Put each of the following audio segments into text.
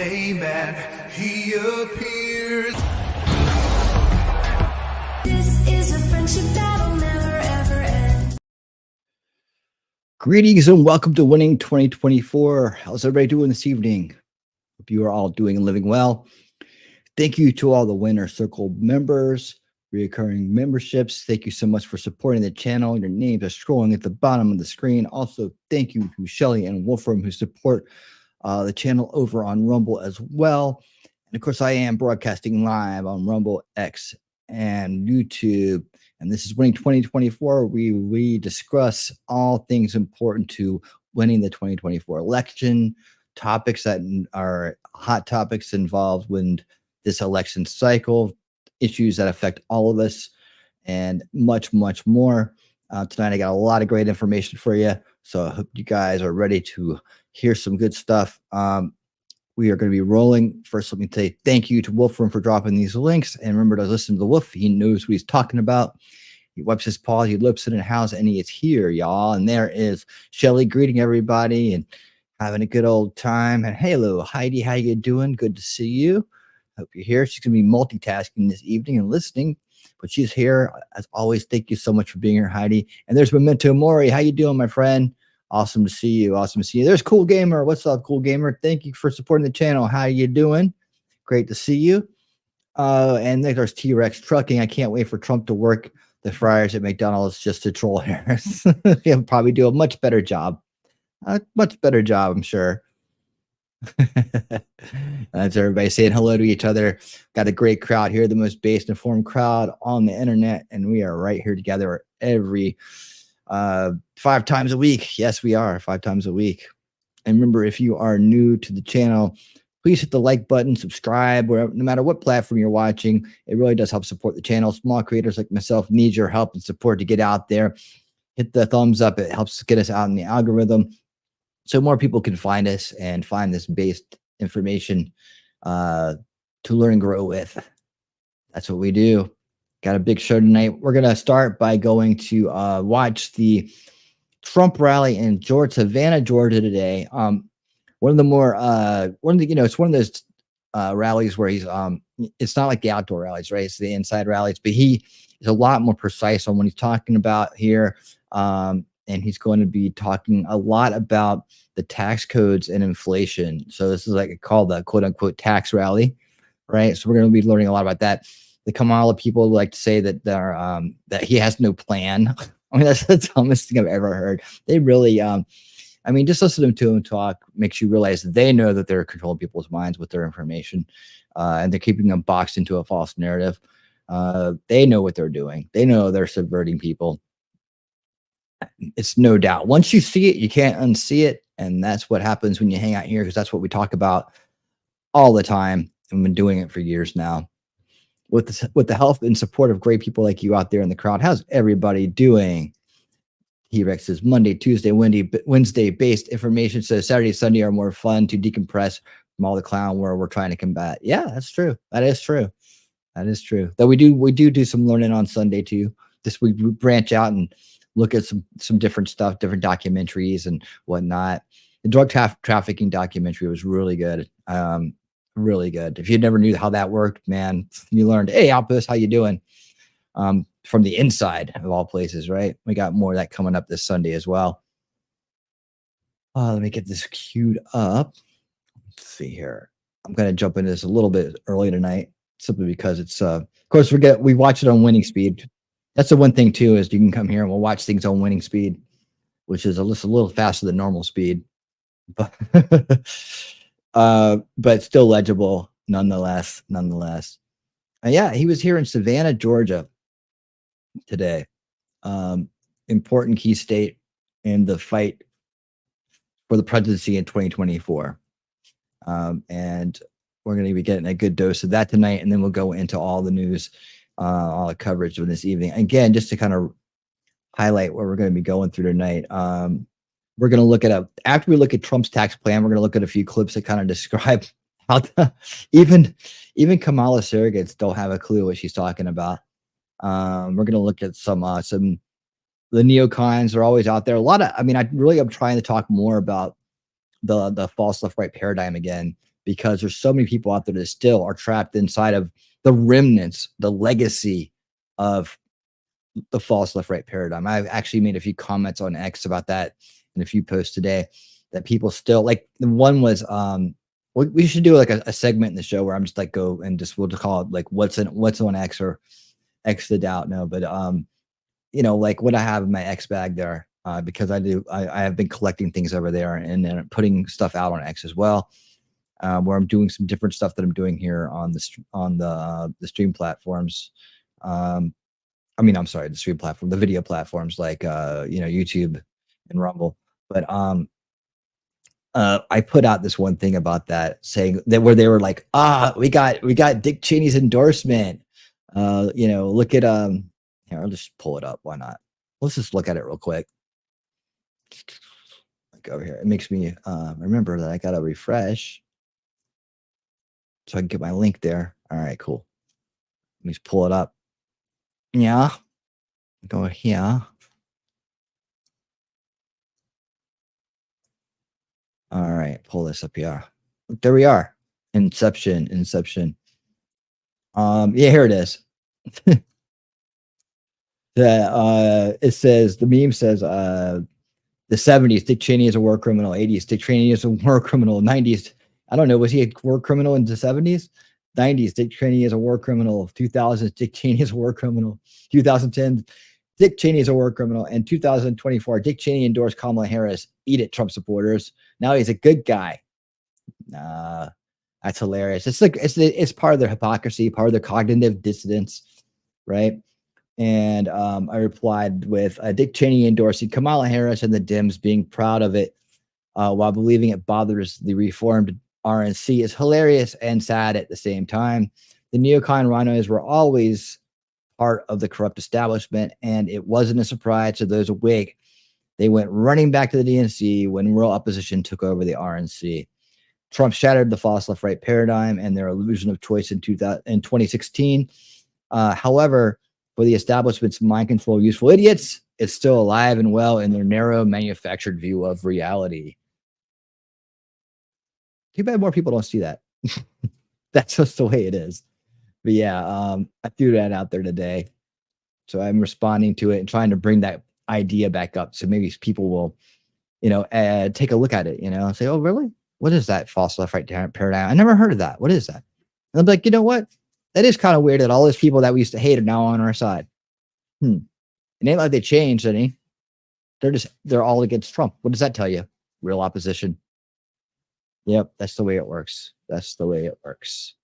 Amen. He appears. This is a friendship that'll never ever end. Greetings and welcome to Winning 2024. How's everybody doing this evening? Hope you are all doing and living well. Thank you to all the Winner Circle members, reoccurring memberships. Thank you so much for supporting the channel. Your names are scrolling at the bottom of the screen. Also, thank you to Shelly and Wolfram who support the channel over on Rumble as well. And of course, I am broadcasting live on Rumble, X, and YouTube. And this is Winning 2024. We discuss all things important to winning the 2024 election, topics that are hot topics involved with this election cycle, issues that affect all of us, and much, much more. Tonight, I got a lot of great information for you. So I hope you guys are ready to hear some good stuff. We are going to be rolling. First, let me say thank you to Wolfram for dropping these links. And remember to listen to the Wolf. He knows what he's talking about. He wipes his paws, he lips it in house, and he is here, y'all. And there is Shelly greeting everybody and having a good old time. And hello, Heidi, how you doing? Good to see you. Hope you're here. She's going to be multitasking this evening and listening, but she's here. As always, thank you so much for being here, Heidi. And there's Memento Mori. How you doing, my friend? Awesome to see you. Awesome to see you. There's Cool Gamer. What's up, Cool Gamer? Thank you for supporting the channel. How you doing? Great to see you. And there's T-Rex Trucking. I can't wait for Trump to work the fryers at McDonald's just to troll Harris. He'll probably do a much better job. Much better job, I'm sure. That's everybody saying hello to each other. Got a great crowd here, the most based informed crowd on the internet, and we are right here together every 5 times a week. Yes, we are 5 times a week. And remember, if you are new to the channel, please hit the like button, subscribe, wherever, no matter what platform you're watching. It really does help support the channel. Small creators like myself need your help and support to get out there. Hit the thumbs up. It helps get us out in the algorithm so more people can find us and find this based information to learn and grow with. That's what we do. Got a big show tonight. We're going to start by going to watch the Trump rally in Savannah, Georgia today. One of the more, it's one of those rallies where he's, it's not like the outdoor rallies, right? It's the inside rallies, but he is a lot more precise on what he's talking about here. And he's going to be talking a lot about the tax codes and inflation. So this is like called the quote unquote tax rally, right? So we're going to be learning a lot about that. The Kamala people like to say that they're, that he has no plan. I mean, that's the dumbest thing I've ever heard. They really, I mean, just listening to him talk makes you realize that they know that they're controlling people's minds with their information, and they're keeping them boxed into a false narrative. They know what they're doing. They know they're subverting people. It's no doubt. Once you see it, you can't unsee it. And that's what happens when you hang out here, because that's what we talk about all the time. And we've been doing it for years now. With the help and support of great people like you out there in the crowd, how's everybody doing? T-Rex says Monday, Tuesday, Wednesday based information says Saturday, Sunday are more fun to decompress from all the clown world we're trying to combat. Yeah, that's true. That is true. That is true. Though we do some learning on Sunday too. This week we branch out and look at some different stuff, different documentaries and whatnot. The drug trafficking documentary was really good. Really good. If you never knew how that worked, man, you learned, hey, Outpost, how you doing? From the inside of all places, right? We got more of that coming up this Sunday as well. Let me get this queued up. Let's see here. I'm going to jump into this a little bit early tonight, simply because it's, of course, we watch it on winning speed. That's the one thing too, is you can come here and we'll watch things on winning speed, which is a little faster than normal speed, but but still legible nonetheless. Yeah, he was here in Savannah, Georgia today. Important key state in the fight for the presidency in 2024. And we're going to be getting a good dose of that tonight, and then we'll go into all the news, all the coverage of this evening. Again, just to kind of highlight what we're going to be going through tonight. We're going to look at after we look at Trump's tax plan, we're going to look at a few clips that kind of describe how even Kamala surrogates don't have a clue what she's talking about. We're going to look at some the neocons are always out there. A lot of, I mean, I'm trying to talk more about the false left right paradigm again, because there's so many people out there that still are trapped inside of the remnants, the legacy of the false left right paradigm. I've actually made a few comments on X about that in a few posts today, that people still like. The one was we should do like a segment in the show where I'm just like go and just we'll just call it like what's on X or X the doubt. No, but like what I have in my X bag there, because I have been collecting things over there and then putting stuff out on X as well, where I'm doing some different stuff that I'm doing here on the stream platforms. I'm sorry, the stream platform, the video platforms like YouTube and Rumble. But I put out this one thing about that, saying that where they were like, we got Dick Cheney's endorsement. Look at here, I'll just pull it up. Why not? Let's just look at it real quick. Like over here. It makes me remember that I gotta refresh so I can get my link there. All right, cool. Let me just pull it up. Yeah. Go here. All right, pull this up here. There we are. Inception. Yeah, here it is. It says, the meme says, the 70s, Dick Cheney is a war criminal. 80s, Dick Cheney is a war criminal. 90s, I don't know, was he a war criminal in the 70s? 90s, Dick Cheney is a war criminal. 2000s, Dick Cheney is a war criminal. 2010, Dick Cheney is a war criminal. And 2024, Dick Cheney endorsed Kamala Harris. Eat it, Trump supporters. Now he's a good guy. That's hilarious. It's like it's part of their hypocrisy, part of their cognitive dissonance, right? And I replied with Dick Cheney endorsing Kamala Harris and the Dems being proud of it while believing it bothers the reformed RNC is hilarious and sad at the same time. The neocon rhinos were always part of the corrupt establishment, and it wasn't a surprise to those awake. They went running back to the DNC when real opposition took over the RNC. Trump shattered the false left right paradigm and their illusion of choice in 2016. However, for the establishment's mind control useful idiots, it's still alive and well in their narrow manufactured view of reality. Too bad more people don't see that. That's just the way it is. But yeah, I threw that out there today. So I'm responding to it and trying to bring that idea back up. So maybe people will, take a look at it, and say, oh, really? What is that false left right paradigm? I never heard of that. What is that? And I'm like, you know what? That is kind of weird that all those people that we used to hate are now on our side. It ain't like they changed any. They're all against Trump. What does that tell you? Real opposition. Yep, that's the way it works. That's the way it works.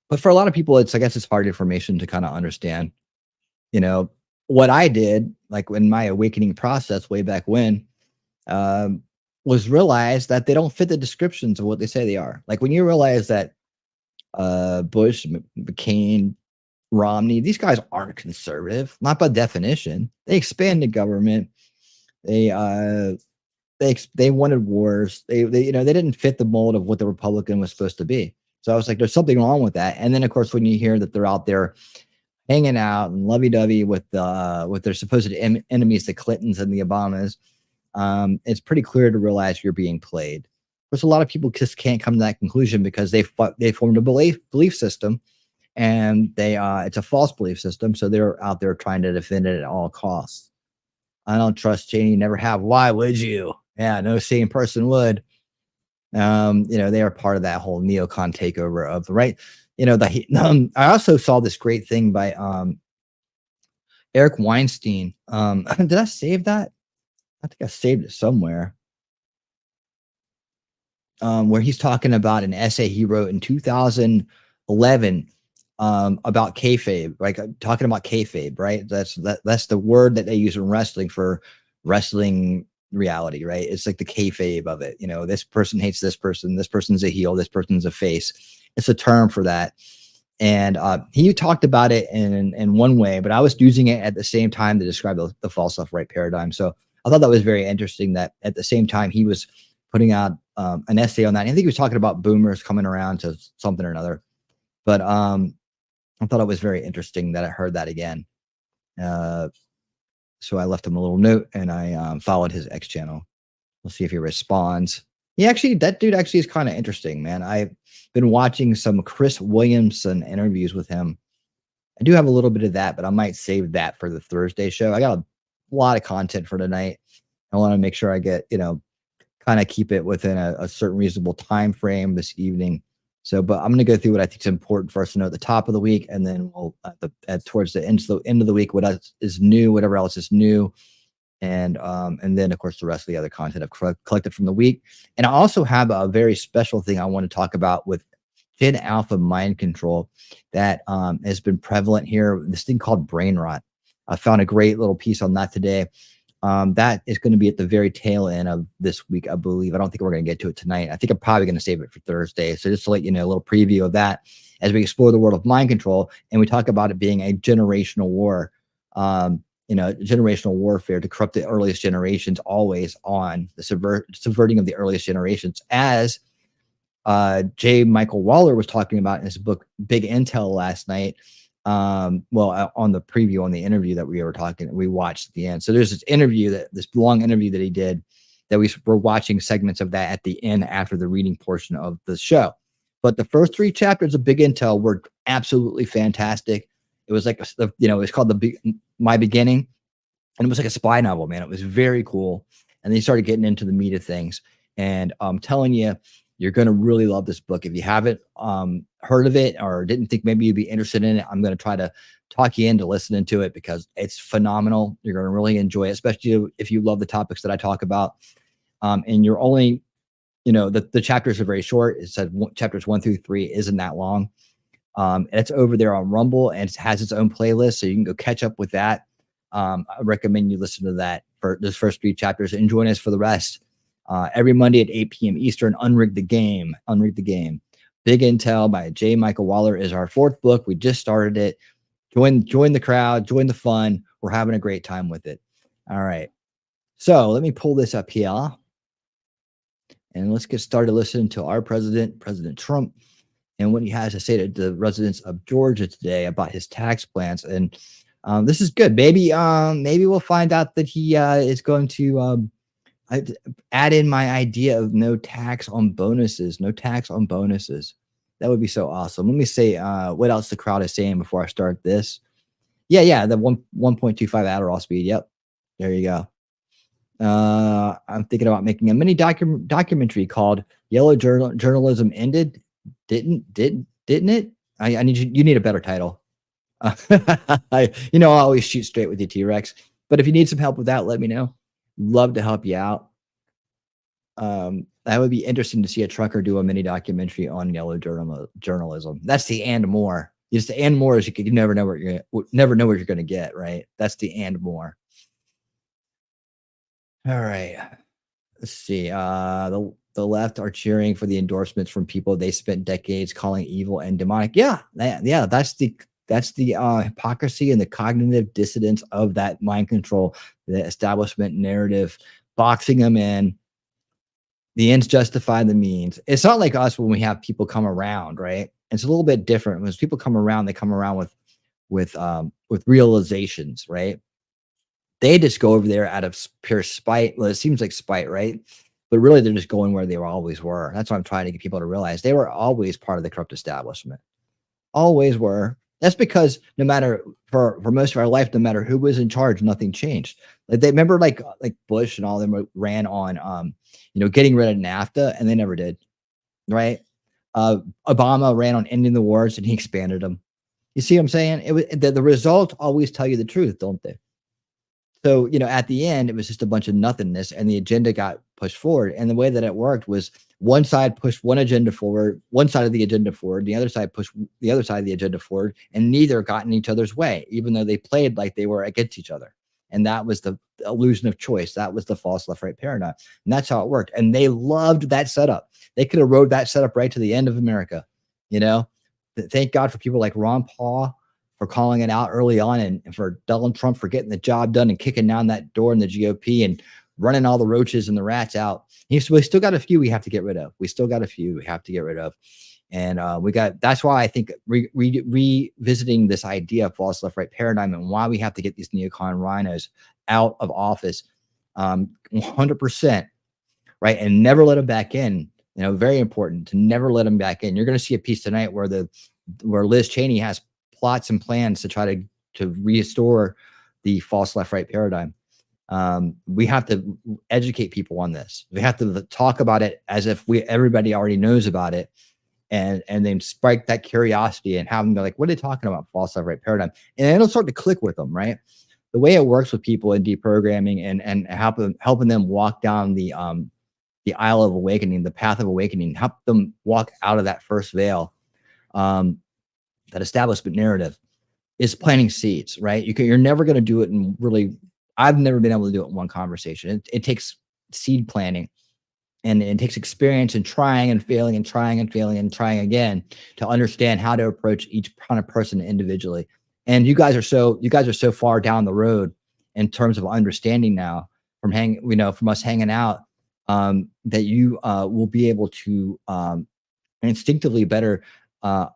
But for a lot of people, I guess it's hard information to kind of understand. What I did, like in my awakening process way back when, was realize that they don't fit the descriptions of what they say they are. Like when you realize that Bush, McCain, Romney, these guys aren't conservative, not by definition. They expanded government. They wanted wars. They didn't fit the mold of what the Republican was supposed to be. So I was like, there's something wrong with that. And then of course, when you hear that they're out there hanging out and lovey-dovey with their supposed enemies, the Clintons and the Obamas, it's pretty clear to realize you're being played. Of course, a lot of people just can't come to that conclusion because they formed a belief system, and it's a false belief system. So they're out there trying to defend it at all costs. I don't trust Cheney, never have. Why would you? Yeah, no sane person would. They are part of that whole neocon takeover of the right. I also saw this great thing by Eric Weinstein. Did I save that? I think I saved it somewhere. Where he's talking about an essay he wrote in 2011 about kayfabe, like talking about kayfabe, right? That's the word that they use in wrestling for wrestling reality, right? It's like the kayfabe of it. This person hates this person's a heel, this person's a face. It's a term for that. And he talked about it in one way, but I was using it at the same time to describe the false left right paradigm. So I thought that was very interesting that at the same time he was putting out an essay on that. I think he was talking about boomers coming around to something or another. But I thought it was very interesting that I heard that again. So I left him a little note and I followed his X channel. We'll see if he responds. That dude actually is kind of interesting, man. I've been watching some Chris Williamson interviews with him. I do have a little bit of that, but I might save that for the Thursday show. I got a lot of content for tonight. I want to make sure I get, kind of keep it within a certain reasonable time frame this evening. So, but I'm going to go through what I think is important for us to know at the top of the week, and then we'll towards the end of the week, what else is new, whatever else is new, and then of course the rest of the other content I've collected from the week. And I also have a very special thing I want to talk about with Gen Alpha mind control that has been prevalent here. This thing called brain rot. I found a great little piece on that today. That is going to be at the very tail end of this week, I believe. I don't think we're going to get to it tonight. I think I'm probably going to save it for Thursday. So just to let you know, a little preview of that as we explore the world of mind control, and we talk about it being a generational war, generational warfare to corrupt the earliest generations, always on the subverting of the earliest generations, as J. Michael Waller was talking about in his book Big Intel last night. On the preview, on the interview that we watched at the end. So there's this long interview that he did that we were watching segments of that at the end after the reading portion of the show. But the first 3 chapters of Big Intel were absolutely fantastic. It was like, it's called My Beginning, and it was like a spy novel, man. It was very cool. And then he started getting into the meat of things. And I'm telling you, you're going to really love this book. If you haven't heard of it or didn't think maybe you'd be interested in it, I'm going to try to talk you into listening to it because it's phenomenal. You're going to really enjoy it, especially if you love the topics that I talk about. And you're only, the chapters are very short. It said chapters 1 through 3 isn't that long. It's over there on Rumble, and it has its own playlist, so you can go catch up with that. I recommend you listen to that for those first 3 chapters and join us for the rest. Every Monday at 8 p.m. Eastern, Unrig the Game. Big Intel by J. Michael Waller is our 4th book. We just started it. Join the crowd, join the fun. We're having a great time with it. All right. So let me pull this up here. And let's get started listening to our president, President Trump, and what he has to say to the residents of Georgia today about his tax plans. And this is good. Maybe we'll find out that he is going to I add in my idea of no tax on bonuses. That would be so awesome. Let me say what else the crowd is saying before I start this. Yeah, the 1.25 Adderall speed. Yep, there you go. I'm thinking about making a mini documentary called "Yellow Journalism Ended." Didn't it? I need you need a better title. I always shoot straight with you, T-Rex. But if you need some help with that, let me know. Love to help you out. That would be interesting to see a trucker do a mini documentary on yellow journalism. That's the and more. Just the and more is you never know what you're gonna get, right? That's the and more. All right. Let's see. The left are cheering for the endorsements from people they spent decades calling evil and demonic. Yeah. That's the hypocrisy and the cognitive dissonance of that mind control, the establishment narrative, boxing them in. The ends justify the means. It's not like us when we have people come around, right? It's a little bit different. When people come around, they come around with realizations, right? They just go over there out of pure spite. Well, it seems like spite, right? But really, they're just going where they always were. That's what I'm trying to get people to realize. They were always part of the corrupt establishment. Always were. That's because no matter for most of our life, no matter who was in charge, nothing changed. Like they remember, like Bush and all of them ran on, getting rid of NAFTA, and they never did, right? Obama ran on ending the wars, and he expanded them. You see what I'm saying? It was the results always tell you the truth, don't they? So, at the end, it was just a bunch of nothingness, and the agenda got pushed forward. And the way that it worked was one side pushed one agenda forward, one side of the agenda forward, the other side pushed the other side of the agenda forward, and neither got in each other's way, even though they played like they were against each other. And that was the illusion of choice. That was the false left-right paradigm. And that's how it worked. And they loved that setup. They could have rode that setup right to the end of America. Thank God for people like Ron Paul for calling it out early on, and for Donald Trump for getting the job done and kicking down that door in the GOP and running all the roaches and the rats out. We still got a few we have to get rid of. And that's why I think revisiting this idea of false left-right paradigm and why we have to get these neocon rhinos out of office 100%, right? And never let them back in. You know, very important to never let them back in. You're going to see a piece tonight where Liz Cheney has plots and plans to try to restore the false left-right paradigm. We have to educate people on this. We have to talk about it as if everybody already knows about it, and then spike that curiosity and have them be like, what are they talking about? False left-right paradigm. And it'll start to click with them, right? The way it works with people in deprogramming and helping them walk down the aisle of awakening, the path of awakening, help them walk out of that first veil, that establishment narrative, is planting seeds, right? You're never going to do it in really, I've never been able to do it in one conversation. It takes seed planting, and it takes experience and trying and failing and trying and failing and trying again to understand how to approach each kind of person individually. And you guys are so far down the road in terms of understanding now from us hanging out, that you will be able to instinctively better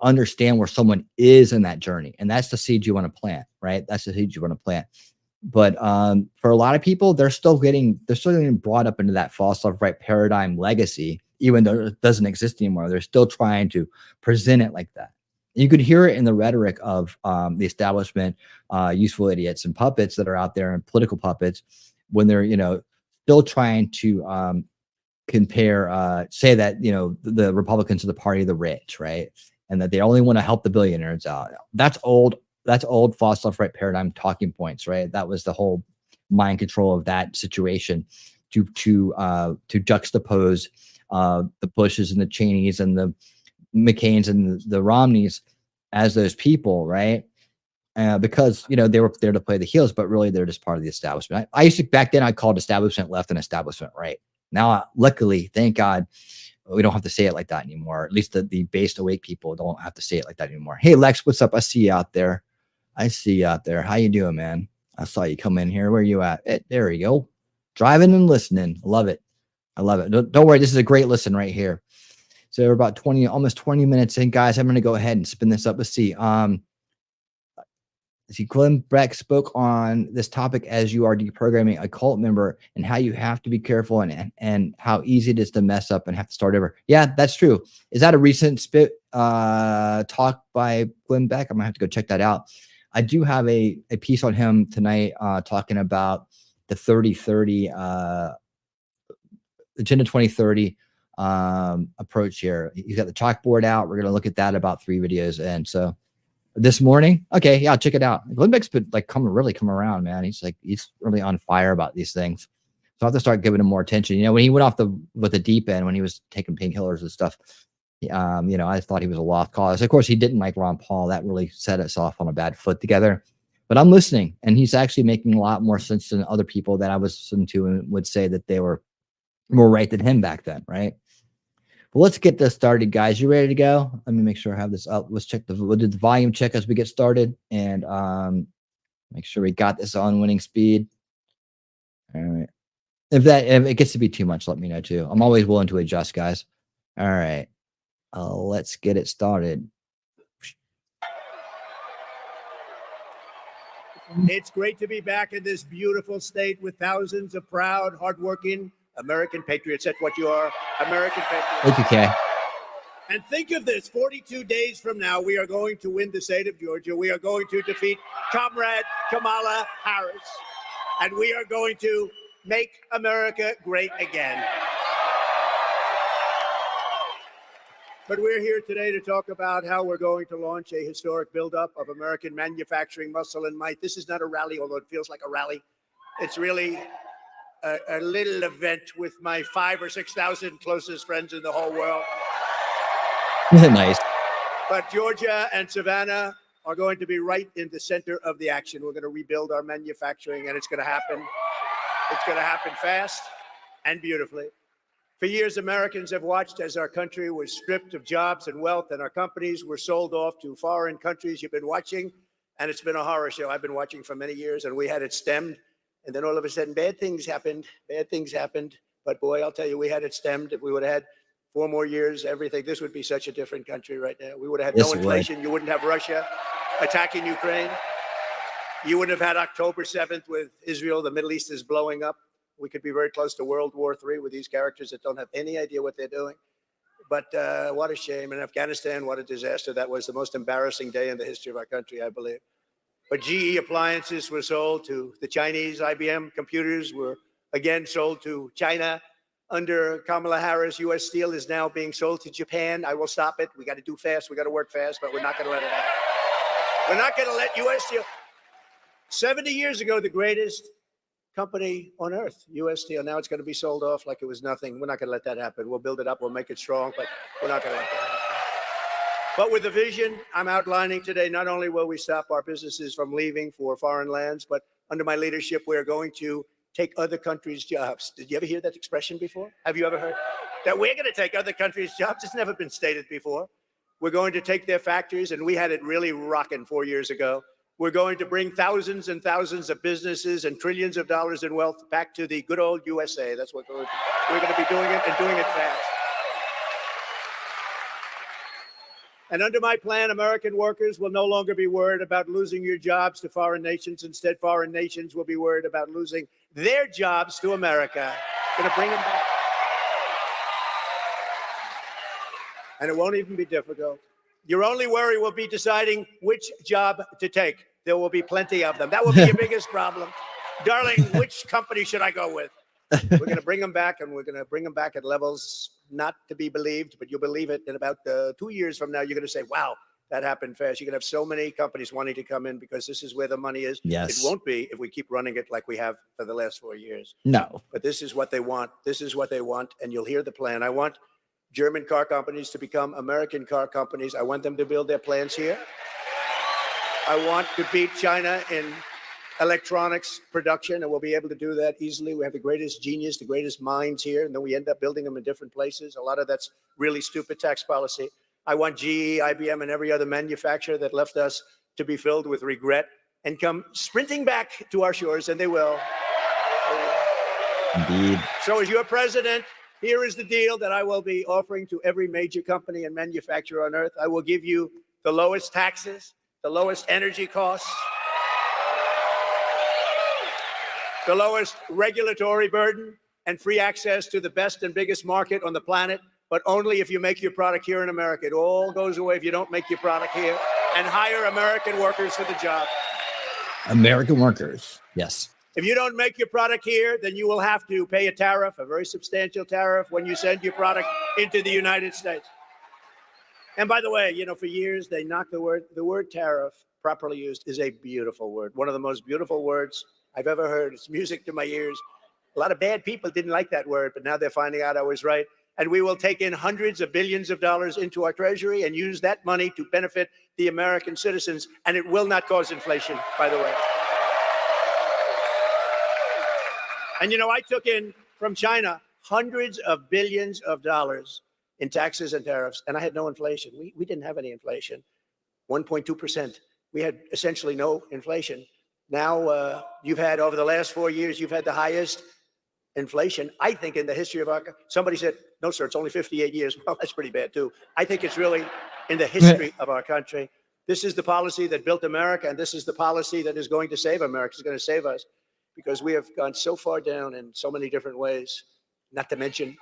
understand where someone is in that journey. And that's the seed you want to plant, right? That's the seed you want to plant. But for a lot of people, they're still getting brought up into that false left-right paradigm legacy, even though it doesn't exist anymore. They're still trying to present it like that. You could hear it in the rhetoric of the establishment, useful idiots and puppets that are out there, and political puppets, when they're still trying to say that the Republicans are the party of the rich, right? And that they only want to help the billionaires out. That's old false left-right paradigm talking points, right? That was the whole mind control of that situation, to juxtapose the Bushes and the Cheneys and the McCains and the Romneys as those people, right? Because they were there to play the heels, but really they're just part of the establishment. I used to, back then, I called establishment left and establishment right. Now, luckily, thank God, we don't have to say it like that anymore. At least the based awake people don't have to say it like that anymore. Hey, Lex, what's up? I see you out there. How you doing, man? I saw you come in here. Where you at? There you go. Driving and listening. Love it. I love it. Don't worry. This is a great listen right here. So we're about almost 20 minutes in, guys. I'm going to go ahead and spin this up. Let's see. Glenn Beck spoke on this topic as you are deprogramming a cult member, and how you have to be careful and how easy it is to mess up and have to start over. Yeah, that's true. Is that a recent talk by Glenn Beck? I'm gonna have to go check that out. I do have a piece on him tonight, talking about the 30-30 Agenda 2030 approach here. He's got the chalkboard out. We're going to look at that about 3 videos. And so this morning, okay, yeah, check it out. Glenn Beck's been really come around, man. He's really on fire about these things. So I have to start giving him more attention. When he went off with the deep end, when he was taking painkillers and stuff, I thought he was a lost cause. Of course, he didn't like Ron Paul. That really set us off on a bad foot together. But I'm listening, and he's actually making a lot more sense than other people that I was listening to and would say that they were more right than him back then, right? But let's get this started, guys. You ready to go? Let me make sure I have this up. We'll do the volume check as we get started, and make sure we got this on winning speed. All right. If it gets to be too much, let me know too. I'm always willing to adjust, guys. All right. Let's get it started. It's great to be back in this beautiful state with thousands of proud, hardworking American patriots. That's what you are, American patriots. Thank you, Kay. And think of this, 42 days from now, we are going to win the state of Georgia. We are going to defeat Comrade Kamala Harris. And we are going to make America great again. But we're here today to talk about how we're going to launch a historic buildup of American manufacturing muscle and might. This is not a rally, although it feels like a rally. It's really a little event with my 5,000 or 6,000 closest friends in the whole world. Nice. But Georgia and Savannah are going to be right in the center of the action. We're going to rebuild our manufacturing, and it's going to happen. It's going to happen fast and beautifully. For years, Americans have watched as our country was stripped of jobs and wealth, and our companies were sold off to foreign countries. You've been watching, and it's been a horror show. I've been watching for many years, and we had it stemmed. And then all of a sudden, bad things happened. But boy, I'll tell you, we had it stemmed. If we would have had 4 more years, everything, this would be such a different country right now. We would have had no inflation. You wouldn't have Russia attacking Ukraine. You wouldn't have had October 7th with Israel. The Middle East is blowing up. We could be very close to World War III with these characters that don't have any idea what they're doing. But what a shame. In Afghanistan, what a disaster. That was the most embarrassing day in the history of our country, I believe. But GE appliances were sold to the Chinese. IBM computers were again sold to China. Under Kamala Harris, U.S. Steel is now being sold to Japan. I will stop it. We got to do fast. We got to work fast, but we're not going to let it happen. We're not going to let U.S. Steel. 70 years ago, the greatest company on earth, U.S. Steel. Now it's going to be sold off like it was nothing. We're not going to let that happen. We'll build it up. We'll make it strong, but we're not going to let that happen. But with the vision I'm outlining today, not only will we stop our businesses from leaving for foreign lands, but under my leadership, we're going to take other countries' jobs. Did you ever hear that expression before? Have you ever heard that we're going to take other countries' jobs? It's never been stated before. We're going to take their factories, and we had it really rocking 4 years ago. We're going to bring thousands and thousands of businesses and trillions of dollars in wealth back to the good old USA. That's what we're going to be doing it, and doing it fast. And under my plan, American workers will no longer be worried about losing your jobs to foreign nations. Instead, foreign nations will be worried about losing their jobs to America. Going to bring them back. And it won't even be difficult. Your only worry will be deciding which job to take. There will be plenty of them. That will be your biggest problem. Darling, which company should I go with? We're going to bring them back, and we're going to bring them back at levels not to be believed, but you'll believe it. In about 2 years from now, you're going to say, wow, that happened fast. You're going to have so many companies wanting to come in because this is where the money is. Yes. It won't be if we keep running it like we have for the last 4 years. No. But this is what they want. This is what they want. And you'll hear the plan. I want German car companies to become American car companies. I want them to build their plants here. I want to beat China in electronics production, and we'll be able to do that easily. We have the greatest genius, the greatest minds here, and then we end up building them in different places. A lot of that's really stupid tax policy. I want GE, IBM, and every other manufacturer that left us to be filled with regret and come sprinting back to our shores, and they will. Indeed. So as your president, here is the deal that I will be offering to every major company and manufacturer on earth. I will give you the lowest taxes, the lowest energy costs, the lowest regulatory burden, and free access to the best and biggest market on the planet, but only if you make your product here in America. It all goes away if you don't make your product here, and hire American workers for the job. American workers. Yes. If you don't make your product here, then you will have to pay a tariff, a very substantial tariff, when you send your product into the United States. And by the way, you know, for years they knocked the word tariff, properly used, is a beautiful word. One of the most beautiful words I've ever heard. It's music to my ears. A lot of bad people didn't like that word, but now they're finding out I was right. And we will take in hundreds of billions of dollars into our treasury and use that money to benefit the American citizens. And it will not cause inflation, by the way. And, you know, I took in from China hundreds of billions of dollars in taxes and tariffs, and I had no inflation. We didn't have any inflation, 1.2%. We had essentially no inflation. Now, you've had, over the last 4 years, you've had the highest inflation, I think, in the history of our country. Somebody said, no, sir, it's only 58 years. Well, that's pretty bad, too. I think it's really in the history of our country. This is the policy that built America, and this is the policy that is going to save America. It's going to save us, because we have gone so far down in so many different ways. Not to mention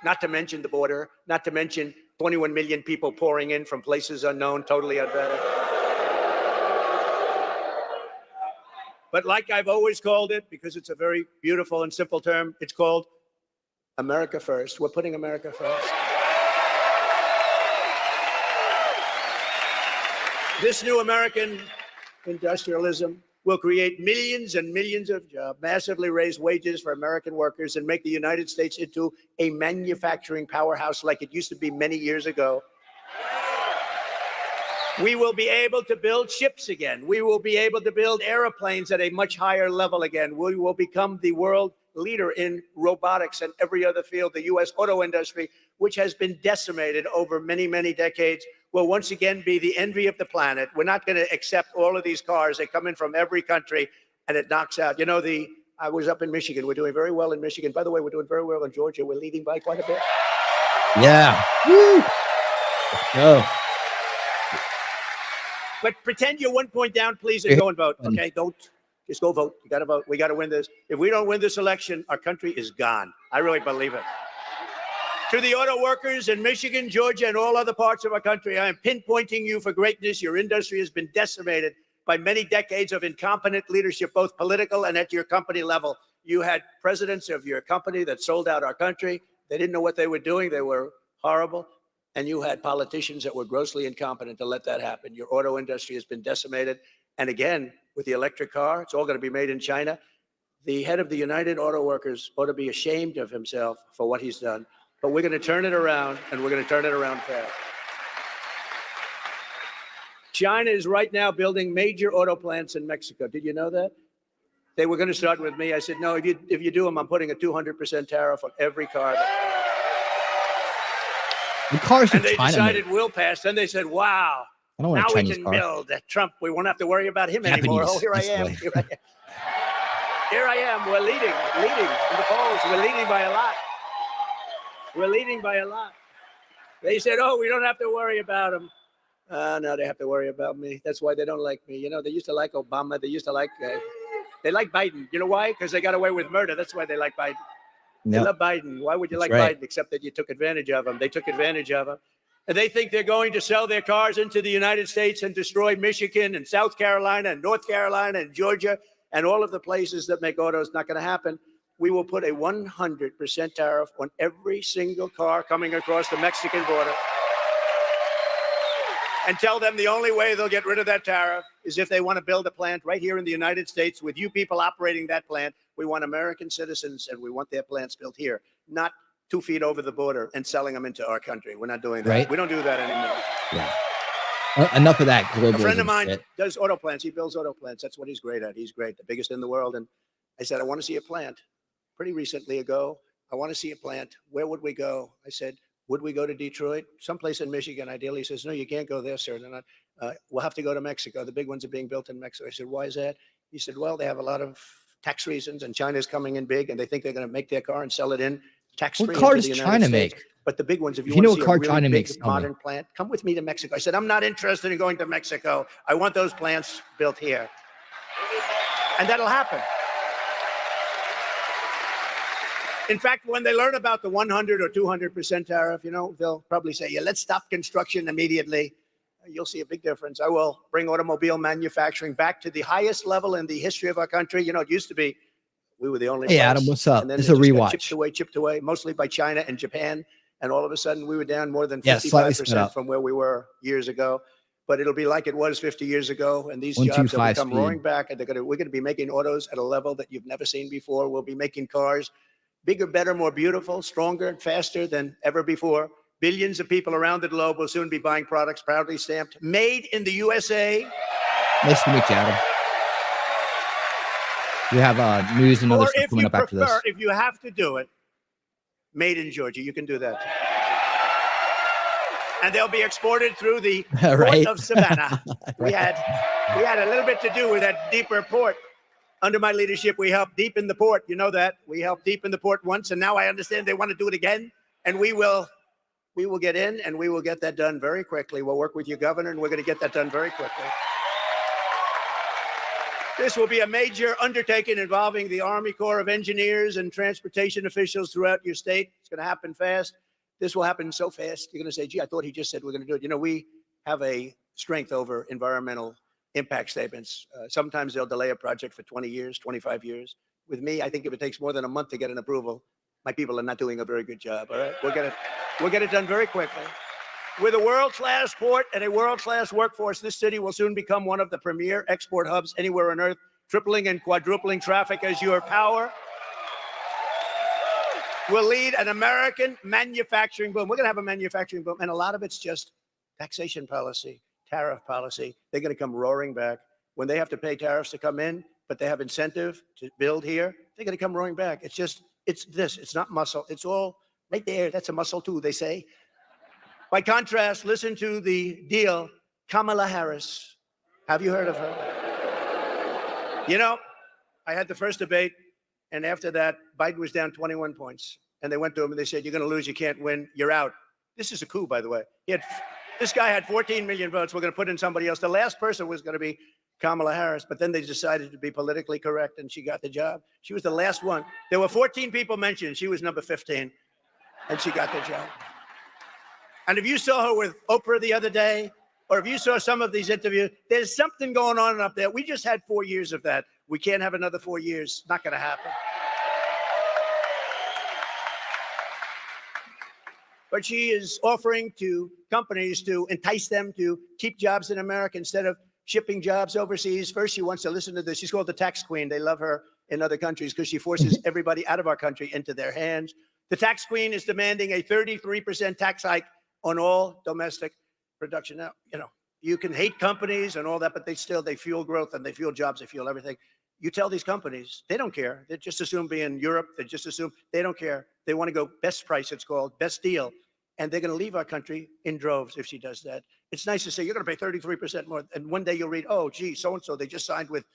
the border, not to mention 21 million people pouring in from places unknown, totally unvetted. But like I've always called it, because it's a very beautiful and simple term, it's called America First. We're putting America first. This new American industrialism will create millions and millions of jobs, massively raise wages for American workers, and make the United States into a manufacturing powerhouse like it used to be many years ago. We will be able to build ships again. We will be able to build airplanes at a much higher level again. We will become the world leader in robotics and every other field. The U.S. auto industry, which has been decimated over many, many decades, will once again be the envy of the planet. We're not going to accept all of these cars. They come in from every country, and it knocks out. You know, I was up in Michigan. We're doing very well in Michigan. By the way, we're doing very well in Georgia. We're leading by quite a bit. Yeah. Woo. Let's go. But pretend you're 1 point down, please, and go and vote. Okay, don't Just go vote. You got to vote. We got to win this. If we don't win this election, our country is gone. I really believe it. To the auto workers in Michigan, Georgia, and all other parts of our country, I am pinpointing you for greatness. Your industry has been decimated by many decades of incompetent leadership, both political and at your company level. You had presidents of your company that sold out our country. They didn't know what they were doing. They were horrible. And you had politicians that were grossly incompetent to let that happen. Your auto industry has been decimated. And again, with the electric car, it's all going to be made in China. The head of the United Auto Workers ought to be ashamed of himself for what he's done. But we're going to turn it around, and we're going to turn it around fast. China is right now building major auto plants in Mexico. Did you know that? They were going to start with me. I said, no, if you do them, I'm putting a 200% tariff on every car. The cars And they China decided made. we'll pass. Then they said, wow, I don't want now a we Chinese can car. build Trump. We won't have to worry about him anymore. Japanese, Oh, here I that's the am. way. Here I am. Here I am. We're leading in the polls. We're leading by a lot. We're leading by a lot. They said, oh, we don't have to worry about him. No, they have to worry about me. That's why they don't like me. You know, they used to like Obama. They used to like, they like Biden. You know why? Because they got away with murder. That's why they like Biden. They Yep. love Biden. Why would you That's like right. Biden except that you took advantage of him? They took advantage of him. And they think they're going to sell their cars into the United States and destroy Michigan and South Carolina and North Carolina and Georgia and all of the places that make autos. Not going to happen. We will put a 100% tariff on every single car coming across the Mexican border and tell them the only way they'll get rid of that tariff is if they want to build a plant right here in the United States with you people operating that plant. We want American citizens and we want their plants built here, not 2 feet over the border and selling them into our country. We're not doing that. Right. We don't do that anymore. Yeah. Enough of that globalism. A friend of mine shit. does auto plants. He builds auto plants. That's what he's great at. He's great, the biggest in the world. And I said, I want to see a plant. Pretty recently ago, I want to see a plant. Where would we go? I said, would we go to Detroit? Someplace in Michigan, ideally. He says, no, you can't go there, sir. We'll have to go to Mexico. The big ones are being built in Mexico. I said, why is that? He said, well, they have a lot of tax reasons, and China's coming in big, and they think they're going to make their car and sell it in tax-free. What car into does the United China States. make? But the big ones, if you You know want what to see car a really China big makes, tell me. modern plant, come with me to Mexico. I said, I'm not interested in going to Mexico. I want those plants built here. And that'll happen. In fact, when they learn about the 100 or 200% tariff, you know, they'll probably say, yeah, let's stop construction immediately. You'll see a big difference. I will bring automobile manufacturing back to the highest level in the history of our country. You know, it used to be we were the only Hey, place. Adam, what's up? And then This it is a just got rewatch. chipped away, mostly by China and Japan. And all of a sudden, we were down more than Yeah, slightly sped 55% up. from where we were years ago. But it'll be like it was 50 years ago. And these 125 jobs will come speed. roaring back. And we're going to be making autos at a level that you've never seen before. We'll be making cars bigger, better, more beautiful, stronger, and faster than ever before. Billions of people around the globe will soon be buying products proudly stamped, made in the USA. Nice to meet you, Adam. We have news and other Or stuff if coming you up after this. prefer, if you have to do it, made in Georgia. You can do that. And they'll be exported through the Right. port of Savannah. We had a little bit to do with that deeper port. Under my leadership, we helped deep in the port. You know that. We helped deep in the port once, and now I understand they want to do it again. And we will get in, and we will get that done very quickly. We'll work with your governor, and we're going to get that done very quickly. This will be a major undertaking involving the Army Corps of Engineers and transportation officials throughout your state. It's going to happen fast. This will happen so fast. You're going to say, gee, I thought he just said we're going to do it. You know, we have a strength over environmental impact statements. Sometimes they'll delay a project for 20 years, 25 years. With me, I think if it takes more than a month to get an approval, my people are not doing a very good job. All right, we'll get it done very quickly. With a world-class port and a world-class workforce, this city will soon become one of the premier export hubs anywhere on earth, tripling and quadrupling traffic as your power will lead an American manufacturing boom. We're going to have a manufacturing boom, and a lot of it's just taxation policy, tariff policy. They're going to come roaring back. When they have to pay tariffs to come in, but they have incentive to build here, they're going to come roaring back. It's not muscle. It's all right there. That's a muscle too, they say. By contrast, listen to the deal, Kamala Harris. Have you heard of her? You know, I had the first debate, and after that, Biden was down 21 points. And they went to him and they said, you're going to lose, you can't win, you're out. This is a coup, by the way. This guy had 14 million votes. We're going to put in somebody else. The last person was going to be Kamala Harris, but then they decided to be politically correct, and she got the job. She was the last one. There were 14 people mentioned. She was number 15, and she got the job. And if you saw her with Oprah the other day, or if you saw some of these interviews, there's something going on up there. We just had 4 years of that. We can't have another 4 years. Not going to happen. But she is offering to companies to entice them to keep jobs in America instead of shipping jobs overseas. First, she wants to listen to this. She's called the tax queen. They love her in other countries because she forces everybody out of our country into their hands. The tax queen is demanding a 33% tax hike on all domestic production. Now, you know, you can hate companies and all that, but they fuel growth and they fuel jobs, they fuel everything. You tell these companies, they don't care. They just assume be in Europe. They just assume they don't care. They want to go best price, it's called, best deal. And they're going to leave our country in droves if she does that. It's nice to say, you're going to pay 33% more. And one day you'll read, oh, gee, so-and-so, they just signed with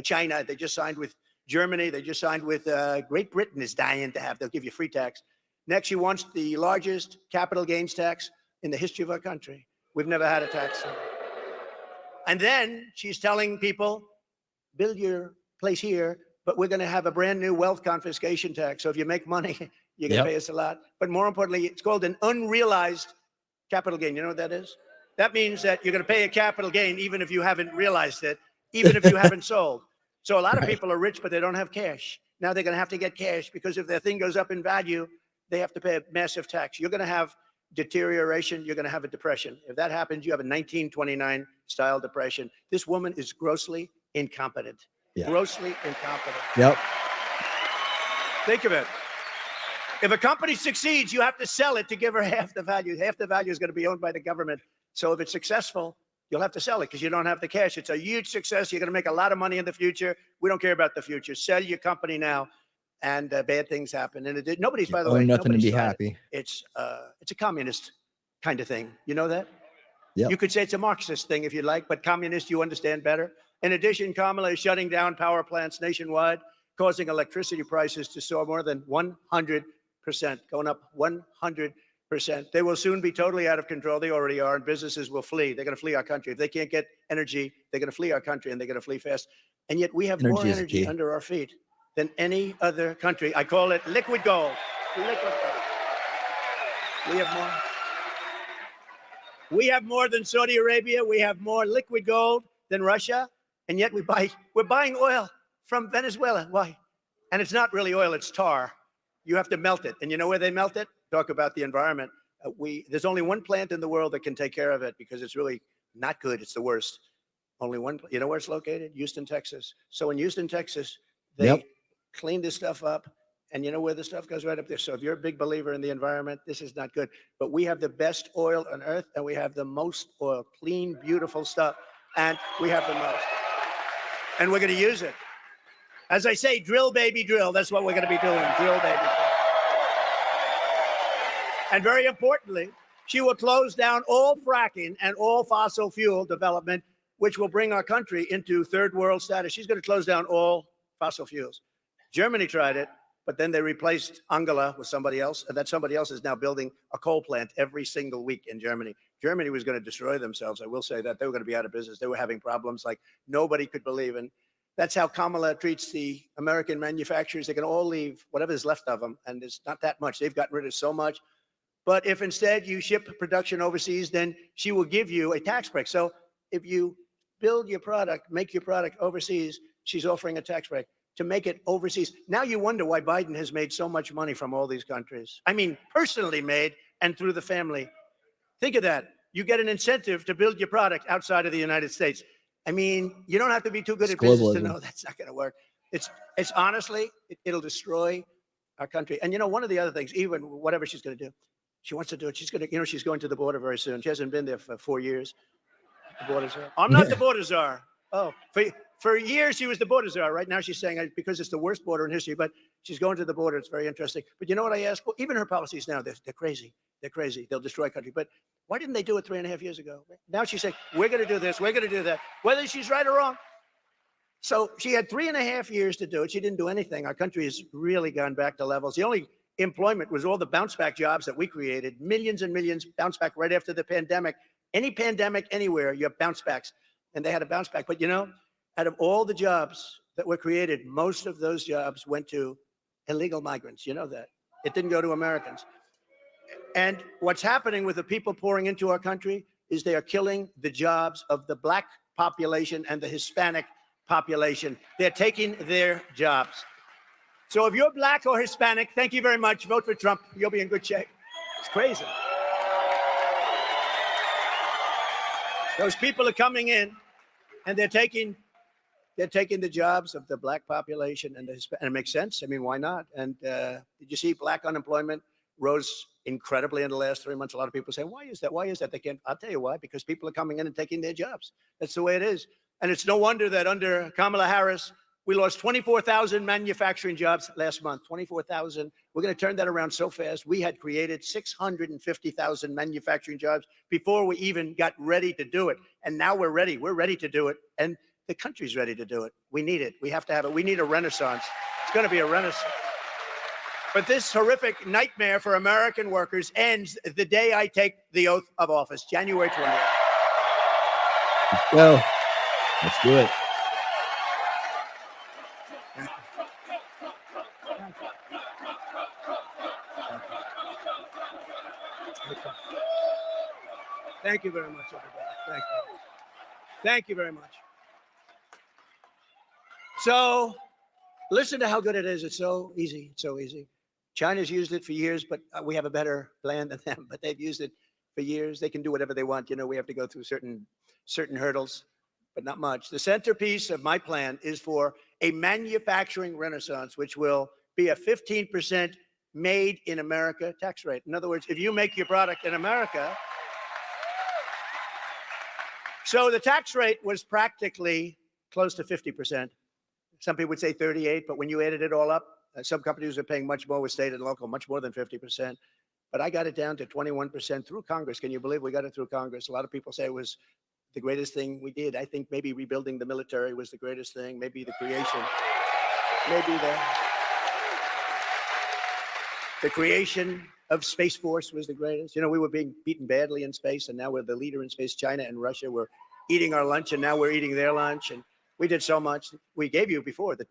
China. They just signed with Germany. They just signed with Great Britain is dying to have. They'll give you free tax. Next, she wants the largest capital gains tax in the history of our country. We've never had a tax. And then she's telling people, build your place here, but we're going to have a brand new wealth confiscation tax. So if you make money, you're going to pay us a lot. But more importantly, it's called an unrealized capital gain. You know what that is? That means that you're going to pay a capital gain even if you haven't realized it, even if you haven't sold. So a lot of people are rich, but they don't have cash. Now they're going to have to get cash because if their thing goes up in value, they have to pay a massive tax. You're going to have deterioration. You're going to have a depression. If that happens, you have a 1929 style depression. This woman is grossly incompetent. Yeah. Grossly incompetent. Yep. Think of it. If a company succeeds, you have to sell it to give her half the value. Half the value is going to be owned by the government. So if it's successful, you'll have to sell it because you don't have the cash. It's a huge success. You're going to make a lot of money in the future. We don't care about the future. Sell your company now, and bad things happen. And nobody's, by the way, nothing to be happy. It's a communist kind of thing. You know that? Yeah. You could say it's a Marxist thing if you like, but communist, you understand better. In addition, Kamala is shutting down power plants nationwide, causing electricity prices to soar more than 100%, going up 100%. They will soon be totally out of control. They already are, and businesses will flee. They're going to flee our country. If they can't get energy, they're going to flee our country, and they're going to flee fast. And yet we have more energy under our feet than any other country. I call it liquid gold. Liquid gold. We have more. We have more than Saudi Arabia. We have more liquid gold than Russia. And yet we're buying oil from Venezuela. Why? And it's not really oil, it's tar. You have to melt it. And you know where they melt it? Talk about the environment. There's only one plant in the world that can take care of it because it's really not good. It's the worst. Only one. You know where it's located? Houston, Texas. So in Houston, Texas, they clean this stuff up. And you know where the stuff goes? Right up there. So if you're a big believer in the environment, this is not good. But we have the best oil on earth, and we have the most oil. Clean, beautiful stuff. And we have the most. And we're going to use it. As I say, drill, baby, drill. That's what we're going to be doing. Drill, baby, drill. And very importantly, she will close down all fracking and all fossil fuel development, which will bring our country into third world status. She's going to close down all fossil fuels. Germany tried it, but then they replaced Angela with somebody else. And that somebody else is now building a coal plant every single week in Germany. Germany was going to destroy themselves. I will say that. They were going to be out of business. They were having problems like nobody could believe. And that's how Kamala treats the American manufacturers. They can all leave whatever's left of them. And it's not that much. They've gotten rid of so much. But if instead you ship production overseas, then she will give you a tax break. So if you build your product, make your product overseas, she's offering a tax break to make it overseas. Now you wonder why Biden has made so much money from all these countries. I mean, personally made and through the family. Think of that. You get an incentive to build your product outside of the United States. I mean, you don't have to be too good at business to know that's not going to work. It's honestly, it'll destroy our country. And you know, one of the other things, even whatever she's going to do, she wants to do it. She's going to, she's going to the border very soon. She hasn't been there for 4 years. The border czar. I'm not the border czar. Oh, for years she was the border czar. Right now she's saying because it's the worst border in history, but she's going to the border. It's very interesting. But you know what I ask? Well, even her policies now, they're crazy. They're crazy. They'll destroy country. But why didn't they do it 3.5 years ago? Now she's saying, we're going to do this. We're going to do that. Whether she's right or wrong. So she had 3.5 years to do it. She didn't do anything. Our country has really gone back to levels. The only employment was all the bounce back jobs that we created. Millions and millions bounce back right after the pandemic. Any pandemic anywhere, you have bounce backs. And they had a bounce back. But you know, out of all the jobs that were created, most of those jobs went to illegal migrants. You know that. It didn't go to Americans. And what's happening with the people pouring into our country is they are killing the jobs of the Black population and the Hispanic population. They're taking their jobs. So if you're Black or Hispanic, thank you very much. Vote for Trump. You'll be in good shape. It's crazy. Those people are coming in and they're taking the jobs of the Black population and the Hispanic. And it makes sense. I mean, why not? And did you see Black unemployment rose incredibly in the last 3 months? A lot of people say, why is that? Why is that? They can't. I'll tell you why, because people are coming in and taking their jobs. That's the way it is. And it's no wonder that under Kamala Harris, we lost 24,000 manufacturing jobs last month. 24,000. We're going to turn that around so fast. We had created 650,000 manufacturing jobs before we even got ready to do it. And now we're ready. We're ready to do it. And the country's ready to do it. We need it. We have to have it. We need a renaissance. It's going to be a renaissance. But this horrific nightmare for American workers ends the day I take the oath of office, January 20th. Let's go. Let's do it. Thank you very much, everybody. Thank you. Thank you very much. So listen to how good it is. It's so easy. It's so easy. China's used it for years, but we have a better plan than them. But they've used it for years. They can do whatever they want. You know, we have to go through certain hurdles, but not much. The centerpiece of my plan is for a manufacturing renaissance, which will be a 15% made in America tax rate. In other words, if you make your product in America, so the tax rate was practically close to 50%. Some people would say 38, but when you added it all up, some companies are paying much more with state and local, much more than 50%. But I got it down to 21% through Congress. Can you believe we got it through Congress? A lot of people say it was the greatest thing we did. I think maybe rebuilding the military was the greatest thing. Maybe the creation, maybe the creation of Space Force was the greatest. You know, we were being beaten badly in space, and now we're the leader in space. China and Russia were eating our lunch, and now we're eating their lunch. And we did so much. We gave you before the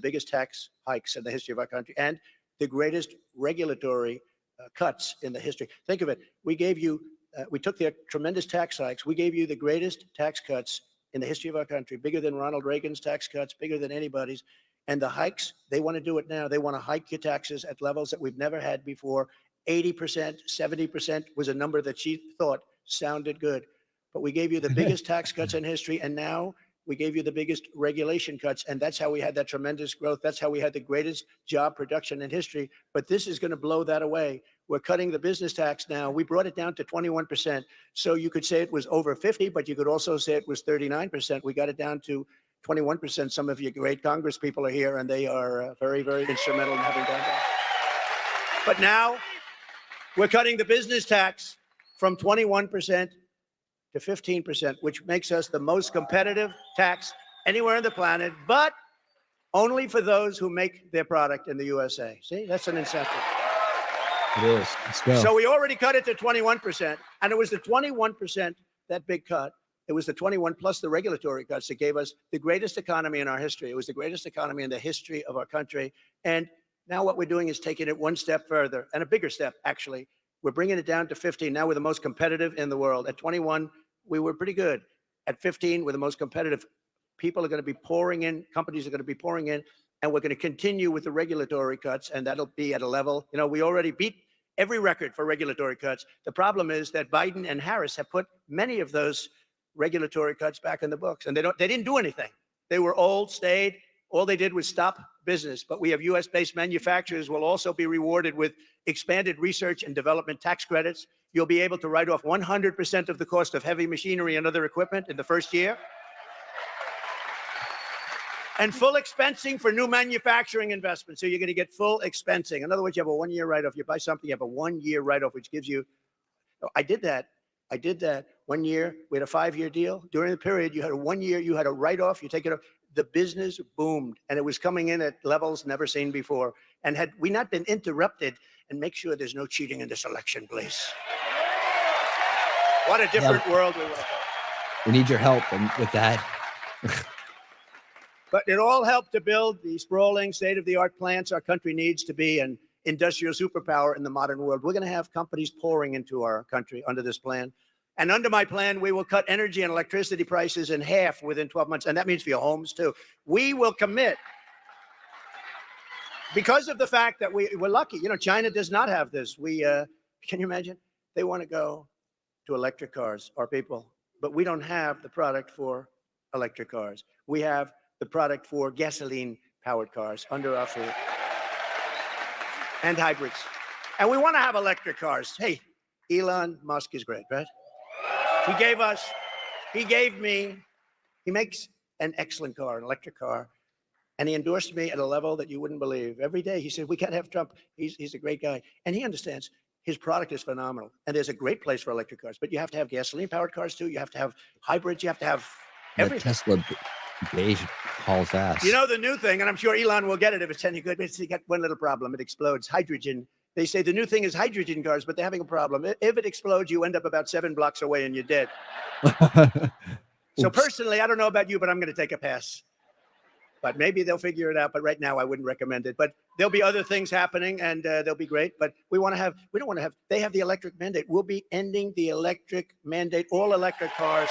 biggest tax hikes in the history of our country, and the greatest regulatory cuts in the history. Think of it. We gave you, we took their tremendous tax hikes. We gave you the greatest tax cuts in the history of our country, bigger than Ronald Reagan's tax cuts, bigger than anybody's. And the hikes, they want to do it now. They want to hike your taxes at levels that we've never had before. 80%, 70% was a number that she thought sounded good. But we gave you the biggest tax cuts in history, and now we gave you the biggest regulation cuts, and that's how we had that tremendous growth. That's how we had the greatest job production in history. But this is going to blow that away. We're cutting the business tax now. We brought it down to 21%. So you could say it was over 50, but you could also say it was 39%. We got it down to 21%. Some of you great Congress people are here, and they are very, very instrumental in having done that. But now we're cutting the business tax from 21% to 15%, which makes us the most competitive tax anywhere on the planet, but only for those who make their product in the USA. See, that's an incentive. It is. Let's go. So we already cut it to 21%, and it was the 21%, that big cut. It was the 21 plus the regulatory cuts that gave us the greatest economy in our history. It was the greatest economy in the history of our country. And now what we're doing is taking it one step further, and a bigger step, actually. We're bringing it down to 15. Now we're the most competitive in the world. At 21, we were pretty good. At 15, we're the most competitive. People are going to be pouring in. Companies are going to be pouring in. And we're going to continue with the regulatory cuts. And that'll be at a level, you know, we already beat every record for regulatory cuts. The problem is that Biden and Harris have put many of those regulatory cuts back in the books. And they didn't do anything. They were old, stayed. All they did was stop business. But we have US-based manufacturers will also be rewarded with expanded research and development tax credits. You'll be able to write off 100% of the cost of heavy machinery and other equipment in the first year. And full expensing for new manufacturing investments. So you're going to get full expensing. In other words, you have a 1 year write-off. You buy something, you have a 1 year write-off, which gives you, I did that 1 year. We had a 5 year deal. During the period, you had a 1 year, you had a write-off. You take it off. the business boomed, and it was coming in at levels never seen before. And had we not been interrupted, and make sure there's no cheating in this election, please. What a different world we were. We need your help with that. But it all helped to build the sprawling state-of-the-art plants our country needs to be an industrial superpower in the modern world. We're going to have companies pouring into our country under this plan. And under my plan, we will cut energy and electricity prices in half within 12 months. And that means for your homes, too. We will commit, because of the fact that we're lucky. You know, China does not have this. Can you imagine? They want to go to electric cars, our people. But we don't have the product for electric cars. We have the product for gasoline-powered cars under our feet. And hybrids. And we want to have electric cars. Hey, Elon Musk is great, right? He makes an excellent car, an electric car. And he endorsed me at a level that you wouldn't believe. Every day he said, we can't have Trump. He's a great guy. And he understands his product is phenomenal. And there's a great place for electric cars. But you have to have gasoline-powered cars, too. You have to have hybrids. You have to have everything. Tesla beige hauls ass. You know the new thing, and I'm sure Elon will get it if it's any good. It's got one little problem. It explodes. Hydrogen. They say the new thing is hydrogen cars, but they're having a problem. If it explodes, you end up about 7 blocks away and you're dead. So personally, I don't know about you, but I'm going to take a pass. But maybe they'll figure it out. But right now, I wouldn't recommend it. But there'll be other things happening, and they'll be great. But we don't want to have, they have the electric mandate. We'll be ending the electric mandate. All electric cars.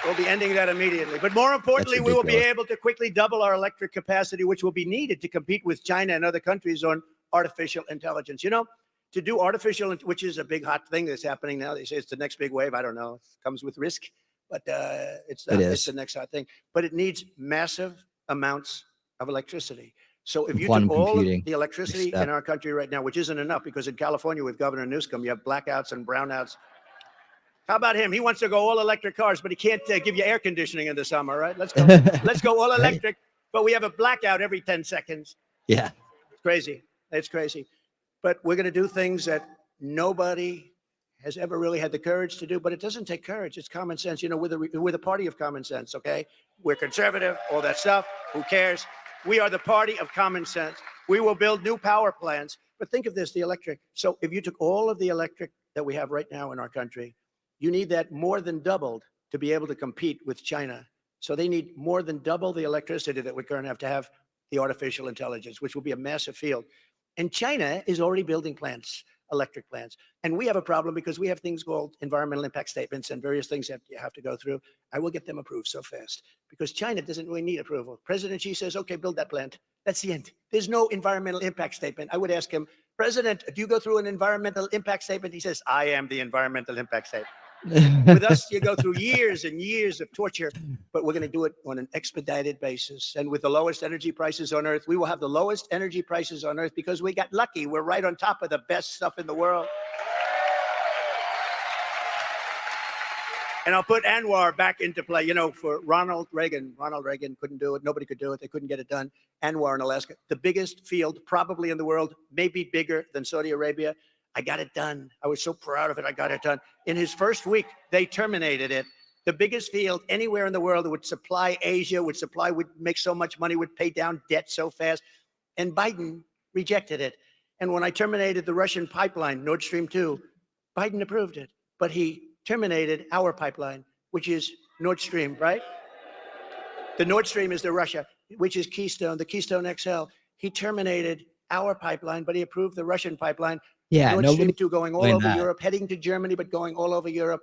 We'll be ending that immediately. But more importantly, we will be able to quickly double our electric capacity, which will be needed to compete with China and other countries on artificial intelligence. You know, to do artificial, which is a big hot thing that's happening now. They say it's the next big wave. I don't know. It comes with risk, but it's the next hot thing. But it needs massive amounts of electricity. So if you took all of the electricity in our country right now, which isn't enough, because in California with Governor Newsom, you have blackouts and brownouts. How about him? He wants to go all electric cars, but he can't give you air conditioning in the summer, right? Let's go all electric, but we have a blackout every 10 seconds. Yeah. It's crazy. It's crazy. But we're going to do things that nobody has ever really had the courage to do, but it doesn't take courage. It's common sense. You know, we're the party of common sense, okay? We're conservative, all that stuff. Who cares? We are the party of common sense. We will build new power plants. But think of this, the electric. So if you took all of the electric that we have right now in our country, you need that more than doubled to be able to compete with China. So they need more than double the electricity that we currently have to have the artificial intelligence, which will be a massive field. And China is already building plants, electric plants. And we have a problem because we have things called environmental impact statements and various things that you have to go through. I will get them approved so fast because China doesn't really need approval. President Xi says, okay, build that plant. That's the end. There's no environmental impact statement. I would ask him, President, do you go through an environmental impact statement? He says, I am the environmental impact statement. With us, you go through years and years of torture, but we're going to do it on an expedited basis. And with the lowest energy prices on earth, we will have the lowest energy prices on earth because we got lucky. We're right on top of the best stuff in the world. And I'll put Anwar back into play. You know, for Ronald Reagan couldn't do it. Nobody could do it. They couldn't get it done. Anwar in Alaska, the biggest field probably in the world, maybe bigger than Saudi Arabia. I got it done. I was so proud of it. I got it done. In his first week, they terminated it. The biggest field anywhere in the world that would supply Asia, would make so much money, would pay down debt so fast. And Biden rejected it. And when I terminated the Russian pipeline, Nord Stream 2, Biden approved it. But he terminated our pipeline, which is Nord Stream, right? The Nord Stream is the Russia, which is Keystone, the Keystone XL. He terminated our pipeline, but he approved the Russian pipeline. Yeah, Nord Stream 2 going all over Europe, heading to Germany, but going all over Europe.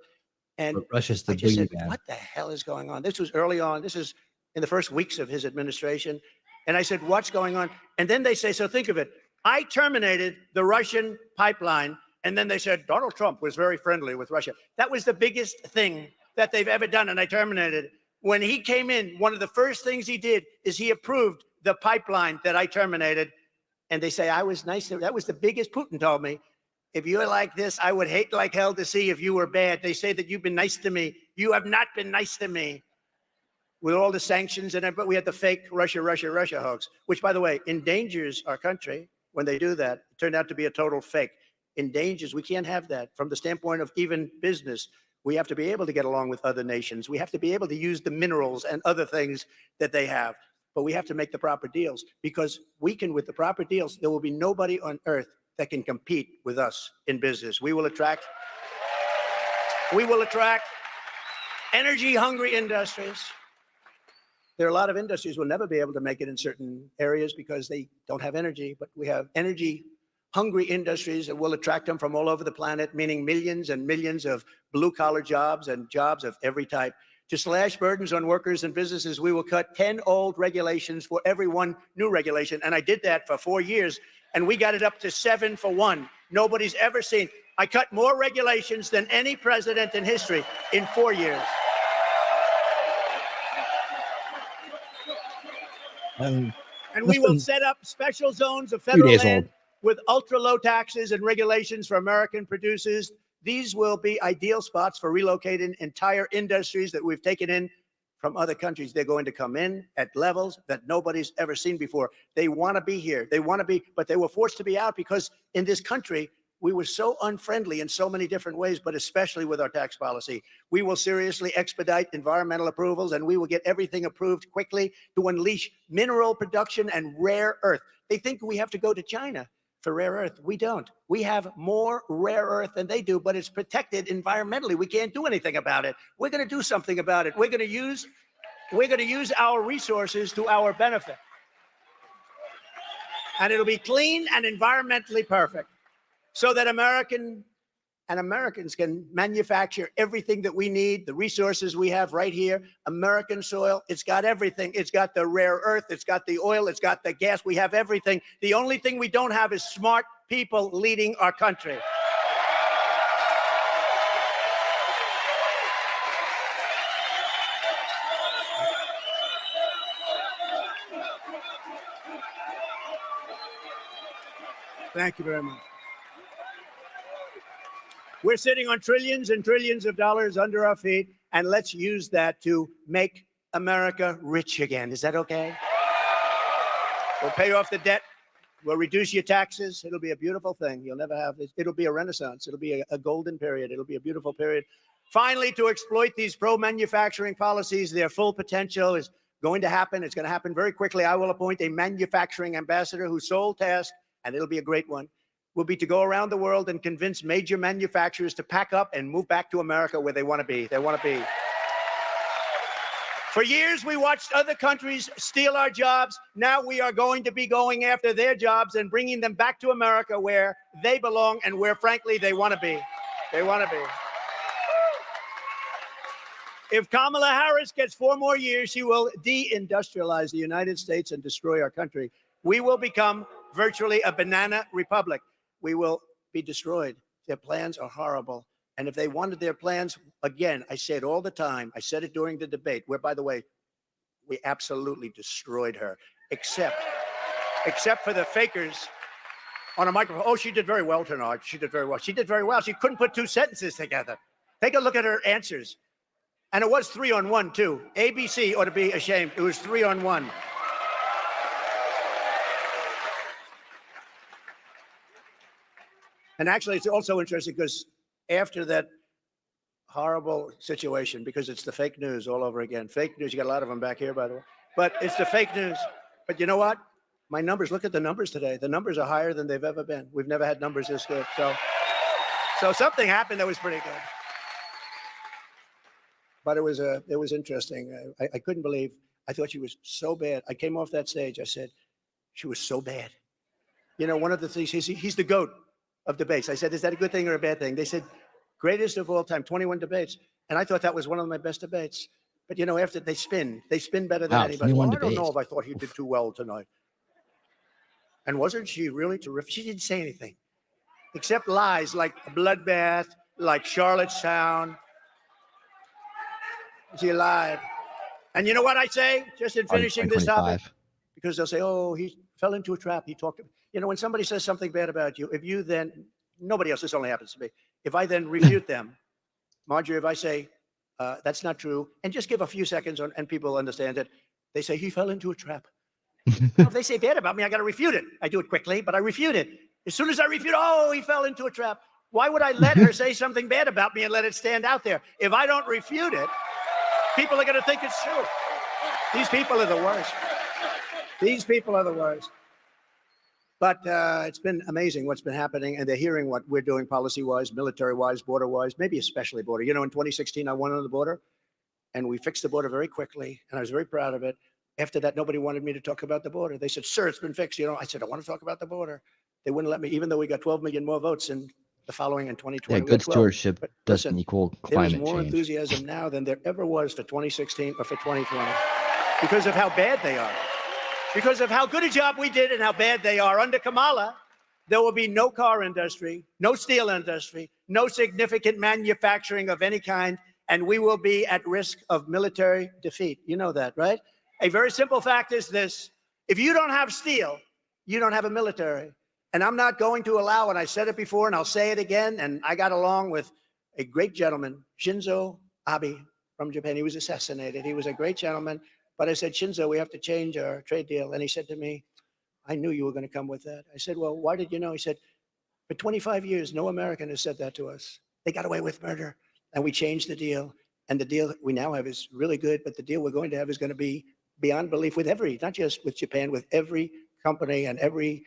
And Russia's the I just said, man. what the hell is going on? This was early on. This is in the first weeks of his administration. And I said, what's going on? And then they say, so think of it. I terminated the Russian pipeline. And then they said, Donald Trump was very friendly with Russia. That was the biggest thing that they've ever done. And I terminated it. When he came in, one of the first things he did is he approved the pipeline that I terminated. And they say, I was nice. That was the biggest. Putin told me, if you're like this, I would hate like hell to see if you were bad. They say that you've been nice to me. You have not been nice to me. With all the sanctions and but we had the fake Russia hoax, which, by the way, endangers our country when they do that. It turned out to be a total fake. Endangers. We can't have that from the standpoint of even business. We have to be able to get along with other nations. We have to be able to use the minerals and other things that they have. But we have to make the proper deals, because with the proper deals, there will be nobody on earth that can compete with us in business. We will attract energy-hungry industries. There are a lot of industries will never be able to make it in certain areas because they don't have energy, but we have energy-hungry industries that will attract them from all over the planet, meaning millions and millions of blue-collar jobs and jobs of every type. To slash burdens on workers and businesses, we will cut 10 old regulations for every one new regulation. And I did that for 4 years, and we got it up to 7 for 1. Nobody's ever seen. I cut more regulations than any president in history in 4 years. And we will set up special zones of federal land with ultra low taxes and regulations for American producers. These will be ideal spots for relocating entire industries that we've taken in from other countries. They're going to come in at levels that nobody's ever seen before. They want to be here. They want to be, but they were forced to be out because in this country, we were so unfriendly in so many different ways, but especially with our tax policy. We will seriously expedite environmental approvals, and we will get everything approved quickly to unleash mineral production and rare earth. They think we have to go to China for rare earth. We don't. We have more rare earth than they do, but it's protected environmentally. We can't do anything about it. We're going to do something about it. We're going to use our resources to our benefit. And it'll be clean and environmentally perfect, so that Americans can manufacture everything that we need, the resources we have right here. American soil, it's got everything. It's got the rare earth, it's got the oil, it's got the gas. We have everything. The only thing we don't have is smart people leading our country. Thank you very much. We're sitting on trillions and trillions of dollars under our feet, and let's use that to make America rich again. Is that okay? We'll pay off the debt. We'll reduce your taxes. It'll be a beautiful thing. You'll never have it. It'll be a renaissance. It'll be a golden period. It'll be a beautiful period. Finally, to exploit these pro-manufacturing policies, their full potential is going to happen. It's going to happen very quickly. I will appoint a manufacturing ambassador whose sole task, and it'll be a great one, will be to go around the world and convince major manufacturers to pack up and move back to America where they want to be. They want to be. For years, we watched other countries steal our jobs. Now we are going to be going after their jobs and bringing them back to America where they belong and where, frankly, they want to be. They want to be. If Kamala Harris gets 4 more years, she will deindustrialize the United States and destroy our country. We will become virtually a banana republic. We will be destroyed. Their plans are horrible. And if they wanted their plans, again, I say it all the time. I said it during the debate, where, by the way, we absolutely destroyed her, except for the fakers on a microphone. Oh, she did very well tonight. She did very well. She did very well. She couldn't put 2 sentences together. Take a look at her answers. And it was 3-on-1, too. ABC ought to be ashamed. It was 3-on-1. And actually, it's also interesting because after that horrible situation, because it's the fake news all over again. Fake news, you got a lot of them back here, by the way. But it's the fake news. But you know what? My numbers, look at the numbers today. The numbers are higher than they've ever been. We've never had numbers this good. So something happened that was pretty good. But it was interesting. I couldn't believe, I thought she was so bad. I came off that stage, I said, she was so bad. You know, one of the things, he's the GOAT of debates. I said, is that a good thing or a bad thing? They said, greatest of all time, 21 debates. And I thought that was one of my best debates. But you know, after they spin better than anybody. Well, I don't know if I thought he did too well tonight. And wasn't she really terrific? She didn't say anything except lies like a bloodbath, like Charlottetown. She lied. And you know what I say, just in finishing this topic? Because they'll say, oh, he fell into a trap. He talked. You know, when somebody says something bad about you, if you then, nobody else, this only happens to me. If I then refute them, Marjorie, if I say, that's not true, and just give a few seconds and people understand it, they say, he fell into a trap. Well, if they say bad about me, I got to refute it. I do it quickly, but I refute it. As soon as I refute, oh, he fell into a trap. Why would I let her say something bad about me and let it stand out there? If I don't refute it, people are going to think it's true. These people are the worst. These people are the worst. But it's been amazing what's been happening, and they're hearing what we're doing policy-wise, military-wise, border-wise, maybe especially border. You know, in 2016, I went on the border, and we fixed the border very quickly, and I was very proud of it. After that, nobody wanted me to talk about the border. They said, sir, it's been fixed. You know, I said, I want to talk about the border. They wouldn't let me, even though we got 12 million more votes in the following in 2020. Yeah, good stewardship doesn't equal climate There's more change. enthusiasm now than there ever was for 2016 or for 2020 because of how bad they are. Because of how good a job we did and how bad they are. Under Kamala, there will be no car industry, no steel industry, no significant manufacturing of any kind, and we will be at risk of military defeat. You know that, right? A very simple fact is this. If you don't have steel, you don't have a military. And I'm not going to allow, and I said it before and I'll say it again, and I got along with a great gentleman, Shinzo Abe from Japan. He was assassinated. He was a great gentleman. But I said, Shinzo, we have to change our trade deal. And he said to me, I knew you were going to come with that. I said, well, why did you know? He said, for 25 years, no American has said that to us. They got away with murder. And we changed the deal. And the deal we now have is really good. But the deal we're going to have is going to be beyond belief with every, not just with Japan, with every company and every,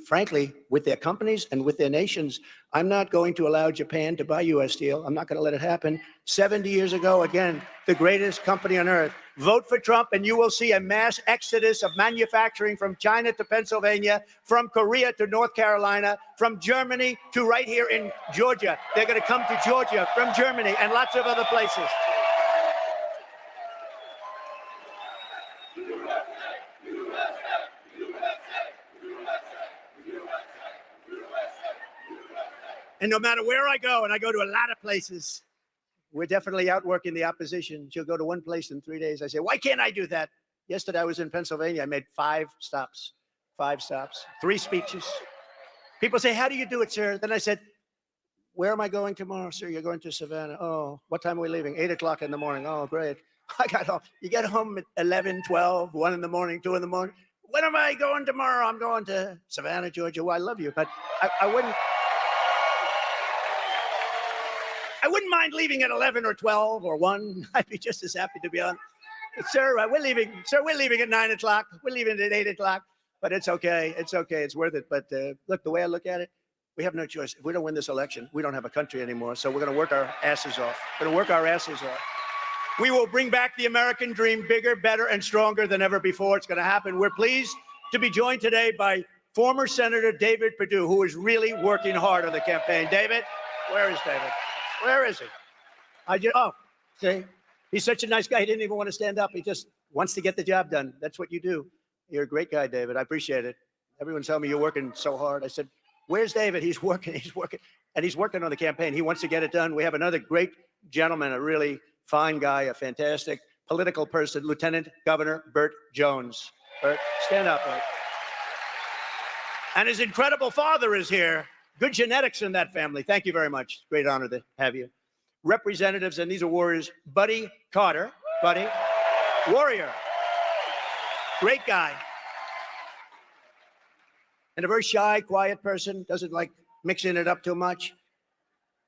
frankly, with their companies and with their nations. I'm not going to allow Japan to buy U.S. steel. I'm not going to let it happen. 70 years ago, again, the greatest company on earth. Vote for Trump and you will see a mass exodus of manufacturing from China to Pennsylvania, from Korea to North Carolina, from Germany to right here in Georgia. They're going to come to Georgia from Germany and lots of other places. And no matter where I go, and I go to a lot of places, we're definitely outworking the opposition. She'll go to one place in 3 days. I say, why can't I do that? Yesterday I was in Pennsylvania. I made 5 stops, 3 speeches. People say, how do you do it, sir? Then I said, where am I going tomorrow, sir? You're going to Savannah. Oh, what time are we leaving? 8 o'clock in the morning. Oh, great. I got home. You get home at 11, 12, 1 in the morning, 2 in the morning. When am I going tomorrow? I'm going to Savannah, Georgia. Well, I love you, but I wouldn't mind leaving at 11 or 12 or 1. I'd be just as happy to be on. Sir, we're leaving. Sir, we're leaving at 9 o'clock. We're leaving at 8 o'clock. But it's okay. It's okay. It's worth it. But look, the way I look at it, we have no choice. If we don't win this election, we don't have a country anymore. So we're going to work our asses off. We're going to work our asses off. We will bring back the American dream bigger, better, and stronger than ever before. It's going to happen. We're pleased to be joined today by former Senator David Perdue, who is really working hard on the campaign. David, where is David? Where is he? See, he's such a nice guy. He didn't even want to stand up. He just wants to get the job done. That's what you do. You're a great guy, David. I appreciate it. Everyone's telling me you're working so hard. I said, where's David? He's working. And he's working on the campaign. He wants to get it done. We have another great gentleman, a really fine guy, a fantastic political person, Lieutenant Governor Burt Jones. Burt, stand up, Burt. And his incredible father is here. Good genetics in that family. Thank you very much. Great honor to have you. Representatives, and these are warriors, Buddy Carter. Buddy, warrior. Great guy. And a very shy, quiet person, doesn't like mixing it up too much.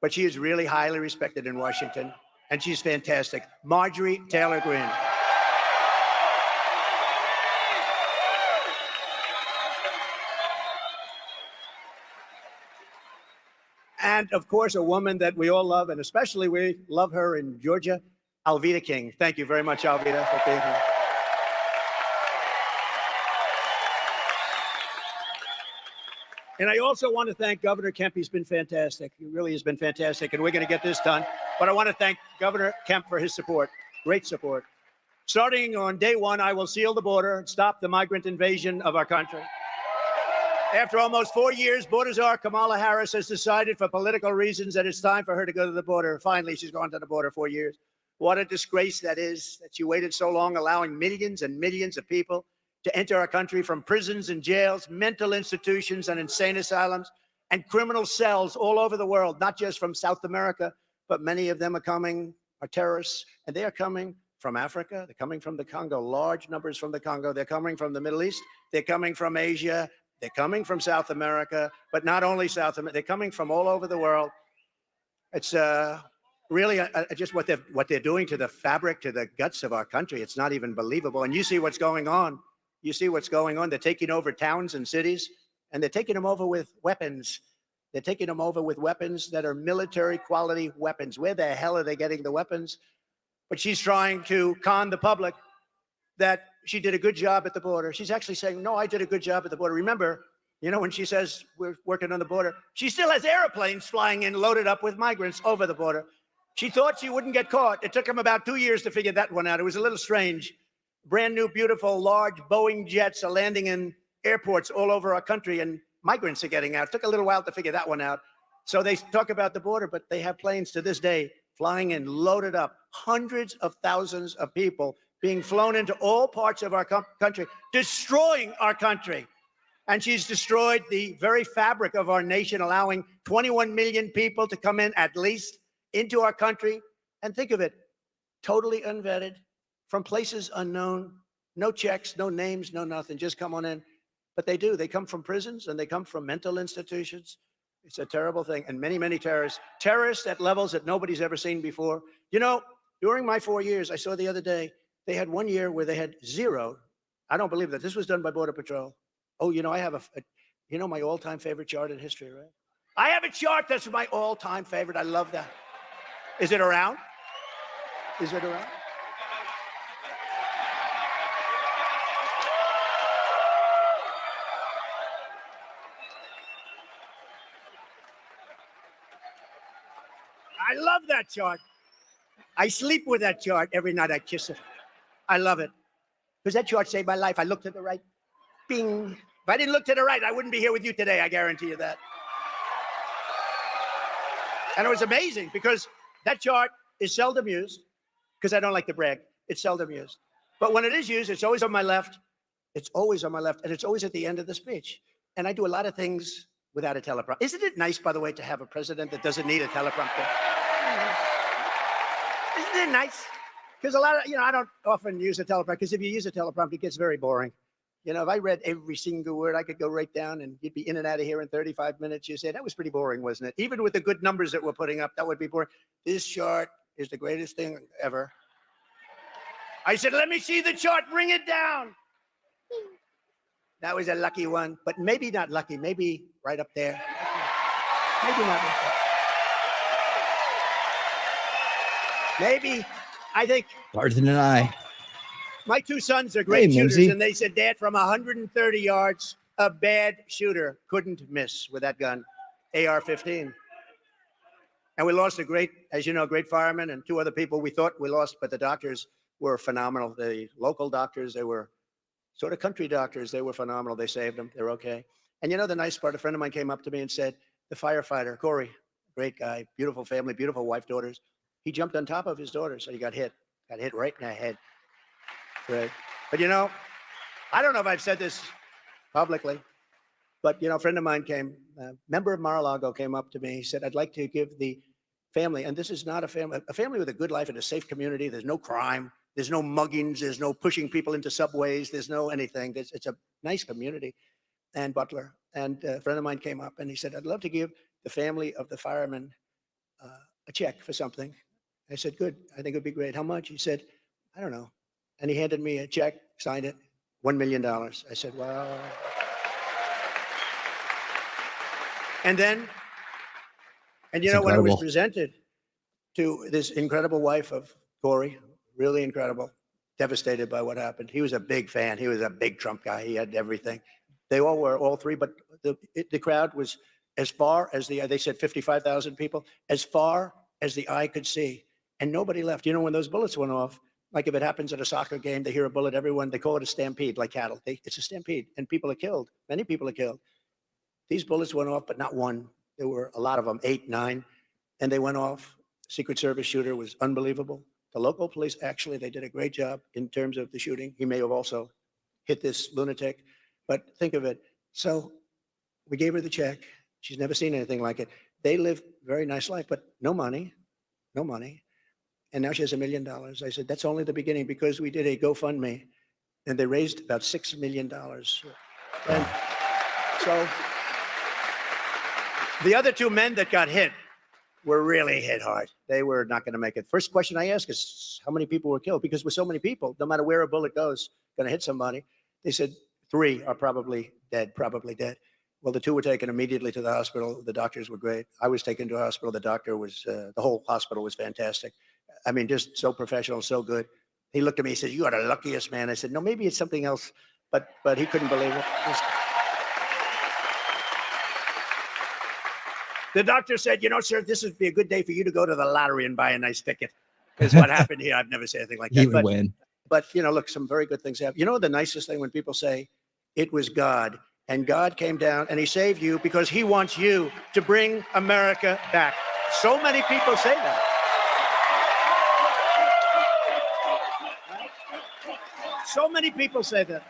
But she is really highly respected in Washington, and she's fantastic. Marjorie Taylor Greene. And, of course, a woman that we all love, and especially we love her in Georgia, Alveda King. Thank you very much, Alveda, for being here. And I also want to thank Governor Kemp. He's been fantastic. He really has been fantastic, and we're going to get this done. But I want to thank Governor Kemp for his support, great support. Starting on day 1, I will seal the border and stop the migrant invasion of our country. After almost 4 years, border czar Kamala Harris has decided for political reasons that it's time for her to go to the border. Finally, she's gone to the border 4 years. What a disgrace that is, that she waited so long, allowing millions and millions of people to enter our country from prisons and jails, mental institutions and insane asylums, and criminal cells all over the world, not just from South America, but many of them are terrorists, and they are coming from Africa. They're coming from the Congo, large numbers from the Congo. They're coming from the Middle East. They're coming from Asia. They're coming from South America, but not only South America, they're coming from all over the world. It's really just what they're doing to the fabric, to the guts of our country. It's not even believable. And you see what's going on. You see what's going on. They're taking over towns and cities, and they're taking them over with weapons. They're taking them over with weapons that are military quality weapons. Where the hell are they getting the weapons? But she's trying to con the public that she did a good job at the border. She's actually saying, no, I did a good job at the border. Remember, you know, when she says we're working on the border, she still has airplanes flying in loaded up with migrants over the border. She thought she wouldn't get caught. It took them about 2 years to figure that one out. It was a little strange. Brand new, beautiful, large Boeing jets are landing in airports all over our country, and migrants are getting out. It took a little while to figure that one out. So they talk about the border, but they have planes to this day flying in loaded up, hundreds of thousands of people being flown into all parts of our country, destroying our country. And she's destroyed the very fabric of our nation, allowing 21 million people to come in at least into our country. And think of it, totally unvetted, from places unknown, no checks, no names, no nothing, just come on in. But they do. They come from prisons and they come from mental institutions. It's a terrible thing. And many, many terrorists at levels that nobody's ever seen before. You know, during my 4 years, I saw the other day, they had 1 year where they had zero. I don't believe that. This was done by Border Patrol. Oh, you know, I have you know, my all-time favorite chart in history, right? I have a chart that's my all-time favorite. I love that. Is it around? Is it around? I love that chart. I sleep with that chart every night. I kiss it. I love it. Because that chart saved my life. I looked to the right. Bing. If I didn't look to the right, I wouldn't be here with you today. I guarantee you that. And it was amazing because that chart is seldom used, because I don't like to brag. It's seldom used. But when it is used, it's always on my left. It's always on my left. And it's always at the end of the speech. And I do a lot of things without a teleprompter. Isn't it nice, by the way, to have a president that doesn't need a teleprompter? Isn't it nice? Because a lot of, you know, I don't often use a teleprompter, because if you use a teleprompter, it gets very boring. You know, if I read every single word, I could go right down and you'd be in and out of here in 35 minutes. You say, that was pretty boring, wasn't it? Even with the good numbers that we're putting up, that would be boring. This chart is the greatest thing ever. I said, let me see the chart, bring it down. That was a lucky one, but maybe not lucky, maybe right up there. Maybe not lucky. Maybe, I think. Larger than an eye. My two sons are great shooters, Mimsy. and they said, Dad, from 130 yards, a bad shooter couldn't miss with that gun, AR-15. And we lost a great, as you know, great fireman and two other people we thought we lost, but the doctors were phenomenal. The local doctors, they were sort of country doctors. They were phenomenal. They saved them. They're okay. And you know the nice part, a friend of mine came up to me and said, the firefighter, Corey, great guy, beautiful family, beautiful wife, daughters. He jumped on top of his daughter, so he got hit right in the head. Right. But you know, I don't know if I've said this publicly, but you know, a friend of mine came, a member of Mar-a-Lago came up to me. He said, I'd like to give the family, and this is not a family with a good life in a safe community. There's no crime. There's no muggings. There's no pushing people into subways. There's no anything. It's a nice community. And Butler, and a friend of mine came up and he said, I'd love to give the family of the fireman a check for something. I said, good. I think it'd be great. How much? He said, I don't know. And he handed me a check, signed it, $1 million. I said, wow. And then, and you know, when it was presented to this incredible wife of Corey, really incredible, devastated by what happened. He was a big fan. He was a big Trump guy. He had everything. They all were, all three, but the crowd was as far as they said 55,000 people, as far as the eye could see. And nobody left. You know, when those bullets went off, like if it happens at a soccer game, they hear a bullet, everyone, they call it a stampede, like cattle. It's a stampede, and people are killed. Many people are killed. These bullets went off, but not one. There were a lot of them, 8, 9, and they went off. Secret Service shooter was unbelievable. The local police, actually, they did a great job in terms of the shooting. He may have also hit this lunatic, but think of it. So we gave her the check. She's never seen anything like it. They live a very nice life, but no money, no money. And now she has $1 million. I said, that's only the beginning, because we did a GoFundMe and they raised about $6 million. And So the other two men that got hit were really hit hard. They were not going to make it. First question I ask is how many people were killed? Because with so many people, no matter where a bullet goes, going to hit somebody. They said 3 are probably dead, probably dead. Well, the 2 were taken immediately to the hospital. The doctors were great. I was taken to a hospital. The doctor was, the whole hospital was fantastic. I mean, just so professional, so good. He looked at me, he said, "You are the luckiest man." I said, "No, maybe it's something else," but he couldn't believe it. The doctor said, "You know, sir, this would be a good day for you to go to the lottery and buy a nice ticket." Is what happened here. I've never said anything like that. He would win. But, you know, look, some very good things happen. You know, the nicest thing when people say it was God and God came down and he saved you because he wants you to bring America back. So many people say that. So many people say that.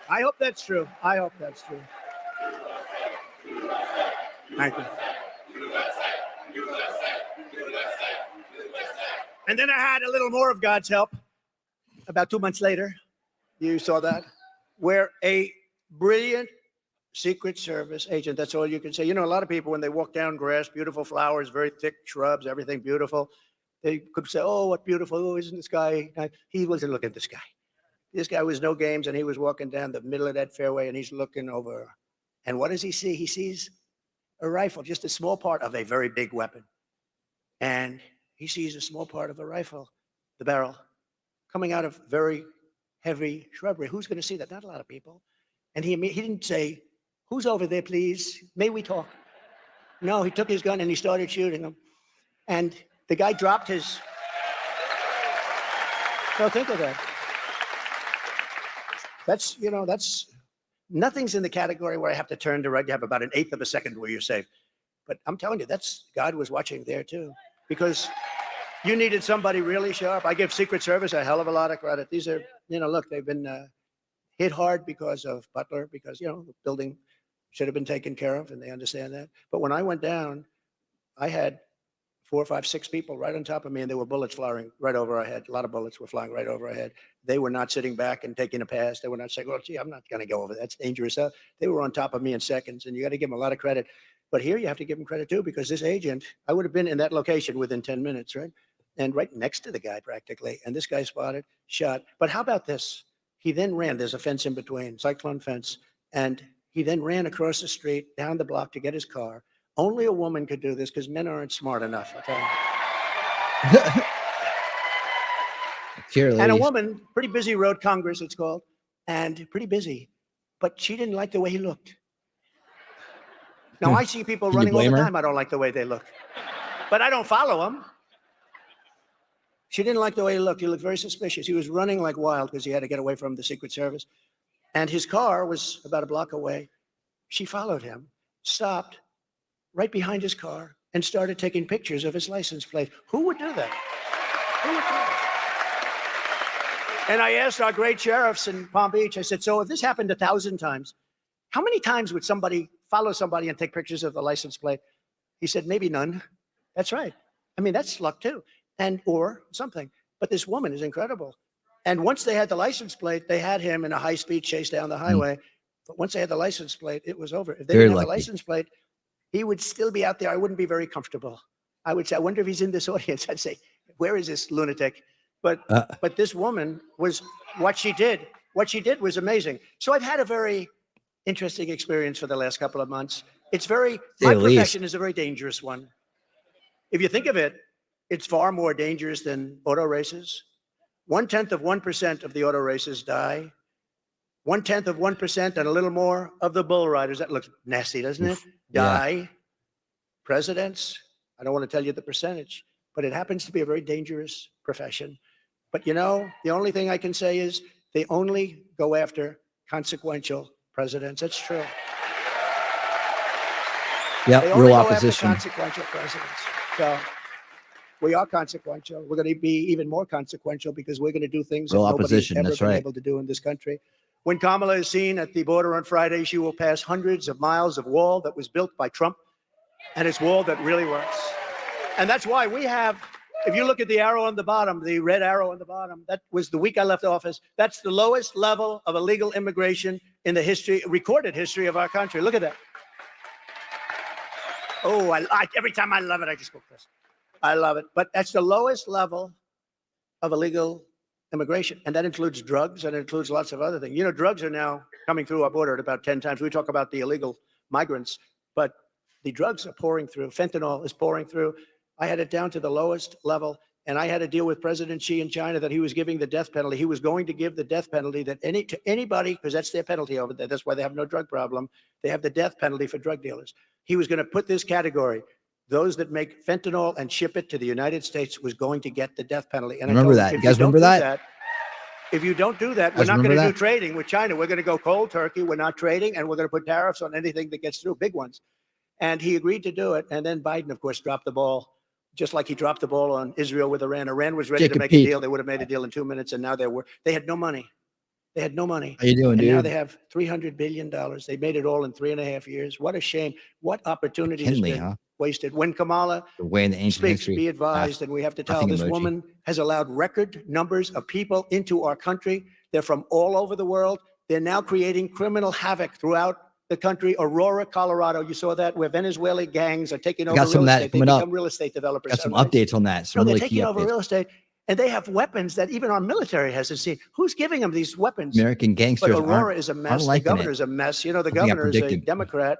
I hope that's true. I hope that's true. Thank you. And then I had a little more of God's help about 2 months later. You saw that? Where a brilliant Secret Service agent, that's all you can say. You know, a lot of people, when they walk down grass, beautiful flowers, very thick shrubs, everything beautiful, they could say, "Oh, what beautiful, oh, isn't this guy?" He wasn't looking at this guy. This guy was no games, and he was walking down the middle of that fairway, and he's looking over. And what does he see? He sees a rifle, just a small part of a very big weapon. And he sees a small part of a rifle, the barrel, coming out of very heavy shrubbery. Who's going to see that? Not a lot of people. And he didn't say, "Who's over there, please? May we talk?" No, he took his gun and he started shooting him. And the guy dropped his. So think of that. That's, you know, that's, nothing's in the category where I have to turn to right. You have about an eighth of a second where you're safe. But I'm telling you, that's, God was watching there too. Because you needed somebody really sharp. I give Secret Service a hell of a lot of credit. These are, you know, look, they've been hit hard because of Butler, because, you know, the building should have been taken care of, and they understand that. But when I went down, I had 4, 5, 6 people right on top of me, and there were bullets flying right over our head. A lot of bullets were flying right over our head. They were not sitting back and taking a pass. They were not saying, "Well, gee, I'm not going to go over. That's dangerous." They were on top of me in seconds, and you got to give them a lot of credit. But here you have to give them credit too, because this agent, I would have been in that location within 10 minutes, right? And right next to the guy practically. And this guy spotted, shot. But how about this? He then ran. There's a fence in between, cyclone fence. And he then ran across the street, down the block to get his car. Only a woman could do this because men aren't smart enough. I'll tell you. Here, And a woman, pretty busy road, Congress it's called, and pretty busy. But she didn't like the way he looked. Now, I see people running all the time. I don't like the way they look. But I don't follow them. She didn't like the way he looked. He looked very suspicious. He was running like wild because he had to get away from the Secret Service. And his car was about a block away. She followed him, stopped right behind his car, and started taking pictures of his license plate. Who would do that? Who would do that? And I asked our great sheriffs in Palm Beach, I said, "So if this happened 1,000 times, how many times would somebody follow somebody and take pictures of the license plate?" He said, "Maybe none." That's right. I mean, that's luck too. And, or something. But this woman is incredible. And once they had the license plate, they had him in a high-speed chase down the highway. But once they had the license plate, it was over. If they didn't have the license plate, he would still be out there. I wouldn't be very comfortable. I would say, "I wonder if he's in this audience." I'd say, "Where is this lunatic?" But this woman was, what she did was amazing. So I've had a very interesting experience for the last couple of months. It's very, my profession is a very dangerous one. If you think of it, it's far more dangerous than auto races. 0.1% of the auto races die. 0.1% and a little more of the bull riders, that looks nasty, doesn't it? Die. Yeah. Presidents, I don't want to tell you the percentage, but it happens to be a very dangerous profession. But you know, the only thing I can say is they only go after consequential presidents. That's true. Yeah, real opposition. Consequential presidents. So we are consequential. We're going to be even more consequential because we're going to do things that nobody's ever been able to do in this country. When Kamala is seen at the border on Friday, she will pass hundreds of miles of wall that was built by Trump, and it's wall that really works. And that's why we have If you look at the arrow on the bottom, the red arrow on the bottom, that was the week I left office. That's the lowest level of illegal immigration in the history, recorded history of our country. Look at that. Oh, every time I love it, I just go this. I love it. But that's the lowest level of illegal immigration. And that includes drugs and it includes lots of other things. You know, drugs are now coming through our border at about 10 times. We talk about the illegal migrants, but the drugs are pouring through. Fentanyl is pouring through. I had it down to the lowest level. And I had to deal with President Xi in China that he was giving the death penalty. He was going to give the death penalty that to anybody, because that's their penalty over there. That's why they have no drug problem. They have the death penalty for drug dealers. He was going to put this category. Those that make fentanyl and ship it to the United States was going to get the death penalty. And remember that. You guys remember that? If you don't do that, we're not going to do trading with China. We're going to go cold turkey. We're not trading, and we're going to put tariffs on anything that gets through, big ones. And he agreed to do it. And then Biden, of course, dropped the ball, just like he dropped the ball on Israel with Iran. Iran was ready to make a deal. They would have made a deal in 2 minutes, and now they had no money. They had no money. How you doing, dude? Now they have $300 billion. They made it all in 3.5 years. What a shame. What opportunity has been wasted. When Kamala speaks, be advised, and we have to tell this woman has allowed record numbers of people into our country. They're from all over the world. They're now creating criminal havoc throughout the country. Aurora, Colorado, you saw that, where Venezuelan gangs are taking over real estate. They become real estate developers. Got some updates on that. So they're taking over real estate. And they have weapons that even our military hasn't seen. Who's giving them these weapons? American gangsters. But Aurora is a mess. The governor's a mess. You know, the governor is a Democrat,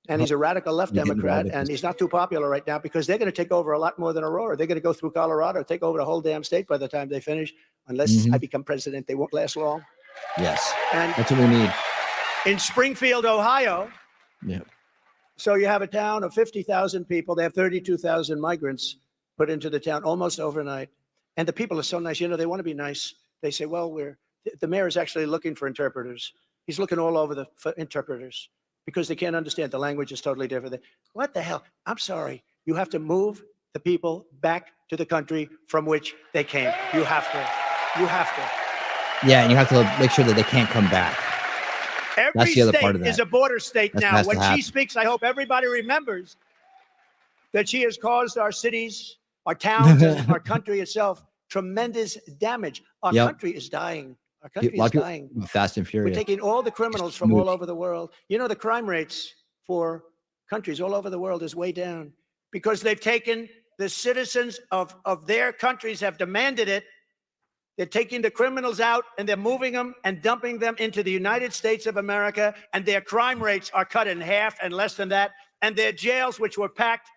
and he's a radical left Democrat, and he's not too popular right now because they're going to take over a lot more than Aurora. They're going to go through Colorado, take over the whole damn state by the time they finish. Unless I become president, they won't last long. Yes, and that's what we need. In Springfield, Ohio. Yeah. So you have a town of 50,000 people. They have 32,000 migrants put into the town almost overnight. And the people are so nice. You know, they want to be nice. They say, well, the mayor is actually looking for interpreters. He's looking all over for interpreters because they can't understand. The language is totally different. What the hell? I'm sorry. You have to move the people back to the country from which they came. You have to. You have to. Yeah, and you have to make sure that they can't come back. Every state is a border state now. When she speaks, I hope everybody remembers that she has caused our cities, our towns, and our country itself tremendous damage. Our country is dying. Our country is dying. Fast and furious. We're taking all the criminals from all over the world. You know, the crime rates for countries all over the world is way down because they've taken the citizens of their countries have demanded it. They're taking the criminals out and they're moving them and dumping them into the United States of America, and their crime rates are cut in half and less than that. And their jails, which were packed,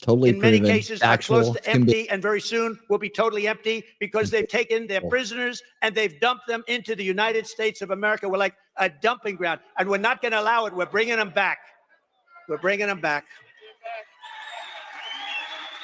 in many cases are close to empty, and very soon will be totally empty because they've taken their prisoners and they've dumped them into the United States of America. We're like a dumping ground, and we're not going to allow it. We're bringing them back. We're bringing them back.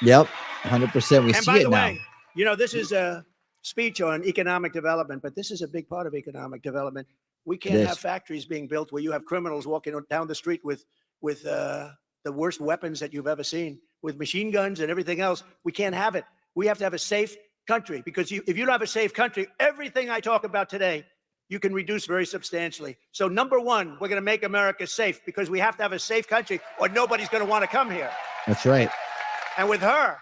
Yep, 100%. We see it now. You know, this is a speech on economic development, but this is a big part of economic development. We can't have factories being built where you have criminals walking down the street with the worst weapons that you've ever seen, with machine guns and everything else. We can't have it. We have to have a safe country, because if you don't have a safe country, everything I talk about today, you can reduce very substantially. So number one, we're going to make America safe, because we have to have a safe country or nobody's going to want to come here. That's right. And with her.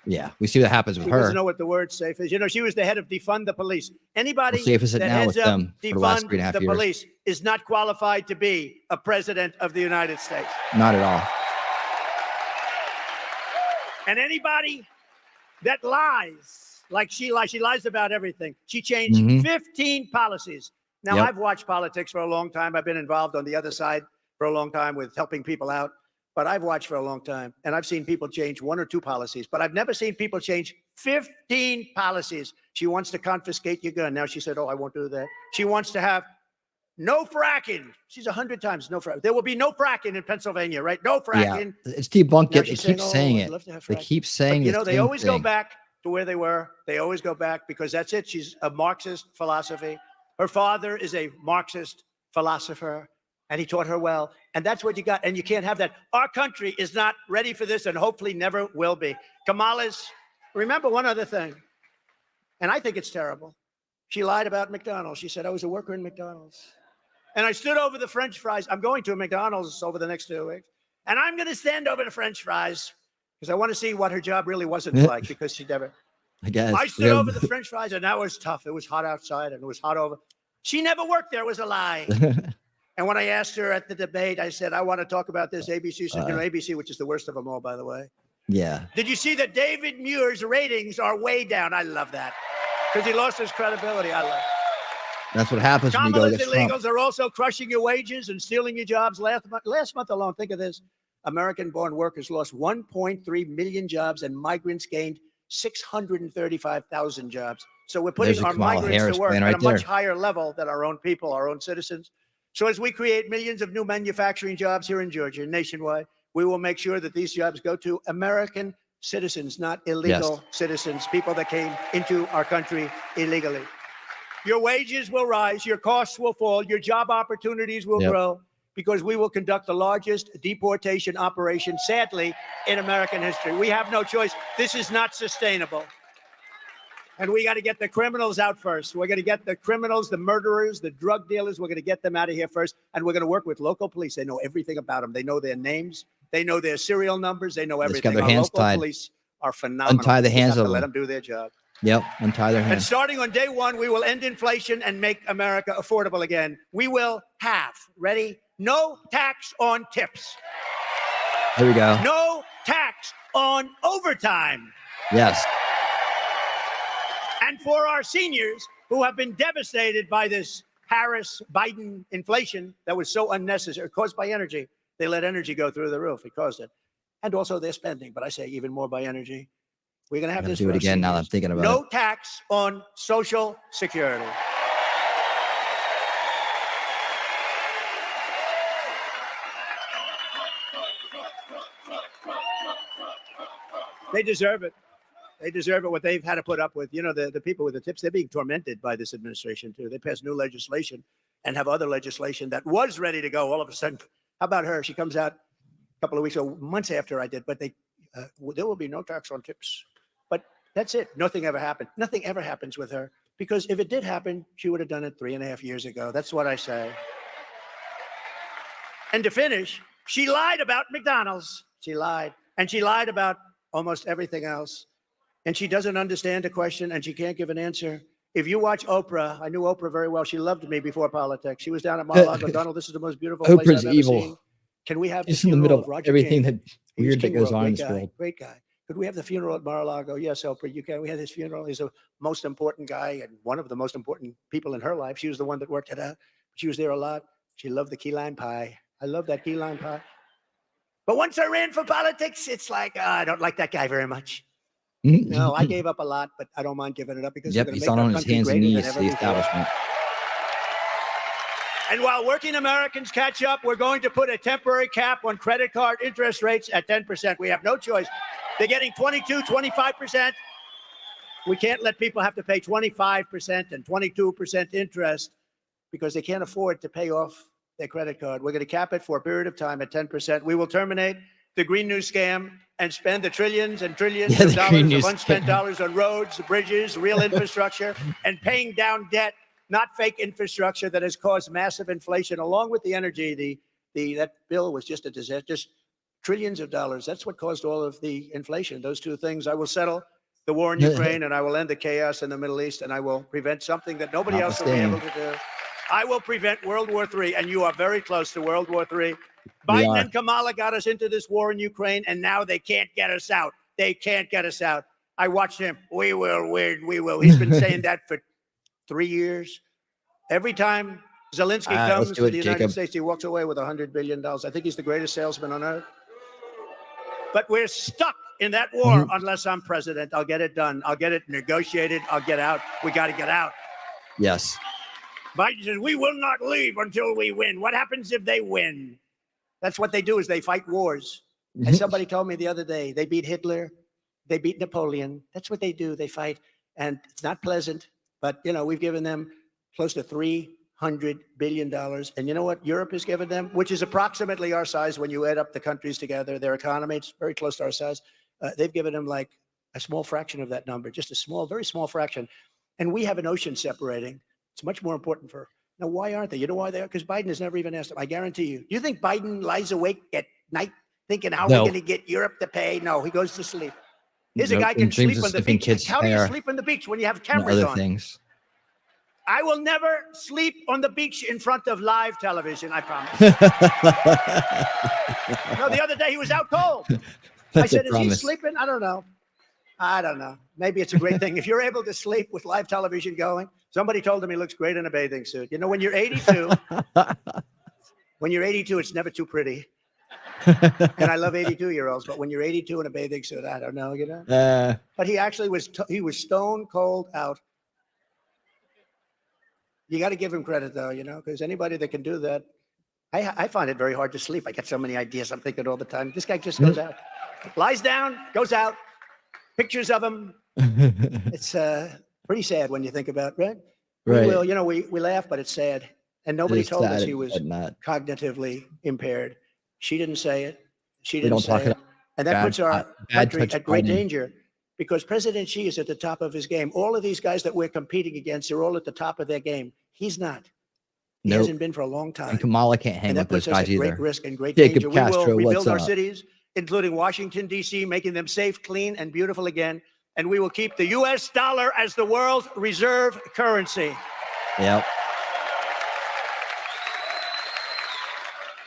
Yeah, we see what happens with her. She doesn't know what the word safe is. You know, she was the head of defund the police. Anybody that heads up defund the police is not qualified to be a president of the United States. Not at all. And anybody that lies, like she lies about everything. She changed 15 policies. Now, I've watched politics for a long time. I've been involved on the other side for a long time with helping people out. But I've watched for a long time, and I've seen people change 1 or 2 policies, but I've never seen people change 15 policies. She wants to confiscate your gun. Now she said, oh, I won't do that. She wants to have no fracking. She's 100 times no fracking. There will be no fracking in Pennsylvania, right? No fracking. Yeah, it's debunked. They keep saying it. They keep saying it. You know, they always go back to where they were. They always go back because that's it. She's a Marxist philosophy. Her father is a Marxist philosopher, and he taught her well. And that's what you got. And you can't have that. Our country is not ready for this, and hopefully never will be. Kamala's, remember one other thing, and I think it's terrible. She lied about McDonald's. She said, I was a worker in McDonald's. And I stood over the French fries. I'm going to a McDonald's over the next 2 weeks. And I'm going to stand over the French fries. because I want to see what her job really wasn't like, because she never. I guess. I stood over the French fries, and that was tough. It was hot outside, and it was hot over. She never worked there. It was a lie. And when I asked her at the debate, I said, I want to talk about this. ABC said, ABC, which is the worst of them all, by the way. Yeah. Did you see that David Muir's ratings are way down? I love that, because he lost his credibility. I love it. That's what happens when you go Kamala's against illegals Trump. are also crushing your wages and stealing your jobs. Last month alone, think of this. American-born workers lost 1.3 million jobs, and migrants gained 635,000 jobs. So we're putting our migrants to work at a much higher level than our own people, our own citizens. So as we create millions of new manufacturing jobs here in Georgia, nationwide, we will make sure that these jobs go to American citizens, not illegal citizens, people that came into our country illegally. Your wages will rise, your costs will fall, your job opportunities will grow, because we will conduct the largest deportation operation, sadly, in American history. We have no choice. This is not sustainable. And we got to get the criminals out first. We're going to get the criminals, the murderers, the drug dealers. We're going to get them out of here first. And we're going to work with local police. They know everything about them. They know their names. They know their serial numbers. They know everything. Our local tied. police are phenomenal. Untie the hands of them. Let them do their job. Yep, untie their hands. And starting on day one, we will end inflation and make America affordable again. We will have, ready? No tax on tips. Here we go. No tax on overtime. Yes. And for our seniors who have been devastated by this Harris-Biden inflation that was so unnecessary, caused by energy. They let energy go through the roof. It caused it. And also their spending, but I say even more by energy. We're going to have this. Do it again now that I'm thinking about it. No tax on Social Security. They deserve it. They deserve it, what they've had to put up with. You know, the people with the tips, they're being tormented by this administration, too. They passed new legislation and have other legislation that was ready to go all of a sudden. How about her? She comes out a couple of weeks or months after I did, but there will be no tax on tips. But that's it. Nothing ever happened. Nothing ever happens with her, because if it did happen, she would have done it 3.5 years ago. That's what I say. And to finish, she lied about McDonald's. She lied. And she lied about almost everything else. And she doesn't understand a question, and she can't give an answer. If you watch Oprah, I knew Oprah very well. She loved me before politics. She was down at Mar-a-Lago. Donald, this is the most beautiful place Oprah's I've ever evil. seen. Can we have Just in the middle of Roger everything King? that weird that goes on in this world. Great guy. Could we have the funeral at Mar-a-Lago? Yes, Oprah, you can. We had his funeral. He's the most important guy and one of the most important people in her life. She was the one that worked it out. She was there a lot. She loved the key lime pie. I love that key lime pie. But once I ran for politics, it's like, I don't like that guy very much. No, I gave up a lot, but I don't mind giving it up, because he's on his hands and knees to the establishment. And while working Americans catch up, we're going to put a temporary cap on credit card interest rates at 10%. We have no choice. They're getting 22, 25%. We can't let people have to pay 25% and 22% interest, because they can't afford to pay off their credit card. We're going to cap it for a period of time at 10%. We will terminate the Green New Scam and spend the trillions and trillions of dollars of unspent dollars on roads, bridges, real infrastructure, and paying down debt, not fake infrastructure that has caused massive inflation, along with the energy. That bill was just a disaster, just trillions of dollars. That's what caused all of the inflation. Those two things. I will settle the war in Ukraine, and I will end the chaos in the Middle East, and I will prevent something that nobody else will be able to do. I will prevent World War III, and you are very close to World War III. Biden and Kamala got us into this war in Ukraine, and now they can't get us out. They can't get us out. I watched him. We will win. We will. He's been saying that for 3 years. Every time Zelensky comes to the United States, he walks away with $100 billion. I think he's the greatest salesman on earth. But we're stuck in that war unless I'm president. I'll get it done. I'll get it negotiated. I'll get out. We got to get out. Yes. Biden says, we will not leave until we win. What happens if they win? That's what they do, is they fight wars. And somebody told me the other day, they beat Hitler, they beat Napoleon. That's what they do. They fight. And it's not pleasant, but, you know, we've given them close to $300 billion. And you know what Europe has given them, which is approximately our size when you add up the countries together, their economy, it's very close to our size. They've given them like a small fraction of that number, just a small, very small fraction. And we have an ocean separating. It's much more important for. Now, why aren't they? You know why they are? Because Biden has never even asked them. I guarantee you. Do you think Biden lies awake at night thinking how No. we're going to get Europe to pay. No, he goes to sleep. Here's a Nope, guy and can dreams sleep of on the sniffing beach. kids' How do you hair sleep on the beach when you have and cameras other on? things. I will never sleep on the beach in front of live television, I promise. No, the other day he was out cold. I That's a said, is he promise. sleeping? I don't know. I don't know. Maybe it's a great thing. If you're able to sleep with live television going, somebody told him he looks great in a bathing suit. You know, when you're 82, it's never too pretty. And I love 82-year-olds, but when you're 82 in a bathing suit, I don't know, you know. But he actually was stone cold out. You got to give him credit, though, you know, because anybody that can do that, I find it very hard to sleep. I get so many ideas. I'm thinking all the time. This guy just goes out, lies down, goes out. Pictures of him. It's pretty sad when you think about it, right? Right. We will, you know, we laugh, but it's sad. And nobody It's told us sad, he was but not. cognitively impaired. She didn't say it. She We didn't don't talk say it. about And that bad puts our bad country touch at great Biden. danger because President Xi is at the top of his game. All of these guys that we're competing against are all at the top of their game. He's not. He Nope. hasn't been for a long time. And Kamala can't hang And with that those puts us guys at great either. risk and great Jacob danger. Castro, We will what's rebuild our up? cities, including Washington, D.C., making them safe, clean, and beautiful again. And we will keep the U.S. dollar as the world's reserve currency. Yep.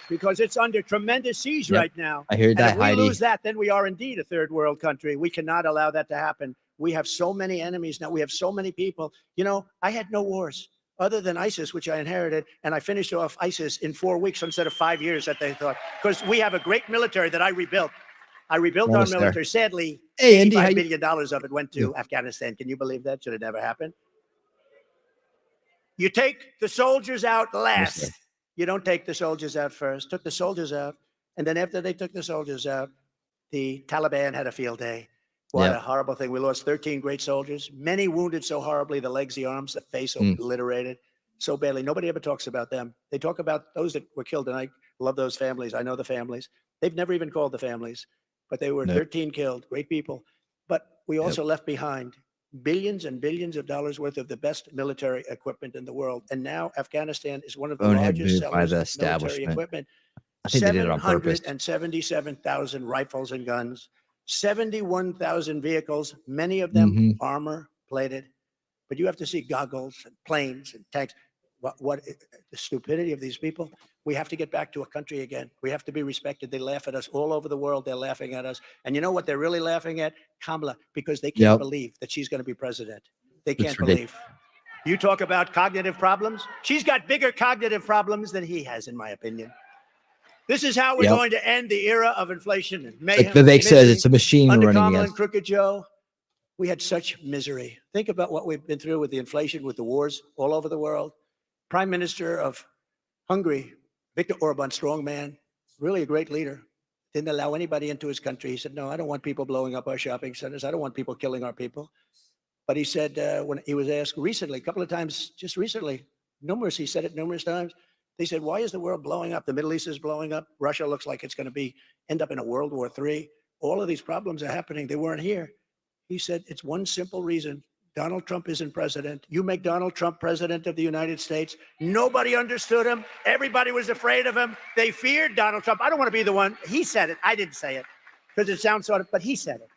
Because it's under tremendous siege Yep. right now. I hear And that, if we Heidi. lose that, then we are indeed a third world country. We cannot allow that to happen. We have so many enemies now. We have so many people. You know, I had no wars other than ISIS, which I inherited, and I finished off ISIS in 4 weeks instead of 5 years that they thought. Because we have a great military that I rebuilt. I rebuilt our Almost there. military. Sadly, Hey, Indy, how $85 you? billion of it went to Afghanistan. Can you believe that? Should have never happened. You take the soldiers out last. there. You don't take the soldiers out first. Took the soldiers out. And then after they took the soldiers out, the Taliban had a field day. What Yep. a horrible thing. We lost 13 great soldiers, many wounded so horribly, the legs, the arms, the face obliterated so badly. Nobody ever talks about them. They talk about those that were killed, and I love those families. I know the families. They've never even called the families, but they were No. 13 killed, great people. But we also left behind billions and billions of dollars worth of the best military equipment in the world. And now Afghanistan is one of the Bonehead largest move by sellers the of military establishment. equipment. I think they did it on purpose. 777,000 rifles and guns, 71,000 vehicles, many of them armor plated. But you have to see goggles and planes and tanks. What the stupidity of these people. We have to get back to a country again. We have to be respected. They laugh at us all over the world. They're laughing at us. And you know what they're really laughing at? Kamala, because they can't believe that she's going to be president. They can't believe. You talk about cognitive problems. She's got bigger cognitive problems than he has, in my opinion. This is how we're going to end the era of inflation and mayhem. Like Vivek says, it's a machine Under running Kamala against. and Crooked Joe, we had such misery. Think about what we've been through with the inflation, with the wars all over the world. Prime Minister of Hungary, Viktor Orban, strong man, really a great leader. Didn't allow anybody into his country. He said, no, I don't want people blowing up our shopping centers. I don't want people killing our people. But he said, when he was asked recently, a couple of times, just recently, he said it numerous times. They said, why is the world blowing up? The Middle East is blowing up. Russia looks like it's going to end up in a World War III. All of these problems are happening. They weren't here. He said, it's one simple reason. Donald Trump isn't president. You make Donald Trump president of the United States. Nobody understood him. Everybody was afraid of him. They feared Donald Trump. I don't want to be the one. He said it. I didn't say it because it sounds sort of, but he said it.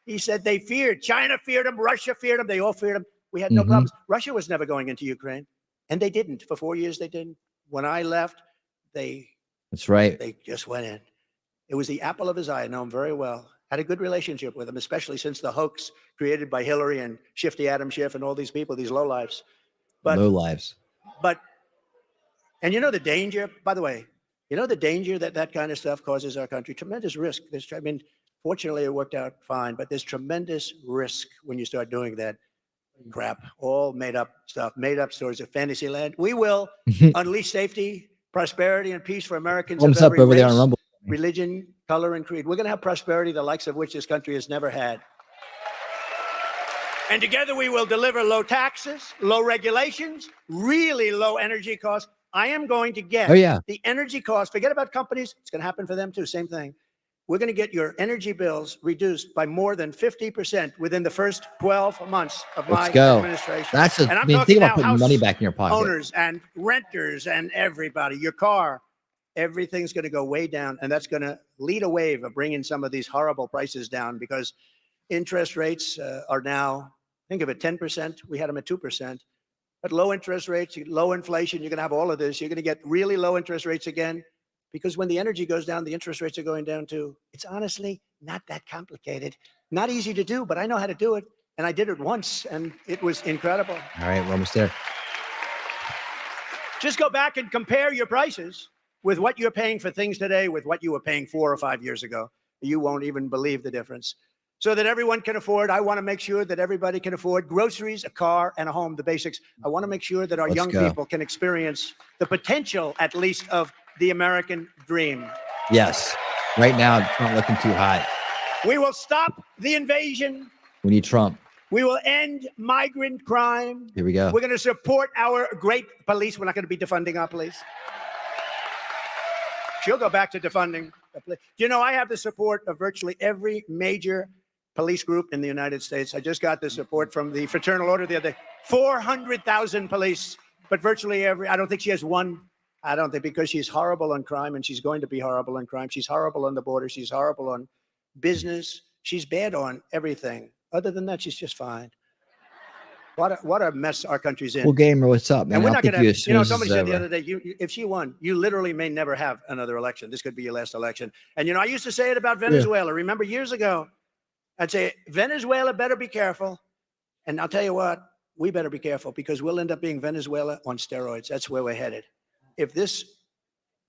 He said they feared. China feared him. Russia feared him. They all feared him. We had no problems. Russia was never going into Ukraine. And they didn't. For 4 years, they didn't. When I left, That's right. they just went in. It was the apple of his eye. I know him very well. Had a good relationship with him, especially since the hoax created by Hillary and Shifty Adam Schiff and all these people, these lowlifes. Low lives. And you know the danger, by the way, you know the danger that kind of stuff causes our country? Tremendous risk. Fortunately, it worked out fine, but there's tremendous risk when you start doing that crap, all made up stuff, made up stories of fantasy land. We will unleash safety, prosperity, and peace for Americans Thumbs of up every over there on race, Rumble. religion, color, and creed. We're going to have prosperity, the likes of which this country has never had. And together we will deliver low taxes, low regulations, really low energy costs. I am going to get the energy costs. Forget about companies. It's going to happen for them too. Same thing. We're going to get your energy bills reduced by more than 50% within the first 12 months of my administration. That's and think about putting money back in your pocket. Owners and renters and everybody. Your car, everything's going to go way down, and that's going to lead a wave of bringing some of these horrible prices down, because interest rates are now, think of it, 10%. We had them at 2%. But low interest rates, low inflation, you're going to have all of this. You're going to get really low interest rates again, because when the energy goes down, the interest rates are going down too. It's honestly not that complicated. Not easy to do, but I know how to do it. And I did it once, and it was incredible. All right, we're almost there. Just go back and compare your prices with what you're paying for things today with what you were paying 4 or 5 years ago. You won't even believe the difference. So that everyone can afford, I want to make sure that everybody can afford groceries, a car, and a home, the basics. I want to make sure that our young people can experience the potential, at least, of the American dream. Yes. Right now, it's not looking too hot. We will stop the invasion. We need Trump. We will end migrant crime. Here we go. We're going to support our great police. We're not going to be defunding our police. She'll go back to defunding the police. You know, I have the support of virtually every major police group in the United States. I just got the support from the Fraternal Order the other day. 400,000 police, but virtually every, I don't think she has one. I don't think, because she's horrible on crime, and she's going to be horrible on crime. She's horrible on the border. She's horrible on business. She's bad on everything. Other than that, she's just fine. What a mess our country's in. Well, Gamer, what's up, man? And we're not going to, you know, somebody said the over. other day, if she won, you literally may never have another election. This could be your last election. And, you know, I used to say it about Venezuela. Remember years ago, I'd say, Venezuela better be careful. And I'll tell you what, we better be careful, because we'll end up being Venezuela on steroids. That's where we're headed. If this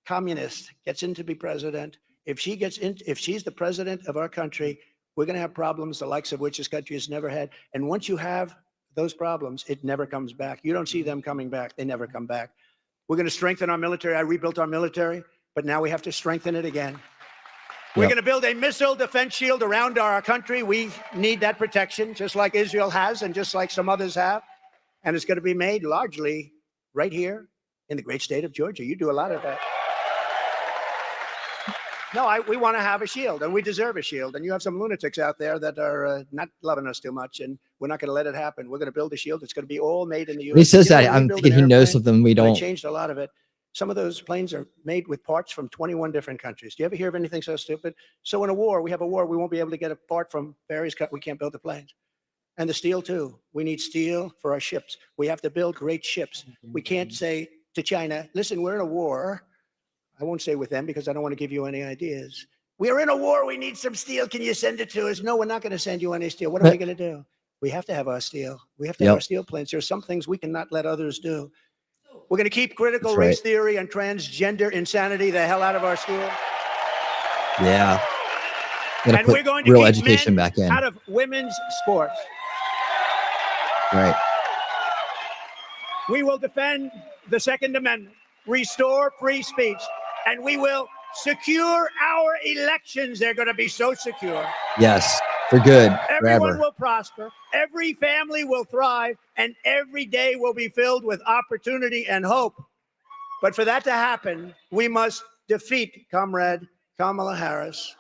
communist gets in to be president, if she's the president of our country, we're going to have problems the likes of which this country has never had. And once you have those problems, it never comes back. You don't see them coming back. They never come back. We're going to strengthen our military. I rebuilt our military, but now we have to strengthen it again. We're going to build a missile defense shield around our country. We need that protection, just like Israel has and just like some others have. And it's going to be made largely right here in the great state of Georgia. You do a lot of that. No, we want to have a shield, and we deserve a shield. And you have some lunatics out there that are not loving us too much, and we're not going to let it happen. We're going to build a shield. It's going to be all made in the U.S. When he says that, I'm thinking he knows something we don't. I changed a lot of it. Some of those planes are made with parts from 21 different countries. Do you ever hear of anything so stupid? So in a war, we have a war, we won't be able to get a part from various countries. We can't build the planes. And the steel, too. We need steel for our ships. We have to build great ships. We can't say to China, listen, we're in a war. I won't say with them, because I don't want to give you any ideas. We're in a war. We need some steel. Can you send it to us? No, we're not going to send you any steel. What are we going to do? We have to have our steel. We have to have our steel planes. There are some things we cannot let others do. We're going to keep critical race theory and transgender insanity the hell out of our school. Yeah. And we're going to real keep education men back in. out of women's sports. Right. We will defend the Second Amendment, restore free speech, and we will secure our elections. They're going to be so secure. Yes, for good. Everyone Forever. will prosper. Every family will thrive, and every day will be filled with opportunity and hope. But for that to happen, we must defeat Comrade Kamala Harris,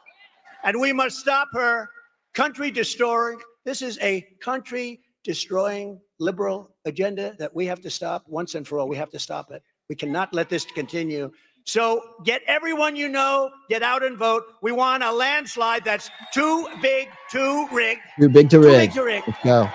and we must stop her country-destroying. This is a country-destroying liberal agenda that we have to stop once and for all. We have to stop it. We cannot let this continue. So get everyone you know, get out and vote. We want a landslide that's too big to rig. Too big to rig. Too big to rig. Let's go.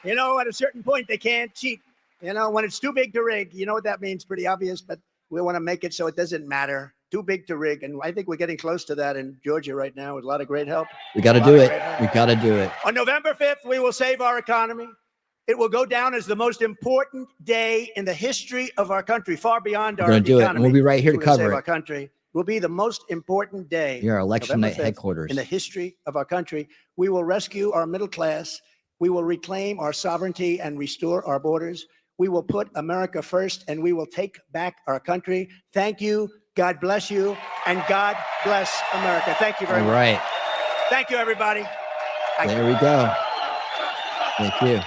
You know, at a certain point, they can't cheat. You know, when it's too big to rig, you know what that means? Pretty obvious, but we want to make it so it doesn't matter. Too big to rig. And I think we're getting close to that in Georgia right now with a lot of great help. We got to do it. We got to do it. On November 5th, we will save our economy. It will go down as the most important day in the history of our country, far beyond our economy. We're going to do it, and we'll be right here to cover Our it. country will be the most important day. Your election night headquarters. In the history of our country. We will rescue our middle class. We will reclaim our sovereignty and restore our borders. We will put America first, and we will take back our country. Thank you. God bless you, and God bless America. Thank you very much. All right. Thank you, everybody. There we go. Thank you.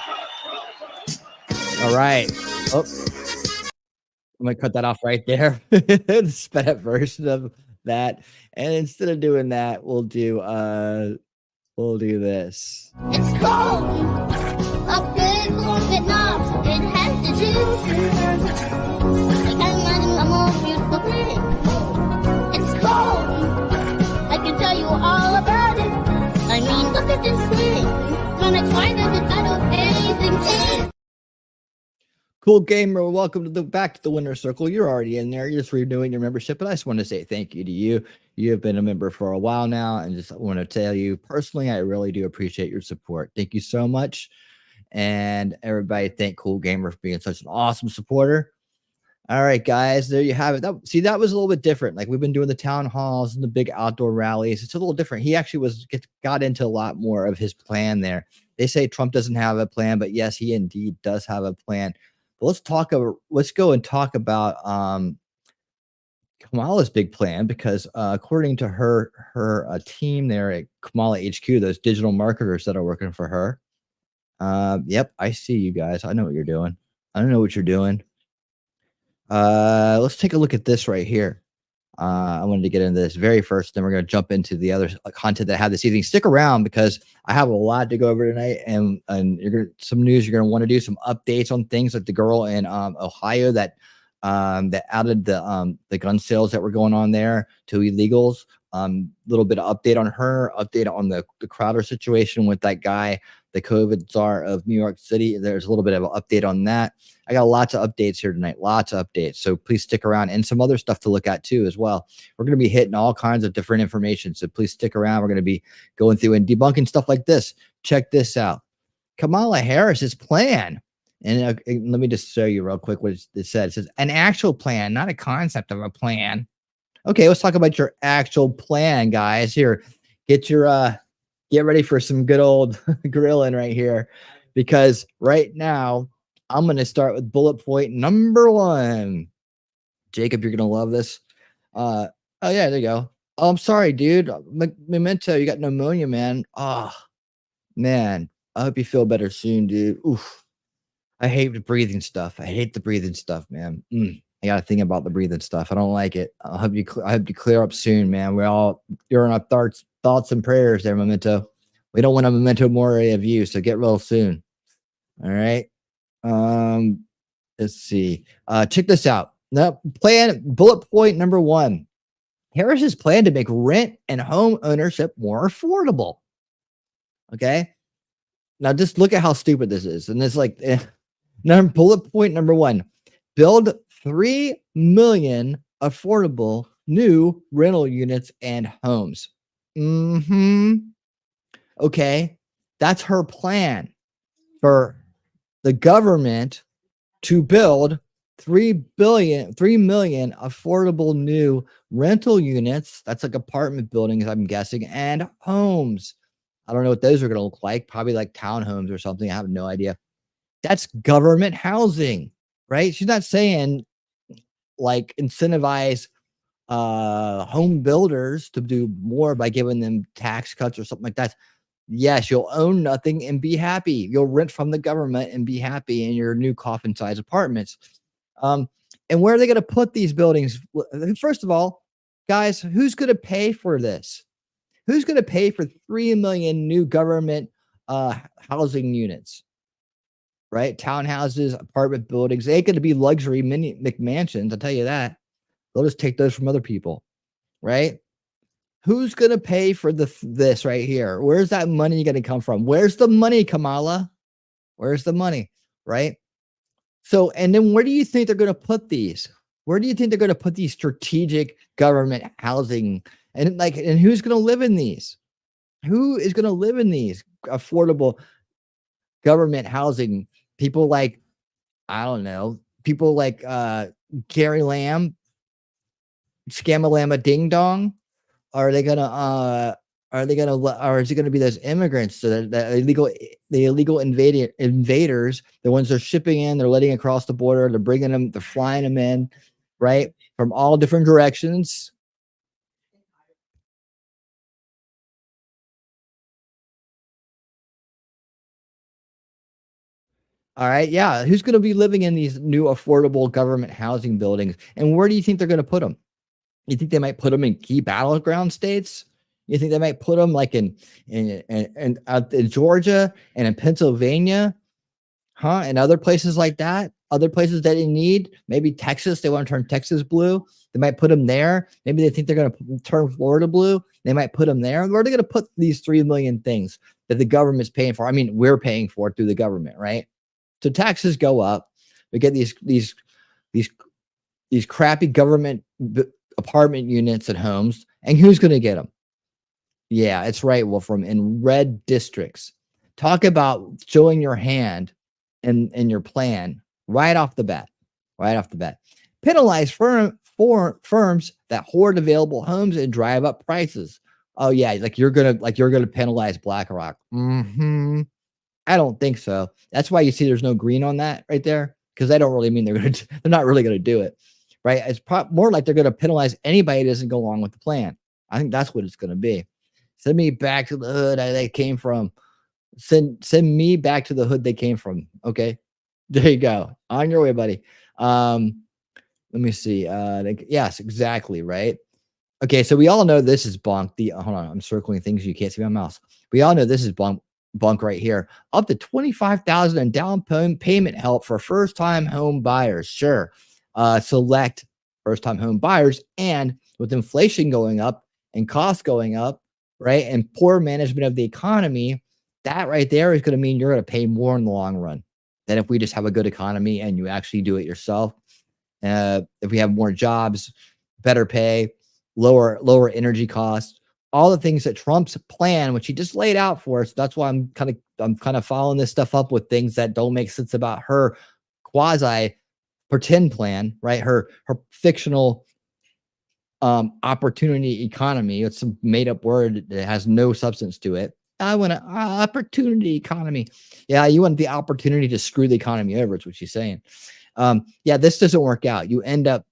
All right. Oh, I'm going to cut that off right there. The sped up version of that. And instead of doing that, we'll do this. It's cold. A big long knobs. It has to do. Cool gamer, welcome to the back to the winner circle. You're already in there. You're just renewing your membership, but I just want to say thank you to you. You have been a member for a while now, and just want to tell you personally, I really do appreciate your support. Thank you so much, and everybody, thank Cool Gamer for being such an awesome supporter. All right, guys, there you have it. See, that was a little bit different. Like we've been doing the town halls and the big outdoor rallies. It's a little different. He actually got into a lot more of his plan there. They say Trump doesn't have a plan, but yes, he indeed does have a plan. But let's go and talk about Kamala's big plan, because according to her team there at Kamala HQ, those digital marketers that are working for her. Yep, I see you guys. I know what you're doing. I don't know what you're doing. Let's take a look at this right here. I wanted to get into this very first, then we're going to jump into the other content that I have this evening. Stick around because I have a lot to go over tonight, and you're going to some news. You're going to want to do some updates on things like the girl in Ohio that added the gun sales that were going on there to illegals. Little bit of update on her, update on the Crowder situation with that guy, the COVID czar of New York City. There's a little bit of an update on that. I got lots of updates here tonight, lots of updates. So please stick around, and some other stuff to look at too as well. We're going to be hitting all kinds of different information. So please stick around. We're going to be going through and debunking stuff like this. Check this out. Kamala Harris's plan. And let me just show you real quick what it says. It says an actual plan, not a concept of a plan. Okay, let's talk about your actual plan, guys. Here, get ready for some good old grilling right here, because right now I'm going to start with bullet point number 1. Jacob, you're going to love this. Oh yeah, there you go. Oh, I'm sorry, dude. Memento, you got pneumonia, man. Oh, man. I hope you feel better soon, dude. Oof. I hate the breathing stuff. I hate the breathing stuff, man. I got to think about the breathing stuff. I don't like it. I hope you clear up soon, man. You're in our thoughts and prayers there, Memento. We don't want a memento mori of you, so get well soon. All right. Let's see. Check this out. Now, bullet point number 1. Harris's plan to make rent and home ownership more affordable. Okay. Now just look at how stupid this is. And it's like bullet point number 1. Build 3 million affordable new rental units and homes. Okay. That's her plan for the government to build 3 million affordable new rental units. That's like apartment buildings, I'm guessing, and homes. I don't know what those are going to look like. Probably like townhomes or something. I have no idea. That's government housing, right? She's not saying like incentivize home builders to do more by giving them tax cuts or something like that. Yes, you'll own nothing and be happy. You'll rent from the government and be happy in your new coffin-sized apartments. And where are they going to put these buildings? First of all, guys, who's going to pay for this? Who's going to pay for 3 million new government housing units? Right? Townhouses, apartment buildings. They ain't going to be luxury mini McMansions, I'll tell you that. They'll just take those from other people, right? Who's going to pay for this right here? Where's that money going to come from? Where's the money, Kamala? Where's the money, right? So, and then where do you think they're going to put these? Where do you think they're going to put these strategic government housing? And who's going to live in these? Who is going to live in these affordable government housing? People like, I don't know, people like Gary Lamb, Scamalama Ding Dong. Or is it gonna be those immigrants, the illegal invaders, the ones they're shipping in, they're letting across the border, they're bringing them, they're flying them in, right, from all different directions. All right, yeah. Who's going to be living in these new affordable government housing buildings, and where do you think they're going to put them? You think they might put them in key battleground states? You think they might put them like in Georgia and in Pennsylvania, and other places like that? Other places that they need, maybe Texas. They want to turn Texas blue. They might put them there. Maybe they think they're going to turn Florida blue. They might put them there. Where are they going to put these 3 million things that the government's paying for? I mean, we're paying for it through the government, right? So taxes go up. We get these crappy government apartment units and homes, and who's going to get them? Yeah, it's right, Wolfram, in red districts. Talk about showing your hand in your plan right off the bat. Right off the bat. Penalize firms that hoard available homes and drive up prices. Oh yeah, like you're gonna penalize BlackRock. I don't think so. That's why you see there's no green on that right there, because I don't really mean they're not really gonna do it, right? It's more like they're gonna penalize anybody that doesn't go along with the plan. I think that's what it's gonna be. Send me back to the hood they came from. Send me back to the hood they came from. Okay, there you go. On your way, buddy. Let me see. Yes, exactly right. Okay, so we all know this is bunk. Hold on, I'm circling things. You can't see my mouse. We all know this is bunk right here. Up to $25,000 in down payment help for first-time home buyers. Sure, select first-time home buyers, and with inflation going up and costs going up, right, and poor management of the economy, that right there is going to mean you're going to pay more in the long run than if we just have a good economy and you actually do it yourself. If we have more jobs, better pay, lower energy costs, all the things that Trump's plan, which he just laid out for us. That's why I'm kind of following this stuff up with things that don't make sense about her quasi pretend plan, right? Her fictional opportunity economy. It's some made up word that has no substance to it. I want an opportunity economy. Yeah, you want the opportunity to screw the economy over. It's what she's saying. Yeah, this doesn't work out. You end up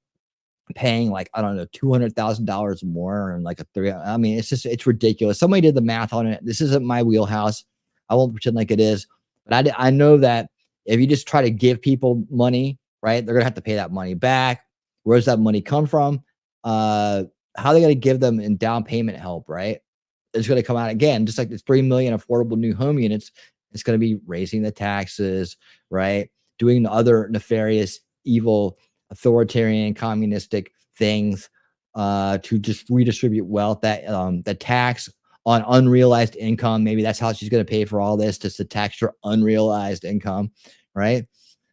paying like, I don't know, $200,000 more and like I mean, it's ridiculous. Somebody did the math on it. This isn't my wheelhouse. I won't pretend like it is, but I know that if you just try to give people money, right, they're gonna have to pay that money back. Where does that money come from? How are they gonna give them in down payment help, right? It's going to come out again, just like this 3 million affordable new home units. It's going to be raising the taxes, right? Doing the other nefarious, evil, authoritarian, communistic things to just redistribute wealth. That the tax on unrealized income, maybe that's how she's going to pay for all this, just to tax your unrealized income, right?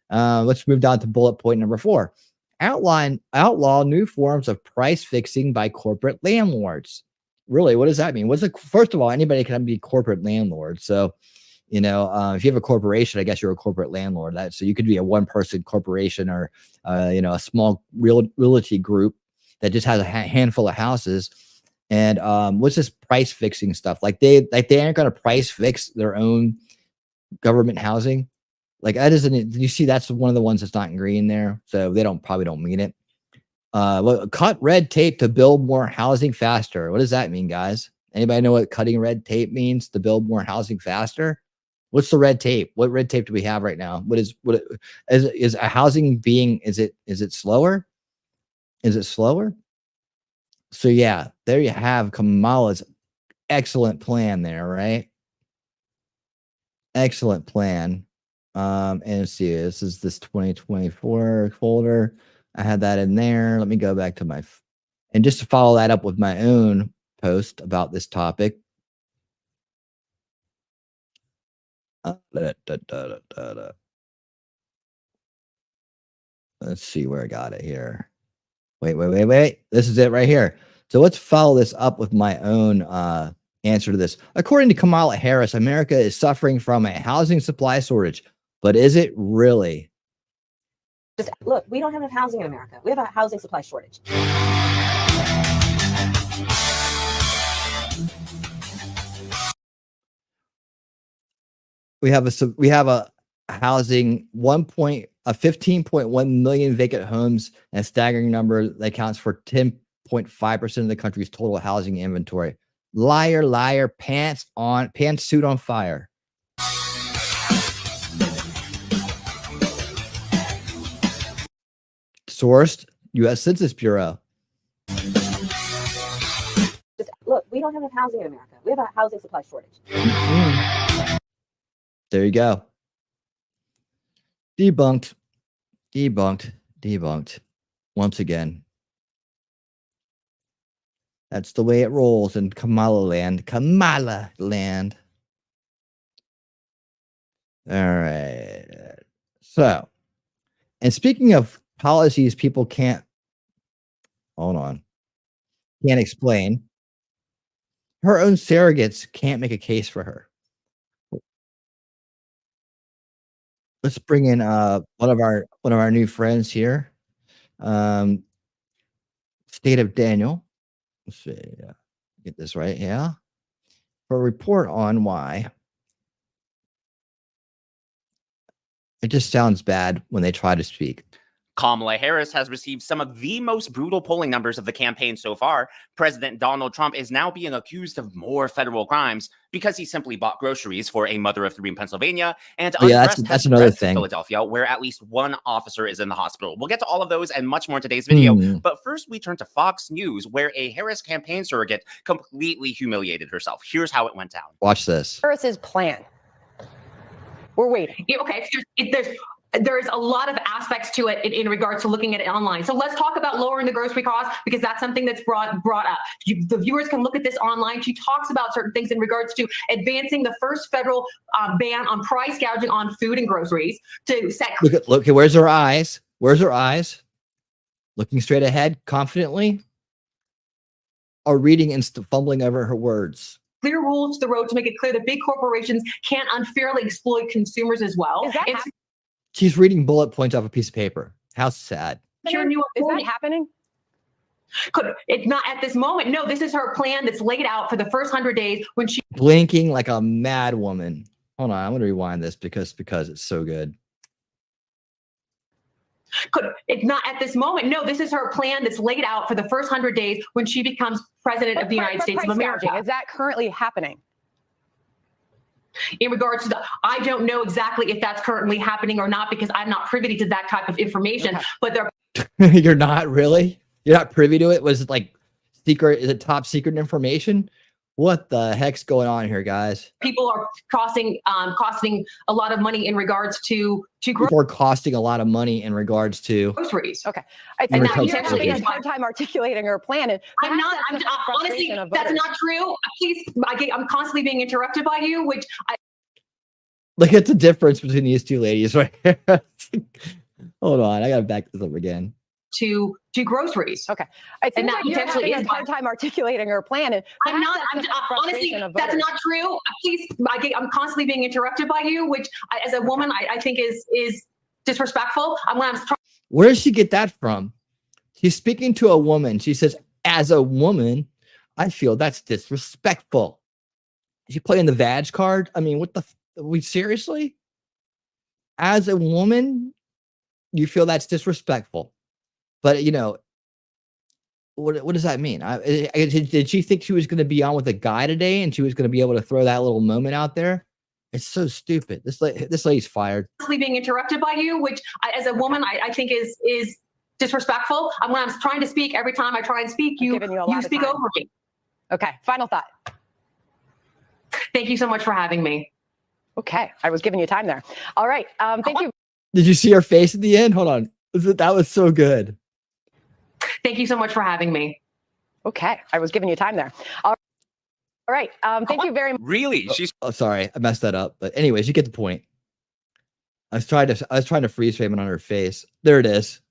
Let's move down to bullet point number 4. Outlaw new forms of price fixing by corporate landlords. Really, what does that mean? First of all, anybody can be corporate landlord. So, if you have a corporation, I guess you're a corporate landlord. So you could be a one-person corporation or, a small realty group that just has a handful of houses. And what's this price fixing stuff? Like they aren't going to price fix their own government housing. Like that isn't. You see, that's one of the ones that's not in green there. So they probably don't mean it. Cut red tape to build more housing faster. What does that mean, guys? Anybody know what cutting red tape means to build more housing faster? What's the red tape? What red tape do we have right now? Is a housing being, is it slower? Is it slower? So yeah, there you have Kamala's excellent plan there, right? Excellent plan. And let's see, this is this 2024 folder. I had that in there. Let me go back to and just to follow that up with my own post about this topic. Let's see where I got it here. Wait. This is it right here. So let's follow this up with my own answer to this. According to Kamala Harris, America is suffering from a housing supply shortage. But is it really? Just look, we don't have enough housing in America. We have a housing supply shortage. We have a housing 15.1 million vacant homes, and a staggering number that accounts for 10.5% of the country's total housing inventory. Liar, pantsuit on fire. Sourced, U.S. Census Bureau. Just look, we don't have enough housing in America. We have a housing supply shortage. There you go. Debunked. Once again. That's the way it rolls in Kamala land. All right. So, And speaking of policies people can't explain, her own surrogates can't make a case for her. Let's bring in one of our new friends here. State of Daniel. Let's see, get this right, yeah. For a report on why it just sounds bad when they try to speak. Kamala Harris has received some of the most brutal polling numbers of the campaign so far. President Donald Trump is now being accused of more federal crimes because he simply bought groceries for a mother of three in Pennsylvania, and that's another thing. In Philadelphia, where at least one officer is in the hospital. We'll get to all of those and much more in today's video. But first, we turn to Fox News, where a Harris campaign surrogate completely humiliated herself. Here's how it went down. Watch this. Harris's plan. We're waiting. Yeah, okay, there's a lot of aspects to it in regards to looking at it online. So let's talk about lowering the grocery cost, because that's something that's brought up. The viewers can look at this online. She talks about certain things in regards to advancing the first federal ban on price gouging on food and groceries to set. Look, where's her eyes? Where's her eyes? Looking straight ahead, confidently, or reading and fumbling over her words. Clear rules to the road to make it clear that big corporations can't unfairly exploit consumers as well. She's reading bullet points off a piece of paper. How sad. Is that happening? It's not at this moment. No, this is her plan that's laid out for the first 100 days when she blinking like a mad woman. Hold on, I'm going to rewind this because it's so good. It's not at this moment. No, this is her plan that's laid out for the first 100 days when she becomes president of the United States of America. Is that currently happening? In regards to I don't know exactly if that's currently happening or not, because I'm not privy to that type of information. Okay. But You're not really? You're not privy to it? Was it like secret? Is it top secret information? What the heck's going on here, guys? People are costing a lot of money in regards to people are costing a lot of money in regards to groceries. Okay, I think that you're having a hard time articulating her plan. And I'm honestly, that's not true. Please, I'm constantly being interrupted by you, which look at the difference between these two ladies right here. Hold on, I gotta back this up again. To groceries. Okay. I think that you're having a hard time articulating her plan. And honestly, that's not true. Please, I'm constantly being interrupted by you, which as a woman, I think is disrespectful. Where does she get that from? She's speaking to a woman. She says, as a woman, I feel that's disrespectful. Is she playing the vag card? I mean, what we seriously? As a woman, you feel that's disrespectful. But, what does that mean? Did she think she was going to be on with a guy today and she was going to be able to throw that little moment out there? It's so stupid. This lady's fired. Being interrupted by you, which as a woman, I think is disrespectful. When I'm trying to speak, every time I try and speak, you speak over me. Okay, final thought. Thank you so much for having me. Okay, I was giving you time there. All right, thank you. Did you see her face at the end? Hold on. That was so good. Thank you so much for having me. Okay, I was giving you time there. All right, thank you very much. Really? Oh, sorry, I messed that up. But anyways, you get the point. I was trying to freeze frame it on her face. There it is.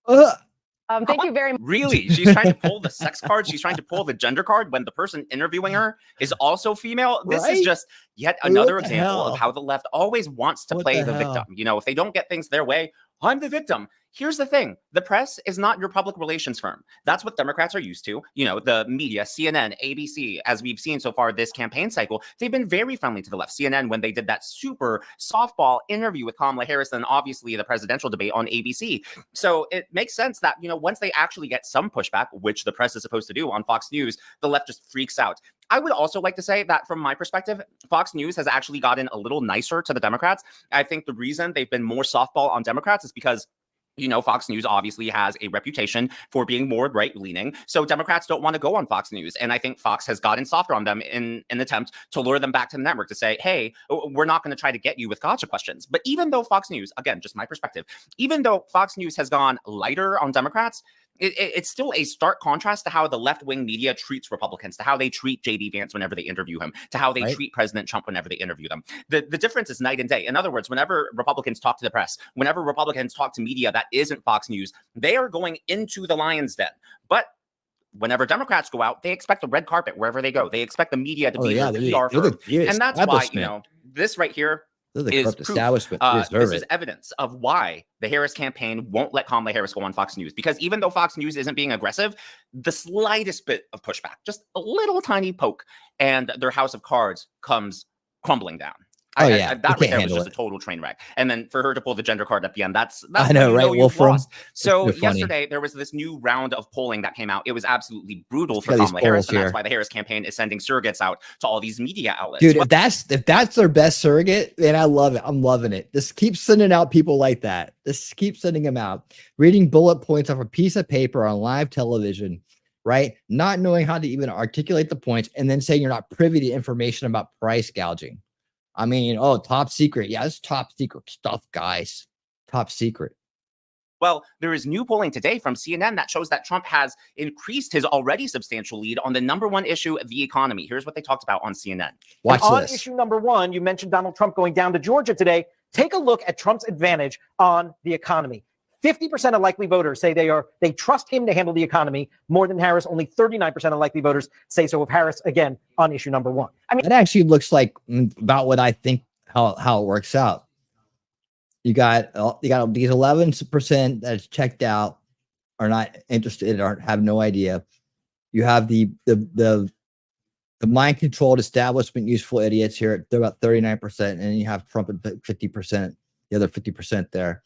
Thank you very much. Really? She's trying to pull the sex card. She's trying to pull the gender card when the person interviewing her is also female. This is just yet another example of how the left always wants to play the victim. If they don't get things their way, I'm the victim. Here's the thing. The press is not your public relations firm. That's what Democrats are used to. The media, CNN, ABC, as we've seen so far this campaign cycle, they've been very friendly to the left. CNN, when they did that super softball interview with Kamala Harris, and obviously the presidential debate on ABC. So it makes sense that, once they actually get some pushback, which the press is supposed to do on Fox News, the left just freaks out. I would also like to say that from my perspective, Fox News has actually gotten a little nicer to the Democrats. I think the reason they've been more softball on Democrats is because Fox News obviously has a reputation for being more right-leaning. So Democrats don't want to go on Fox News. And I think Fox has gotten softer on them in an attempt to lure them back to the network to say, hey, we're not going to try to get you with gotcha questions. But even though Fox News, again, just my perspective, even though Fox News has gone lighter on Democrats, it's still a stark contrast to how the left-wing media treats Republicans, to how they treat J.D. Vance whenever they interview him, to how they treat President Trump whenever they interview them. The difference is night and day. In other words, whenever Republicans talk to the press, whenever Republicans talk to media that isn't Fox News, they are going into the lion's den. But whenever Democrats go out, they expect a red carpet wherever they go. They expect the media to be their PR firm. And that's why, this right here is proof. This is evidence of why the Harris campaign won't let Kamala Harris go on Fox News. Because even though Fox News isn't being aggressive, the slightest bit of pushback, just a little tiny poke, and their house of cards comes crumbling down. That right there was just a total train wreck. And then for her to pull the gender card at the end, that's I know, right? You've lost. So yesterday there was this new round of polling that came out. It was absolutely brutal for Kamala Harris, and that's why the Harris campaign is sending surrogates out to all these media outlets. Dude, if that's their best surrogate, then I love it. I'm loving it. Just keep sending out people like that. Just keep sending them out, reading bullet points off a piece of paper on live television, right? Not knowing how to even articulate the points, and then saying you're not privy to information about price gouging. I mean, top secret. Yeah, it's top secret stuff, guys. Top secret. Well, there is new polling today from CNN that shows that Trump has increased his already substantial lead on the number one issue, the economy. Here's what they talked about on CNN. Watch this. On issue number one, you mentioned Donald Trump going down to Georgia today. Take a look at Trump's advantage on the economy. 50% of likely voters say they trust him to handle the economy more than Harris. Only 39% of likely voters say so of Harris, again, on issue number one. I mean, it actually looks like about what I think how it works out. You got these 11% that's checked out, are not interested, or have no idea. You have the mind controlled establishment useful idiots here. They're about 39%, and you have Trump at 50%, the other 50% there.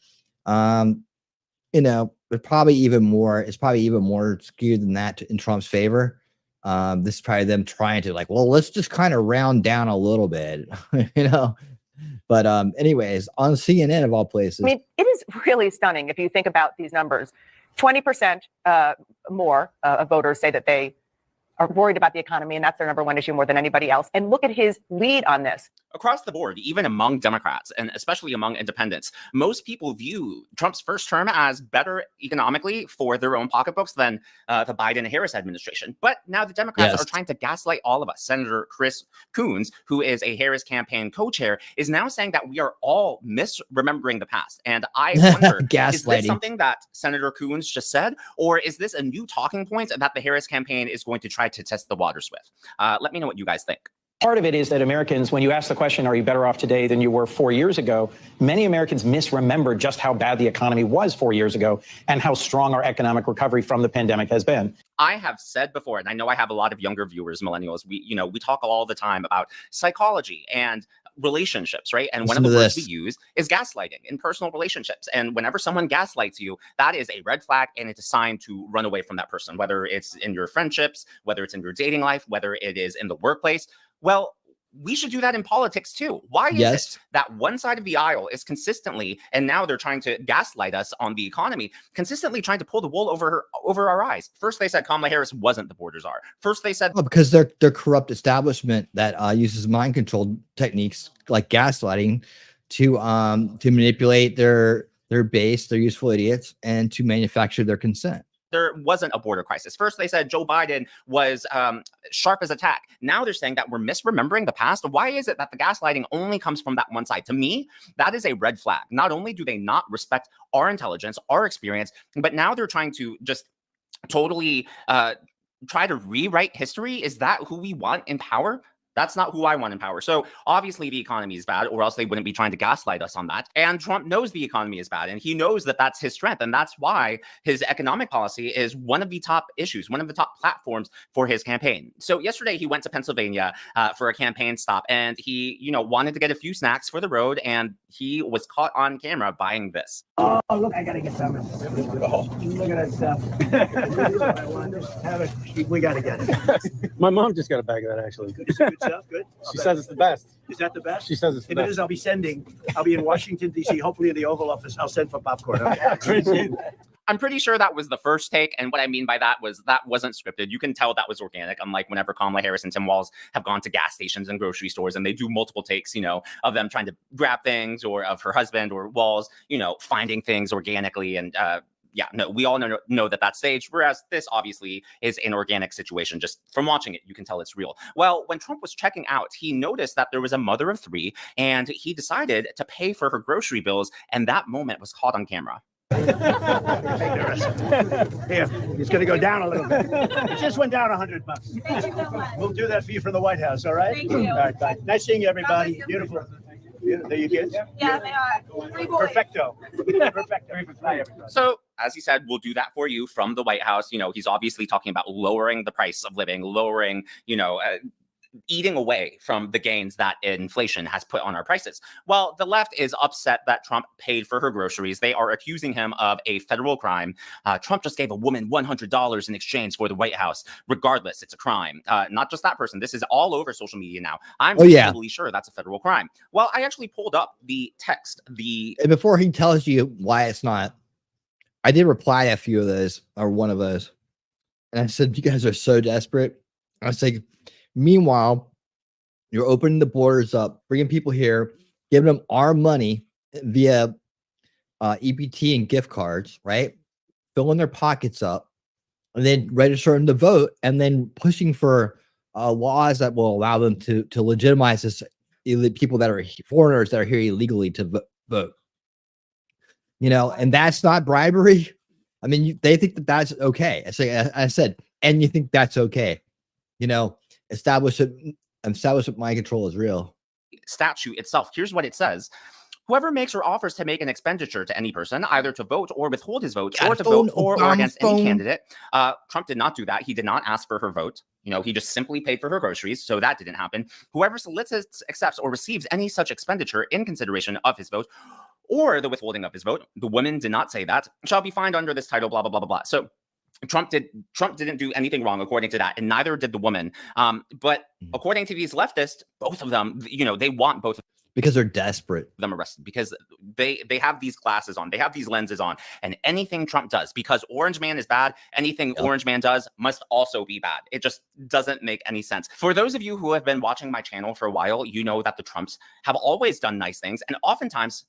But probably even more. It's probably even more skewed than that in Trump's favor. This is probably them trying to let's just kind of round down a little bit, But anyways, on CNN of all places, I mean, it is really stunning if you think about these numbers. 20% more of voters say that they are worried about the economy, and that's their number one issue more than anybody else. And look at his lead on this. Across the board, even among Democrats, and especially among independents, most people view Trump's first term as better economically for their own pocketbooks than the Biden-Harris administration. But now the Democrats are trying to gaslight all of us. Senator Chris Coons, who is a Harris campaign co-chair, is now saying that we are all misremembering the past. And I wonder, is this something that Senator Coons just said? Or is this a new talking point that the Harris campaign is going to try to test the waters with? Let me know what you guys think. Part of it is that Americans, when you ask the question, are you better off today than you were 4 years ago? Many Americans misremember just how bad the economy was 4 years ago and how strong our economic recovery from the pandemic has been. I have said before, and I know I have a lot of younger viewers, millennials, we talk all the time about psychology and relationships, right? And one of the words we use is gaslighting in personal relationships. And whenever someone gaslights you, that is a red flag, and it's a sign to run away from that person, whether it's in your friendships, whether it's in your dating life, whether it is in the workplace. Well, we should do that in politics too. Why is it that one side of the aisle is consistently, and now they're trying to gaslight us on the economy, consistently trying to pull the wool over our eyes? First, they said Kamala Harris wasn't the borders are. First, they said because they're corrupt establishment that uses mind control techniques like gaslighting to manipulate their base, their useful idiots, and to manufacture their consent. There wasn't a border crisis. First, they said Joe Biden was sharp as a tack. Now they're saying that we're misremembering the past. Why is it that the gaslighting only comes from that one side? To me, that is a red flag. Not only do they not respect our intelligence, our experience, but now they're trying to just totally try to rewrite history. Is that who we want in power? That's not who I want in power. So obviously the economy is bad, or else they wouldn't be trying to gaslight us on that. And Trump knows the economy is bad, and he knows that that's his strength. And that's why his economic policy is one of the top issues, one of the top platforms for his campaign. So yesterday he went to Pennsylvania for a campaign stop, and he, wanted to get a few snacks for the road, and he was caught on camera buying this. Oh, look, I gotta get some. Look at that stuff. I want to have it. We gotta get it. My mom just got a bag of that, actually. Good stuff. Good. She says it's the best. Is that the best? She says it's the if best. It is, I'll be in Washington, D.C., hopefully in the Oval Office. I'll send for popcorn. Okay? I'm pretty sure that was the first take. And what I mean by that was that wasn't scripted. You can tell that was organic. Unlike whenever Kamala Harris and Tim Walz have gone to gas stations and grocery stores and they do multiple takes, of them trying to grab things, or of her husband or Walz, finding things organically and yeah, no, we all know that that's staged, whereas this obviously is an organic situation. Just from watching it, you can tell it's real. Well, when Trump was checking out, he noticed that there was a mother of 3, and he decided to pay for her grocery bills, and that moment was caught on camera. Here, it's going to go down a little bit. It just went down $100. Thank you so much. We'll do that for you from the White House, all right? Thank you. All right, bye. Nice seeing you, everybody. Beautiful. There you kids? Yeah, they are. 3 boys. Perfecto. Perfecto. Bye, everybody. So, as he said, we'll do that for you from the White House. You know, he's obviously talking about lowering the price of living, lowering, you know, eating away from the gains that inflation has put on our prices. Well, the left is upset that Trump paid for her groceries. They are accusing him of a federal crime. Trump just gave a woman $100 in exchange for the White House. Regardless, it's a crime. Not just that person. This is all over social media now. I'm totally sure that's a federal crime. Well, I actually pulled up the text. And before he tells you why it's not, I did reply a few of those, or one of those. And I said, you guys are so desperate. I was like, meanwhile, you're opening the borders up, bringing people here, giving them our money via EBT and gift cards, right? Filling their pockets up, and then registering to vote, and then pushing for laws that will allow them to legitimize this people that are foreigners that are here illegally to vote. You know, and that's not bribery. I mean, they think that that's okay. I said, and you think that's okay. You know, establish that mind control is real. Statute itself. Here's what it says. Whoever makes or offers to make an expenditure to any person, either to vote or withhold his vote, or to vote for or against any candidate. Trump did not do that. He did not ask for her vote. You know, he just simply paid for her groceries. So that didn't happen. Whoever solicits, accepts, or receives any such expenditure in consideration of his vote or the withholding of his vote, the woman did not say that, shall be fined under this title, blah, blah, blah, blah, blah. So Trump didn't do anything wrong according to that, and neither did the woman. But according to these leftists, both of them, you know, they want both of because they're desperate. Them arrested because they have these glasses on, they have these lenses on, and anything Trump does, because Orange Man is bad, anything Orange Man does must also be bad. It just doesn't make any sense. For those of you who have been watching my channel for a while, you know that the Trumps have always done nice things, and oftentimes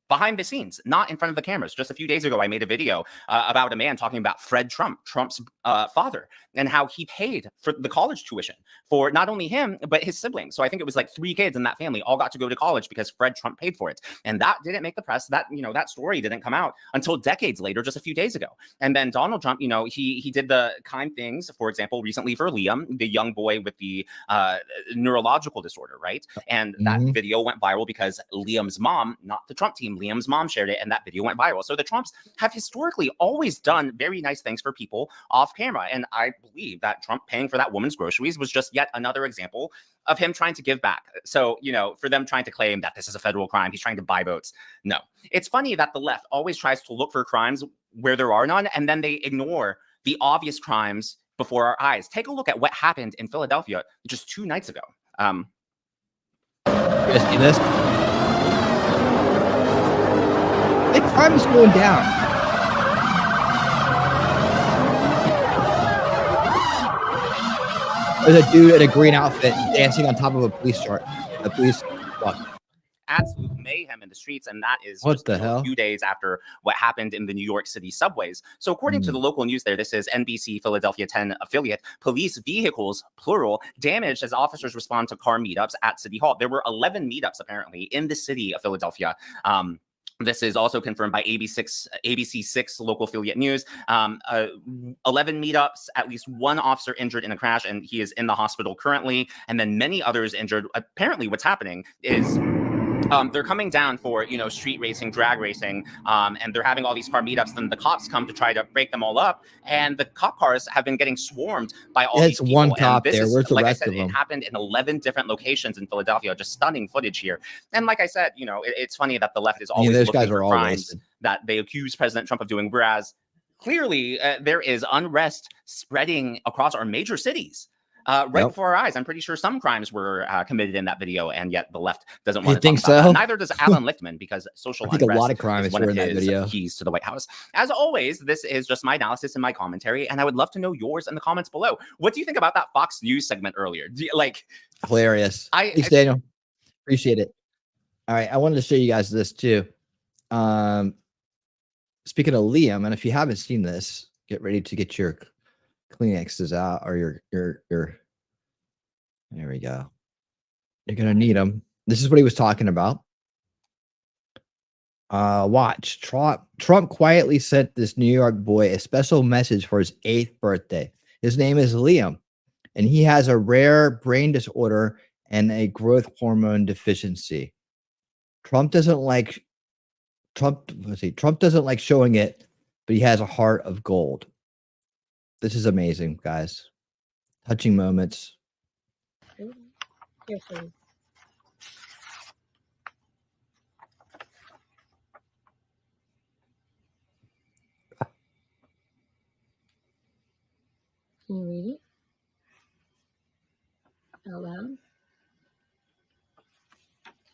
behind the scenes, not in front of the cameras. Just a few days ago, I made a video about a man talking about Fred Trump, Trump's father, and how he paid for the college tuition for not only him, but his siblings. So I think it was like 3 kids in that family all got to go to college because Fred Trump paid for it. And that didn't make the press. That, you know, that story didn't come out until decades later, just a few days ago. And then Donald Trump, you know, he did the kind things, for example, recently for Liam, the young boy with the neurological disorder, right? And that video went viral because Liam's mom, not the Trump team, Liam's mom shared it, and that video went viral. So the Trumps have historically always done very nice things for people off camera. And I believe that Trump paying for that woman's groceries was just yet another example of him trying to give back. So, you know, for them trying to claim that this is a federal crime, he's trying to buy votes. No. It's funny that the left always tries to look for crimes where there are none, and then they ignore the obvious crimes before our eyes. Take a look at what happened in Philadelphia just 2 nights ago. You guys see this? The crime is going down. There's a dude in a green outfit dancing on top of a police truck. A police truck. Absolute mayhem in the streets, and that is what just the hell? A few days after what happened in the New York City subways. So according to the local news there, this is NBC Philadelphia 10 affiliate, police vehicles, plural, damaged as officers respond to car meetups at City Hall. There were 11 meetups apparently in the city of Philadelphia. This is also confirmed by ABC6 local affiliate news. 11 meetups, at least 1 officer injured in a crash, and he is in the hospital currently, and then many others injured. Apparently what's happening is they're coming down for, you know, street racing, drag racing, and they're having all these car meetups. Then the cops come to try to break them all up, and the cop cars have been getting swarmed by all these people. One cop there. Where's the like rest I said, of them? It happened in 11 different locations in Philadelphia. Just stunning footage here. And like I said, you know, it's funny that the left is always those looking guys for are all crimes wasted. that they accuse President Trump of doing, whereas clearly there is unrest spreading across our major cities. Right before our eyes. I'm pretty sure some crimes were committed in that video, and yet the left doesn't want to talk about that. Neither does Alan Lichtman, because social unrest a lot of crimes is one were of in that his video. keys to the White House. As always, this is just my analysis and my commentary, and I would love to know yours in the comments below. What do you think about that Fox News segment earlier? Do you, like, hilarious. Thanks, Daniel. Appreciate it. All right, I wanted to show you guys this too. speaking of Liam, and if you haven't seen this, get ready to get your Kleenexes out or your there we go. You're gonna need them. This is what he was talking about. Watch. Trump quietly sent this New York boy a special message for his 8th birthday. His name is Liam, and he has a rare brain disorder and a growth hormone deficiency. Trump doesn't like showing it, but he has a heart of gold. This is amazing, guys. Touching moments. Here, please. Can you read it out loud?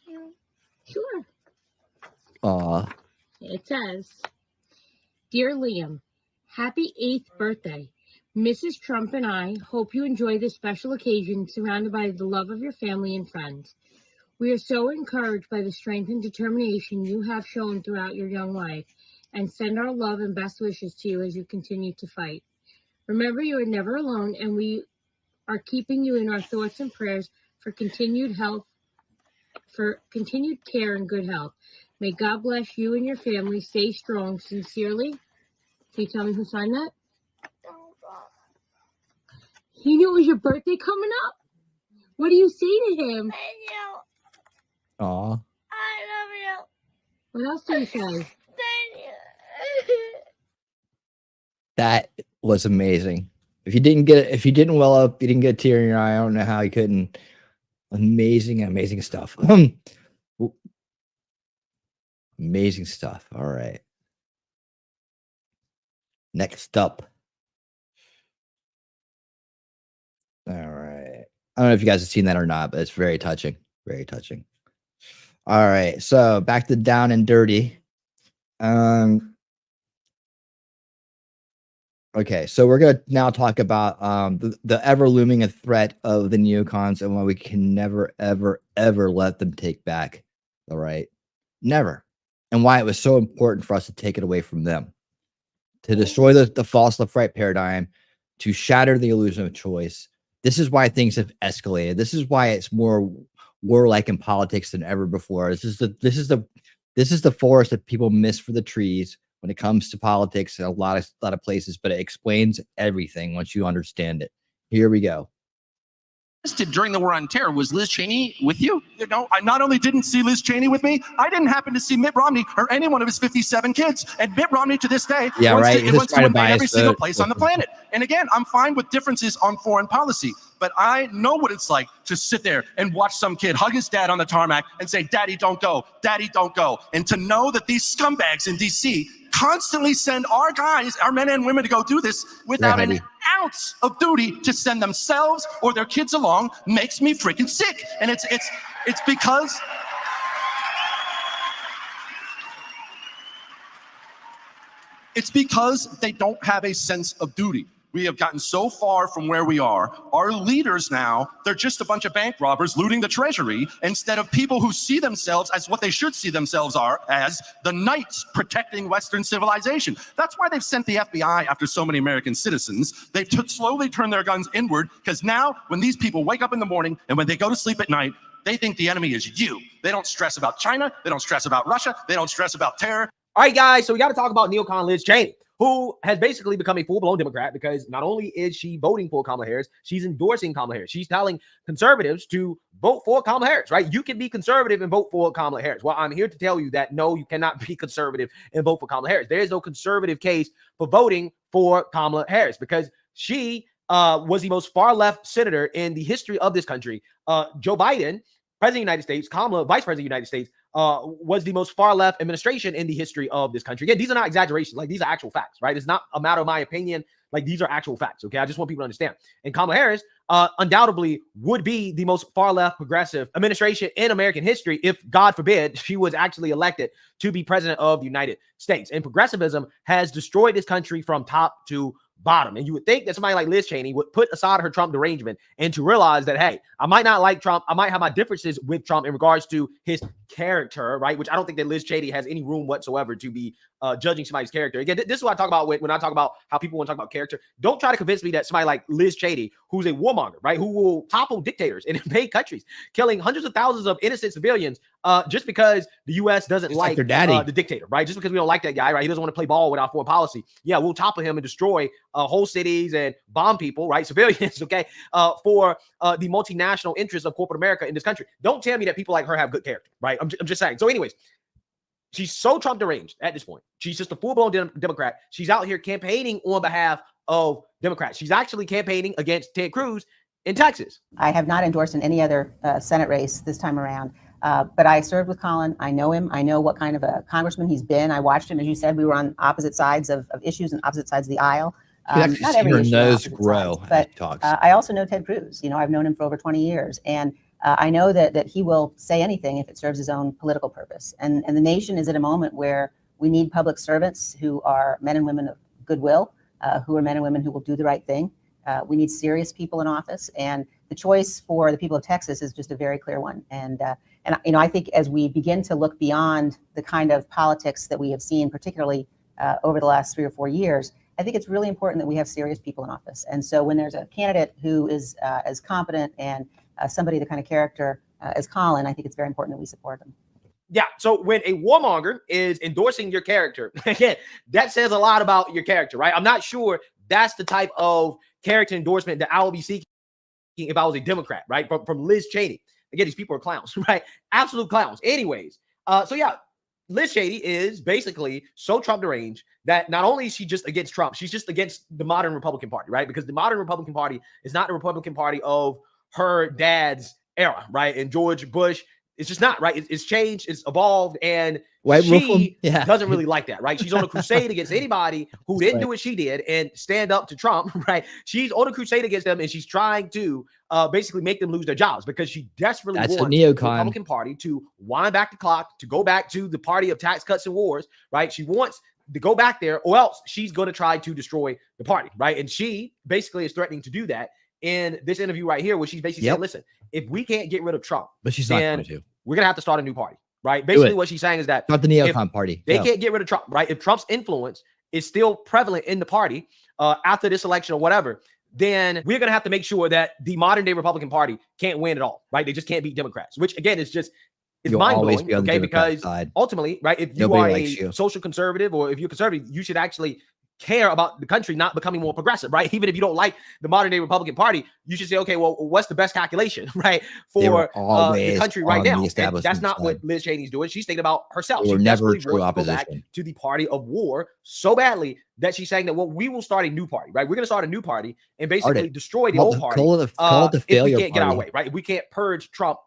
Yeah. Sure. It says, "Dear Liam, happy 8th birthday. Mrs. Trump and I hope you enjoy this special occasion surrounded by the love of your family and friends. We are so encouraged by the strength and determination you have shown throughout your young life and send our love and best wishes to you as you continue to fight. Remember, you are never alone, and we are keeping you in our thoughts and prayers for continued health, for continued care and good health. May God bless you and your family. Stay strong. Sincerely." Can you tell me who signed that? He knew it was your birthday coming up. What do you say to him? Thank you. Aw. I love you. What else do you say? Thank you. That was amazing. If you didn't well up, you didn't get a tear in your eye, I don't know how you couldn't. Amazing stuff. Amazing stuff. All right. Next up. All right. I don't know if you guys have seen that or not, but it's very touching. Very touching. All right. So back to down and dirty. Okay, so we're going to now talk about the ever looming threat of the neocons and why we can never, ever, ever let them take back the right. Never. And why it was so important for us to take it away from them, to destroy the false left-right paradigm, to shatter the illusion of choice. This is why things have escalated. This is why it's more warlike in politics than ever before. This is the forest that people miss for the trees when it comes to politics in a lot of places, but it explains everything once you understand it. Here we go. During the war on terror, was Liz Cheney with you? You know, I not only didn't see Liz Cheney with me, I didn't happen to see Mitt Romney or any one of his 57 kids. And Mitt Romney to this day wants to invade every single place on the planet. And again, I'm fine with differences on foreign policy, but I know what it's like to sit there and watch some kid hug his dad on the tarmac and say, "Daddy, don't go. Daddy, don't go." And to know that these scumbags in DC constantly send our guys, our men and women, to go do this without an ounce of duty to send themselves or their kids along makes me freaking sick. And it's because they don't have a sense of duty. We have gotten so far from where we are. Our leaders now, they're just a bunch of bank robbers looting the treasury instead of people who see themselves as what they should see themselves as the knights protecting Western civilization. That's why they've sent the FBI after so many American citizens. They've slowly turned their guns inward because now when these people wake up in the morning and when they go to sleep at night, they think the enemy is you. They don't stress about China. They don't stress about Russia. They don't stress about terror. All right, guys, so we got to talk about neocon Liz Cheney, who has basically become a full-blown Democrat because not only is she voting for Kamala Harris, she's endorsing Kamala Harris. She's telling conservatives to vote for Kamala Harris, right? You can be conservative and vote for Kamala Harris. Well, I'm here to tell you that, no, you cannot be conservative and vote for Kamala Harris. There is no conservative case for voting for Kamala Harris because she was the most far-left senator in the history of this country. Joe Biden, President of the United States, Kamala, Vice President of the United States, was the most far-left administration in the history of this country. Again, these are not exaggerations. Like, these are actual facts, right? It's not a matter of my opinion. Like, these are actual facts, okay? I just want people to understand. And Kamala Harris undoubtedly would be the most far-left progressive administration in American history if, God forbid, she was actually elected to be president of the United States. And progressivism has destroyed this country from top to bottom. And you would think that somebody like Liz Cheney would put aside her Trump derangement and to realize that, hey, I might not like Trump. I might have my differences with Trump in regards to his character, right? Which I don't think that Liz Cheney has any room whatsoever to be judging somebody's character. Again, this is what I talk about when I talk about how people want to talk about character. Don't try to convince me that somebody like Liz Cheney, who's a warmonger, right, who will topple dictators in invade countries, killing hundreds of thousands of innocent civilians, just because the U.S. doesn't like their daddy, the dictator, right? Just because we don't like that guy, right? He doesn't want to play ball with our foreign policy. Yeah, we'll topple him and destroy whole cities and bomb people, right? Civilians, okay, for the multinational interests of corporate America in this country. Don't tell me that people like her have good character, right? I'm just saying. So anyways, she's so Trump deranged at this point. She's just a full-blown Democrat. She's out here campaigning on behalf of Democrats. She's actually campaigning against Ted Cruz in Texas. I have not endorsed in any other Senate race this time around, but I served with Colin. I know him. I know what kind of a congressman he's been. I watched him, as you said, we were on opposite sides of issues and opposite sides of the aisle. Not every issue, nose grow, sides, but I also know Ted Cruz. You know, I've known him for over 20 years, and I know that he will say anything if it serves his own political purpose. And the nation is at a moment where we need public servants who are men and women of goodwill, who are men and women who will do the right thing. We need serious people in office, and the choice for the people of Texas is just a very clear one. And you know, I think as we begin to look beyond the kind of politics that we have seen, particularly over the last 3 or 4 years, I think it's really important that we have serious people in office. And so when there's a candidate who is as competent and somebody the kind of character as Colin, I think it's very important that we support them. Yeah. So when a warmonger is endorsing your character, again, that says a lot about your character, right? I'm not sure that's the type of character endorsement that I would be seeking if I was a Democrat, right? From Liz Cheney. Again, these people are clowns, right? Absolute clowns. Anyways, so yeah, Liz Cheney is basically so Trump deranged that not only is she just against Trump, she's just against the modern Republican Party, right? Because the modern Republican Party is not the Republican Party of her dad's era, right? And George Bush, it's just not, right? It's changed, it's evolved, and she doesn't really like that, right? She's on a crusade against anybody who didn't do what she did and stand up to Trump, right? She's on a crusade against them, and she's trying to basically make them lose their jobs because she desperately wants the Republican Party to wind back the clock, to go back to the party of tax cuts and wars, right? She wants to go back there, or else she's going to try to destroy the party, right? And she basically is threatening to do that in this interview right here, where she's basically saying, listen, if we can't get rid of Trump, but she's not going to, we're going to have to start a new party, right? Basically what she's saying is that not the neocon party. They can't get rid of Trump, right? If Trump's influence is still prevalent in the party after this election or whatever, then we're going to have to make sure that the modern day Republican Party can't win at all, right? They just can't beat Democrats, which again is just, it's mind-blowing, be okay? Because ultimately, right, if you are a social conservative or if you're conservative, you should actually care about the country not becoming more progressive, right? Even if you don't like the modern day Republican Party, you should say, okay, well, what's the best calculation, right, for the country right now? And that's not what Liz Cheney's doing. She's thinking about herself. She never true wants to go back to the party of war so badly that she's saying that, well, we will start a new party, right? We're going to start a new party and basically destroy the old party. Call it the failure if we can't get our way, right? If we can't purge Trump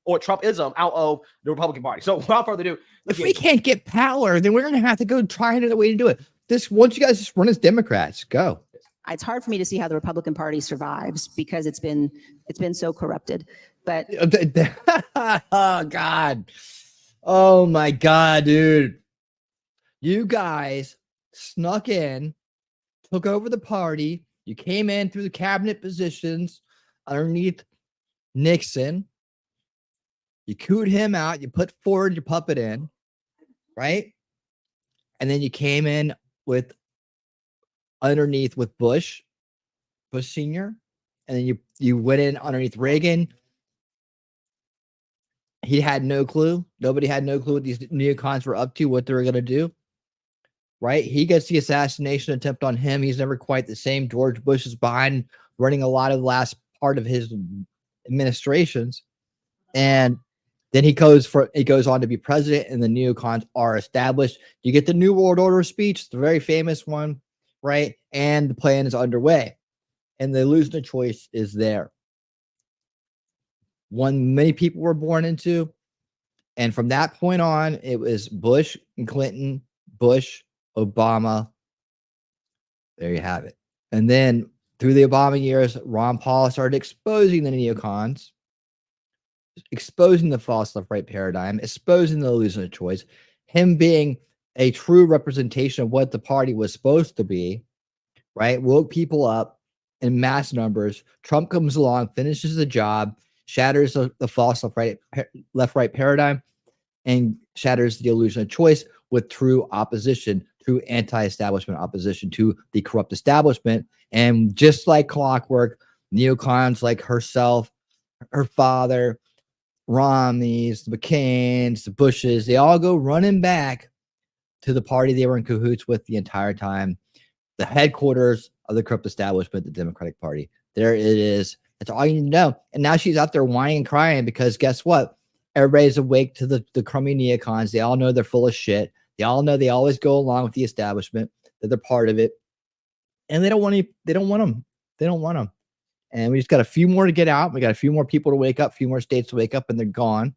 or Trumpism out of the Republican Party. So without further ado, if we can't get power, then we're going to have to go try another way to do it. Once you guys just run as Democrats, go. It's hard for me to see how the Republican Party survives because it's been so corrupted. But oh God, oh my God, dude, you guys snuck in, took over the party. You came in through the cabinet positions underneath Nixon. You cooed him out. You put Ford, your puppet in, right? And then you came in with underneath with Bush Senior, and then you went in underneath Reagan. He had no clue. Nobody had no clue what these neocons were up to, what they were going to do. Right? He gets the assassination attempt on him. He's never quite the same. George Bush is behind running a lot of the last part of his administrations, and then he goes on to be president, and the neocons are established. You get the New World Order speech, the very famous one, right? And the plan is underway, and the losing the choice is there. One many people were born into, and from that point on, it was Bush and Clinton, Bush, Obama. There you have it. And then through the Obama years, Ron Paul started exposing the neocons, exposing the false left-right paradigm, exposing the illusion of choice, him being a true representation of what the party was supposed to be, right? Woke people up in mass numbers. Trump comes along, finishes the job, shatters the false left-right paradigm, and shatters the illusion of choice with true opposition, true anti-establishment opposition to the corrupt establishment. And just like clockwork, neocons like herself, her father, Romneys, the McCains, the Bushes, they all go running back to the party they were in cahoots with the entire time, the headquarters of the corrupt establishment, the Democratic Party. There it is. That's all you need to know. And now she's out there whining and crying because guess what? Everybody's awake to the crummy neocons. They all know they're full of shit. They all know they always go along with the establishment, that they're part of it. And they don't want them. They don't want them. And we just got a few more to get out. We got a few more people to wake up, a few more states to wake up, and they're gone.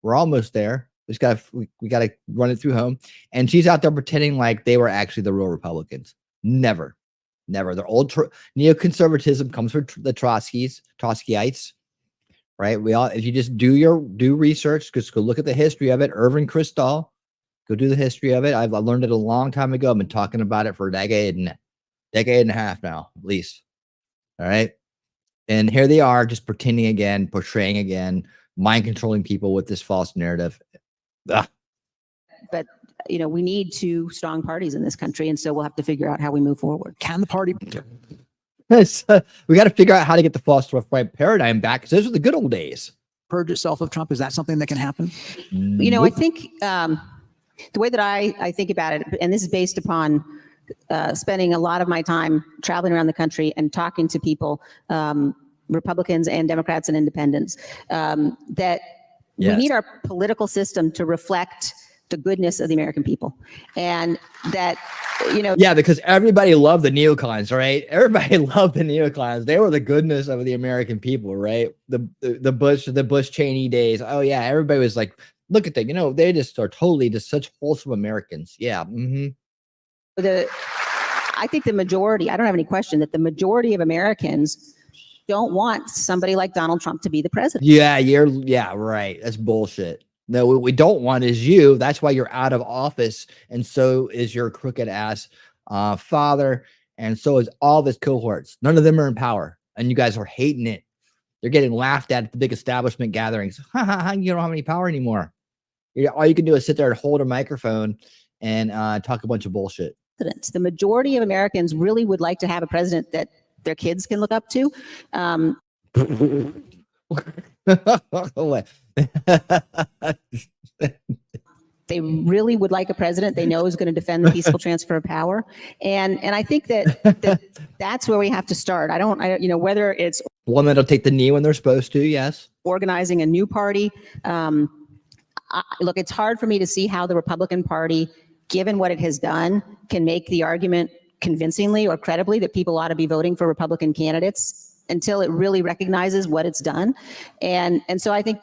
We're almost there. We got to run it through home. And she's out there pretending like they were actually the real Republicans. Never. Their old neoconservatism comes from the Trotskyites, right? If you just do research, just go look at the history of it. Irvin Kristol, go do the history of it. I learned it a long time ago. I've been talking about it for a decade and a half now, at least. All right. And here they are just pretending again, portraying again, mind controlling people with this false narrative. Ugh. But, we need two strong parties in this country. And so we'll have to figure out how we move forward. Can the party? We got to figure out how to get the false right paradigm back because those are the good old days. Purge itself of Trump. Is that something that can happen? I think the way that I think about it, and this is based upon spending a lot of my time traveling around the country and talking to people, Republicans and Democrats and independents, that we need our political system to reflect the goodness of the American people. And that, Yeah, because everybody loved the neocons, right? Everybody loved the neocons. They were the goodness of the American people, right? The Bush Cheney days. Oh yeah, everybody was like, look at that. They just are totally just such wholesome Americans. Yeah. Mm-hmm. I think the majority, I don't have any question that the majority of Americans don't want somebody like Donald Trump to be the president. Yeah, right. That's bullshit. No, what we don't want is you. That's why you're out of office. And so is your crooked ass father. And so is all of his cohorts. None of them are in power. And you guys are hating it. They're getting laughed at the big establishment gatherings. You don't have any power anymore. All you can do is sit there and hold a microphone and talk a bunch of bullshit. The majority of Americans really would like to have a president that their kids can look up to. They really would like a president they know is going to defend the peaceful transfer of power. And I think that's where we have to start. I don't whether it's one that'll take the knee when they're supposed to. Yes. Organizing a new party. Look, it's hard for me to see how the Republican Party, given what it has done, can make the argument convincingly or credibly that people ought to be voting for Republican candidates until it really recognizes what it's done. And so I think,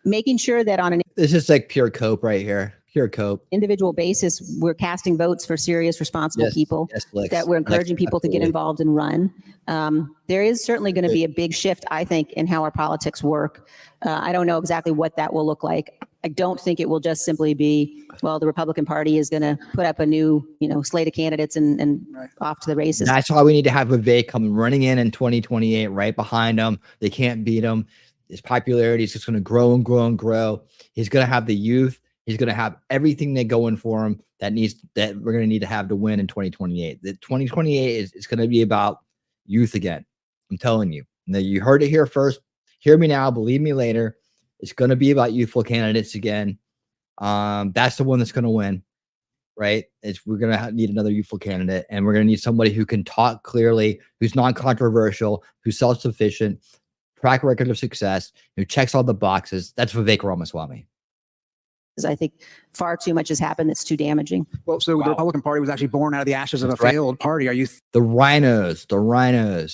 making sure that on an this is like pure cope right here. Pure cope. Individual basis, we're casting votes for serious, responsible people, that we're encouraging people to get involved and run. There is certainly going to be a big shift, I think, in how our politics work. I don't know exactly what that will look like. I don't think it will just simply be, well, the Republican Party is going to put up a new, slate of candidates and off to the races. That's why we need to have Vivek come running in 2028, right behind him. They can't beat him. His popularity is just going to grow and grow and grow. He's going to have the youth. He's going to have everything that going for him that we're going to need to have to win in 2028. The 2028 is going to be about youth again. I'm telling you. Now, you heard it here first. Hear me now. Believe me later. It's going to be about youthful candidates again. That's the one that's going to win, right? We're going to need another youthful candidate, and we're going to need somebody who can talk clearly, who's non-controversial, who's self-sufficient, track record of success, who checks all the boxes. That's Vivek Ramaswamy. I think far too much has happened that's too damaging. Well, so the Republican Party was actually born out of the ashes of a failed party. Are you the rhinos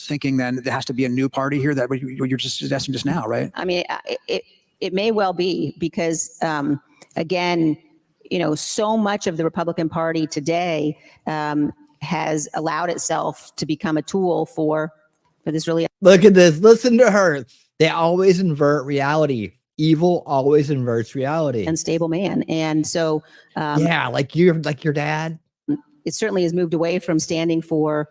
thinking then there has to be a new party here that you're just suggesting just now, right? I mean, it may well be because, again, so much of the Republican Party today has allowed itself to become a tool for this really. Look at this. Listen to her. They always invert reality. Evil always inverts reality. Unstable man. And so like your dad. it certainly has moved away from standing for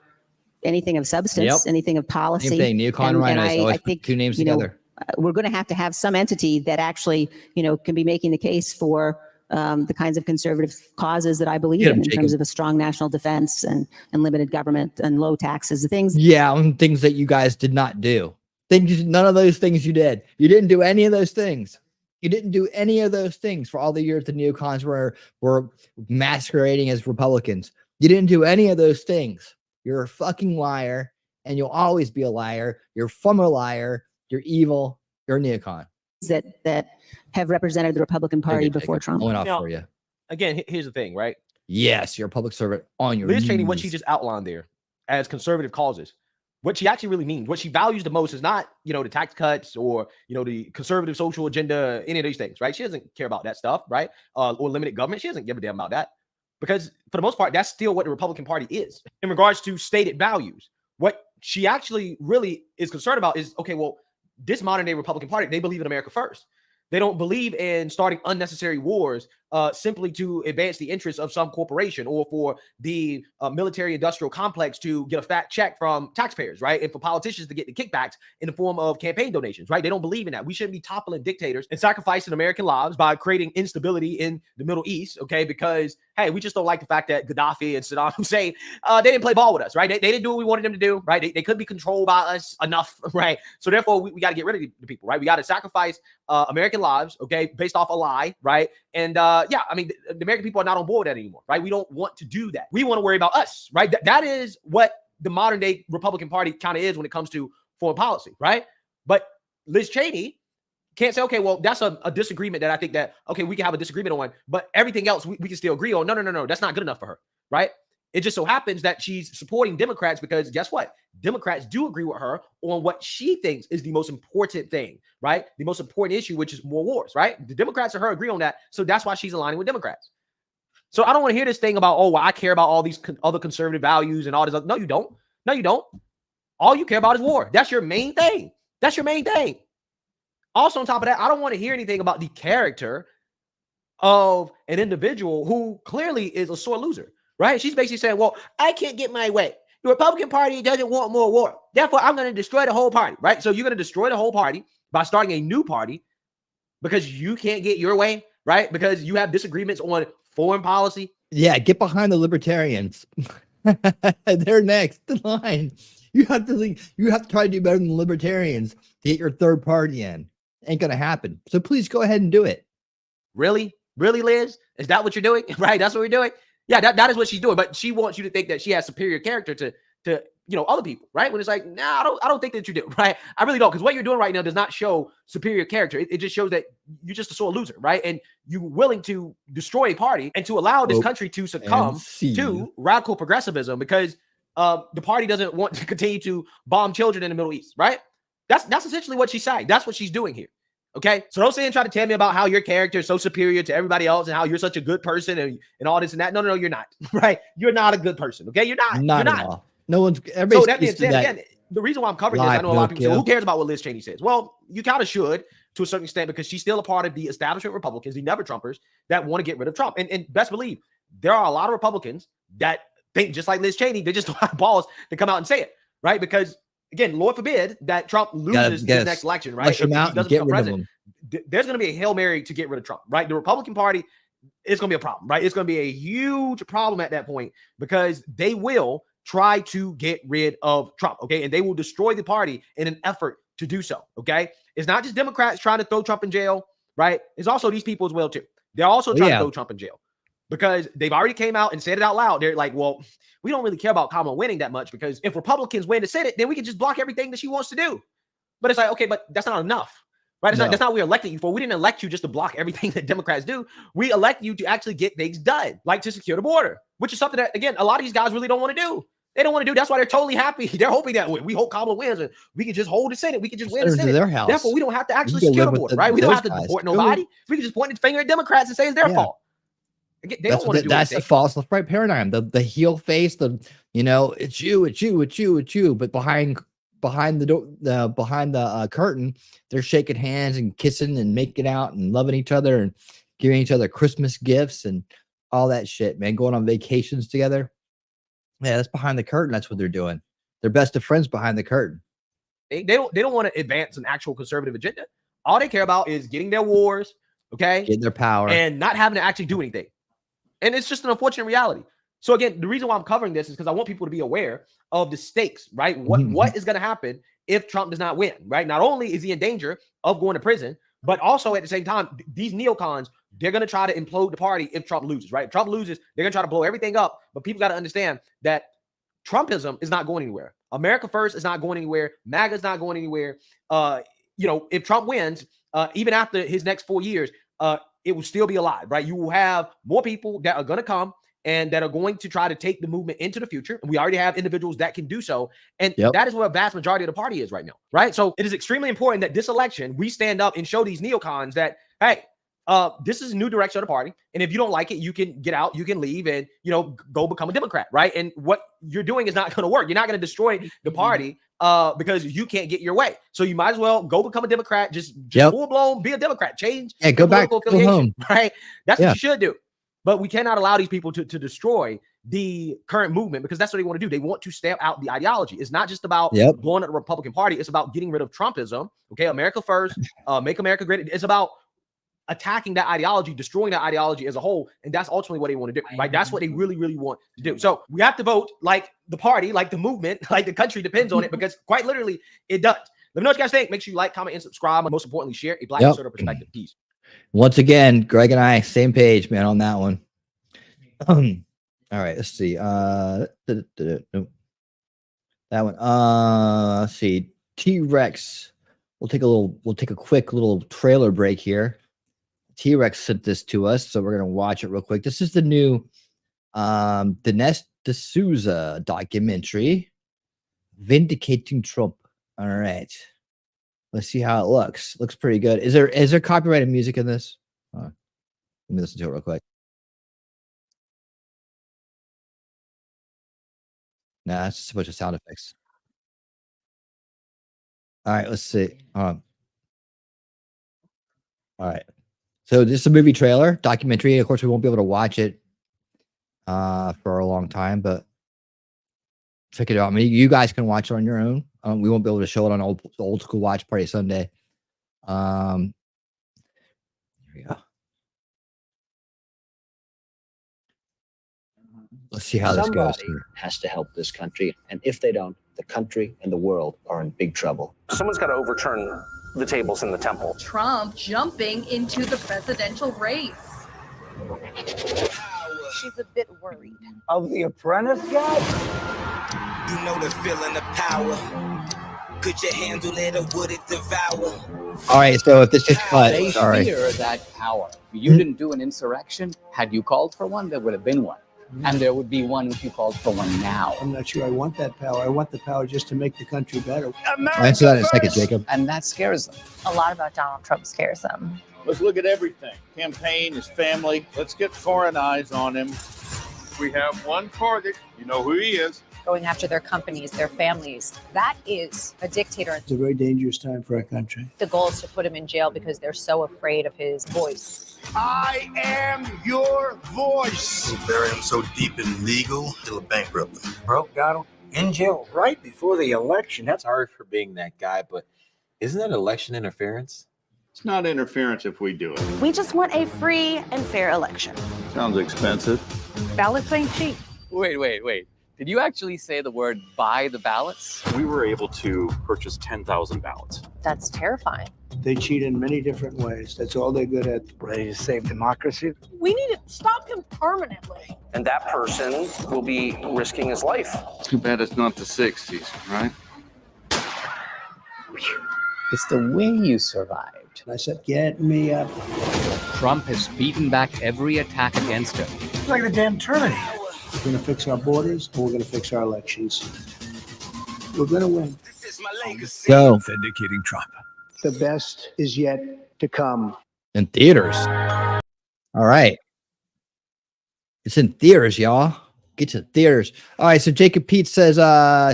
anything of substance, anything of policy. Same thing. Neocon and rhinos. I think two names together. We're going to have some entity that actually, can be making the case for the kinds of conservative causes that I believe in terms of a strong national defense and limited government and low taxes, the things. Yeah, things that you guys did not do. None of those things you did. You didn't do any of those things. You didn't do any of those things for all the years the neocons were masquerading as Republicans. You didn't do any of those things. You're a fucking liar, and you'll always be a liar. You're a former liar. You're evil. You're a neocon. That have represented the Republican Party before Trump. I went off for you. Again, here's the thing, right? Yes, you're a public servant on your Liz Cheney, knees. what she just outlined there as conservative causes, what she actually really means, what she values the most is not, the tax cuts or, the conservative social agenda, any of these things, right? She doesn't care about that stuff, right? Or limited government. She doesn't give a damn about that because for the most part, that's still what the Republican Party is in regards to stated values. What she actually really is concerned about is, okay, well, this modern day Republican Party, they believe in America first. They don't believe in starting unnecessary wars simply to advance the interests of some corporation or for the military industrial complex to get a fat check from taxpayers, right? And for politicians to get the kickbacks in the form of campaign donations, right? They don't believe in that. We shouldn't be toppling dictators and sacrificing American lives by creating instability in the Middle East, okay? Because, hey, we just don't like the fact that Gaddafi and Saddam Hussein, they didn't play ball with us, right? They didn't do what we wanted them to do, right? They couldn't be controlled by us enough, right? So therefore, we got to get rid of the people, right? We got to sacrifice American lives, okay, based off a lie, right? And yeah, I mean, the American people are not on board with that anymore, right? We don't want to do that. We want to worry about us, right? That is what the modern day Republican Party kind of is when it comes to foreign policy, right? But Liz Cheney can't say, okay, well, that's a disagreement that I think that, okay, we can have a disagreement on, but everything else we can still agree on. No, that's not good enough for her, right? It just so happens that she's supporting Democrats because guess what? Democrats do agree with her on what she thinks is the most important thing, right? The most important issue, which is more wars, right? The Democrats and her agree on that. So that's why she's aligning with Democrats. So I don't want to hear this thing about, oh, well, I care about all these other conservative values and all this. No, you don't. No, you don't. All you care about is war. That's your main thing. That's your main thing. Also, on top of that, I don't want to hear anything about the character of an individual who clearly is a sore loser. Right? She's basically saying, well, I can't get my way. The Republican Party doesn't want more war. Therefore, I'm going to destroy the whole party, right? So you're going to destroy the whole party by starting a new party because you can't get your way, right? Because you have disagreements on foreign policy. Yeah, get behind the libertarians. They're next in line. You have to try to do better than the libertarians to get your third party in. Ain't going to happen. So please go ahead and do it. Really? Really, Liz? Is that what you're doing? Right? That's what we're doing? Yeah, that is what she's doing, but she wants you to think that she has superior character to other people, right? When it's like, nah, I don't think that you do, right? I really don't, because what you're doing right now does not show superior character. It just shows that you're just a sore loser, right? And you're willing to destroy a party and to allow this country to succumb to radical progressivism because the party doesn't want to continue to bomb children in the Middle East, right? That's essentially what she's saying. That's what she's doing here. Okay, so don't say and try to tell me about how your character is so superior to everybody else and how you're such a good person and all this and that. No, you're not. Right? You're not a good person. Okay, you're not. Not you're at not. all. No one's. So that being said, again, the reason why I'm covering this, I know a lot of people say, who cares about what Liz Cheney says? Well, you kind of should to a certain extent because she's still a part of the establishment Republicans, the never Trumpers that want to get rid of Trump. And best believe there are a lot of Republicans that think just like Liz Cheney, they just don't have balls to come out and say it, right? Because again, Lord forbid that Trump loses his next election, right? If he doesn't become president, there's going to be a Hail Mary to get rid of Trump, right? The Republican Party is going to be a problem, right? It's going to be a huge problem at that point because they will try to get rid of Trump, okay? And they will destroy the party in an effort to do so, okay? It's not just Democrats trying to throw Trump in jail, right? It's also these people as well, too. They're also trying to throw Trump in jail because they've already came out and said it out loud. They're like, well, we don't really care about Kamala winning that much because if Republicans win the Senate, then we can just block everything that she wants to do. But it's like, okay, but that's not enough, right? That's not what we elected you for. We didn't elect you just to block everything that Democrats do. We elect you to actually get things done, like to secure the border, which is something that, again, a lot of these guys really don't want to do. They don't want to do. That's why they're totally happy. They're hoping that we hope Kamala wins and we can just hold the Senate. We can just win the Senate. Therefore, we don't have to actually secure the border, right? We don't have to deport nobody. We can just point the finger at Democrats and say it's their fault. They don't want to do that's the false left right paradigm. The heel face, it's you. But behind the curtain, they're shaking hands and kissing and making out and loving each other and giving each other Christmas gifts and all that shit, man. Going on vacations together. Yeah, that's behind the curtain. That's what they're doing. They're best of friends behind the curtain. They don't want to advance an actual conservative agenda. All they care about is getting their wars, okay, get their power, and not having to actually do anything. And it's just an unfortunate reality. So again, the reason why I'm covering this is because I want people to be aware of the stakes, right? What is going to happen if Trump does not win, right? Not only is he in danger of going to prison, but also at the same time, these neocons, they're going to try to implode the party if Trump loses, right? If Trump loses, they're going to try to blow everything up. But people got to understand that Trumpism is not going anywhere. America First is not going anywhere. MAGA is not going anywhere. If Trump wins, even after his next 4 years, it will still be alive, right? You will have more people that are going to come and that are going to try to take the movement into the future. And we already have individuals that can do so. And that is where a vast majority of the party is right now, right? So it is extremely important that this election, we stand up and show these neocons that, hey, this is a new direction of the party. And if you don't like it, you can get out, you can leave and, go become a Democrat, right? And what you're doing is not going to work. You're not going to destroy the party because you can't get your way. So you might as well go become a Democrat, just full blown, be a Democrat, change go back, go home. right? That's what you should do. But we cannot allow these people to destroy the current movement because that's what they want to do. They want to stamp out the ideology. It's not just about blowing up the Republican Party. It's about getting rid of Trumpism. Okay, America First, make America great. It's about attacking that ideology, destroying that ideology as a whole. And that's ultimately what they want to do, right? That's what they really, really want to do. So we have to vote like the party, like the movement, like the country depends on it because quite literally it does. Let me know what you guys think. Make sure you like, comment, and subscribe. And most importantly, share a Black conservative perspective. Peace. Once again, Greg and I, same page, man, on that one. All right, let's see. That one. Let's see. T-Rex. We'll take a quick little trailer break here. T-Rex sent this to us, so we're gonna watch it real quick. This is the new Dinesh D'Souza documentary, Vindicating Trump. All right. Let's see how it looks. Looks pretty good. Is there copyrighted music in this? Let me listen to it real quick. Nah, it's just a bunch of sound effects. All right, let's see. All right. So this is a movie trailer, documentary. Of course, we won't be able to watch it for a long time, but check it out. I mean, you guys can watch it on your own. We won't be able to show it on old school watch party Sunday. Here we go. Let's see how this goes. Somebody has to help this country, and if they don't, the country and the world are in big trouble. Someone's got to overturn the tables in the temple. Trump jumping into the presidential race. She's a bit worried. Of the Apprentice guy? You know the feeling of power. Could you handle it or would it devour? All right, so if this just cut, They sorry. fear that power. You didn't do an insurrection. Had you called for one, there would have been one. And there would be one if you called for one now. I'm not sure I want that power. I want the power just to make the country better. I'll answer that in a second, Jacob. And that scares them. A lot about Donald Trump scares them. Let's look at everything. Campaign, his family. Let's get foreign eyes on him. We have one target. You know who he is. Going after their companies, their families. That is a dictator. It's a very dangerous time for our country. The goal is to put him in jail because they're so afraid of his voice. I am your voice. We'll bury him so deep in legal, it'll bankrupt him. Broke Donald in jail right before the election. That's hard for being that guy, but isn't that election interference? It's not interference if we do it. We just want a free and fair election. Sounds expensive. Ballots ain't cheap. Wait. Did you actually say the word buy the ballots? We were able to purchase 10,000 ballots. That's terrifying. They cheat in many different ways. That's all they're good at. Ready to save democracy? We need to stop him permanently. And that person will be risking his life. Too bad it's not the 60s, right? It's the way you survived. I said, get me up. Trump has beaten back every attack against him. It's like the damn Terminator. We're going to fix our borders, and we're going to fix our elections. We're going to win. Go. Vindicating Trump. The best is yet to come. In theaters. All right. It's in theaters, y'all. Get to theaters. All right, so Jacob Pete says,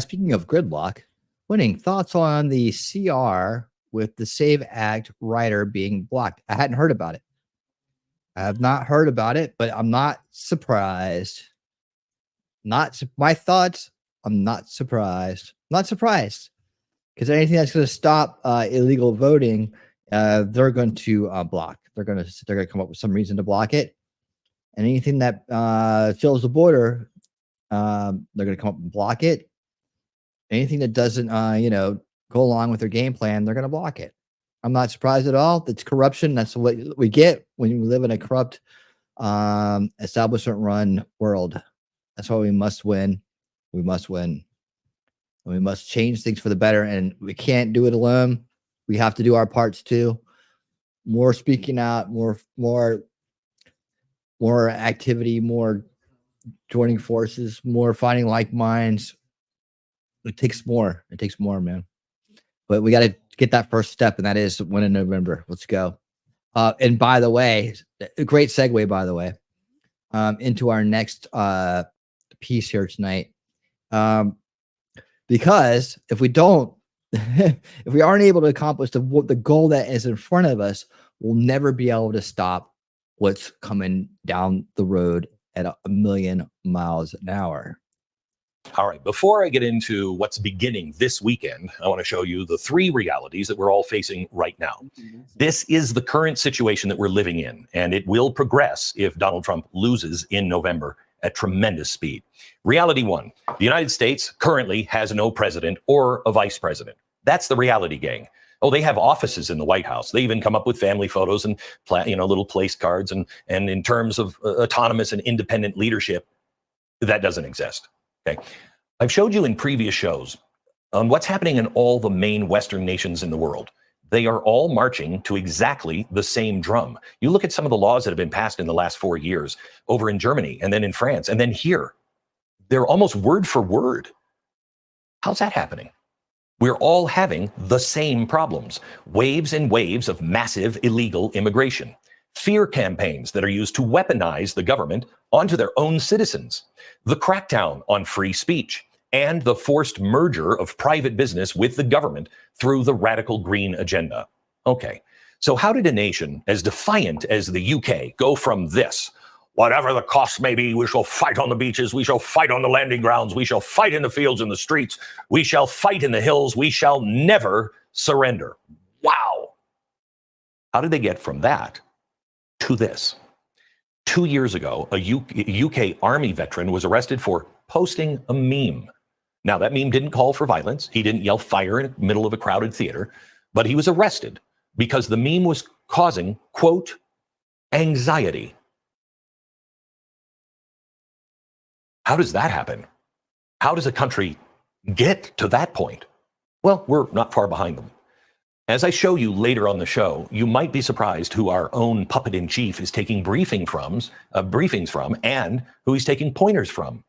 speaking of gridlock, winning thoughts on the CR with the SAVE Act writer being blocked. I hadn't heard about it. I have not heard about it, but I'm not surprised. my thoughts. I'm not surprised. Not surprised, because anything that's going to stop illegal voting, they're going to block. They're going to come up with some reason to block it. And anything that fills the border, they're going to come up and block it. Anything that doesn't, go along with their game plan, they're going to block it. I'm not surprised at all. That's corruption. That's what we get when you live in a corrupt, establishment-run world. That's why we must win. We must win. And we must change things for the better. And we can't do it alone. We have to do our parts too. More speaking out, more activity, more joining forces, more finding like minds. It takes more. It takes more, man. But we got to get that first step, and that is win in November. Let's go. And by the way, a great segue, by the way, into our next piece here tonight. Because if we don't, if we aren't able to accomplish the goal that is in front of us, we'll never be able to stop what's coming down the road at 1,000,000 miles an hour. All right, before I get into what's beginning this weekend, I want to show you the 3 realities that we're all facing right now. This is the current situation that we're living in, and it will progress if Donald Trump loses in November at tremendous speed. Reality 1, the United States currently has no president or a vice president. That's the reality, gang. Oh, they have offices in the White House. They even come up with family photos and little place cards. And in terms of autonomous and independent leadership, that doesn't exist. Okay, I've showed you in previous shows on what's happening in all the main Western nations in the world. They are all marching to exactly the same drum. You look at some of the laws that have been passed in the last 4 years over in Germany and then in France and then here. They're almost word for word. How's that happening? We're all having the same problems. Waves and waves of massive illegal immigration. Fear campaigns that are used to weaponize the government onto their own citizens. The crackdown on free speech. And the forced merger of private business with the government through the radical green agenda. Okay, so how did a nation as defiant as the UK go from this? Whatever the cost may be, we shall fight on the beaches, we shall fight on the landing grounds, we shall fight in the fields and the streets, we shall fight in the hills, we shall never surrender. Wow. How did they get from that to this? 2 years ago, a UK Army veteran was arrested for posting a meme. Now, that meme didn't call for violence. He didn't yell fire in the middle of a crowded theater, but he was arrested because the meme was causing, quote, anxiety. How does that happen? How does a country get to that point? Well, we're not far behind them. As I show you later on the show, you might be surprised who our own puppet in chief is taking briefings from and who he's taking pointers from.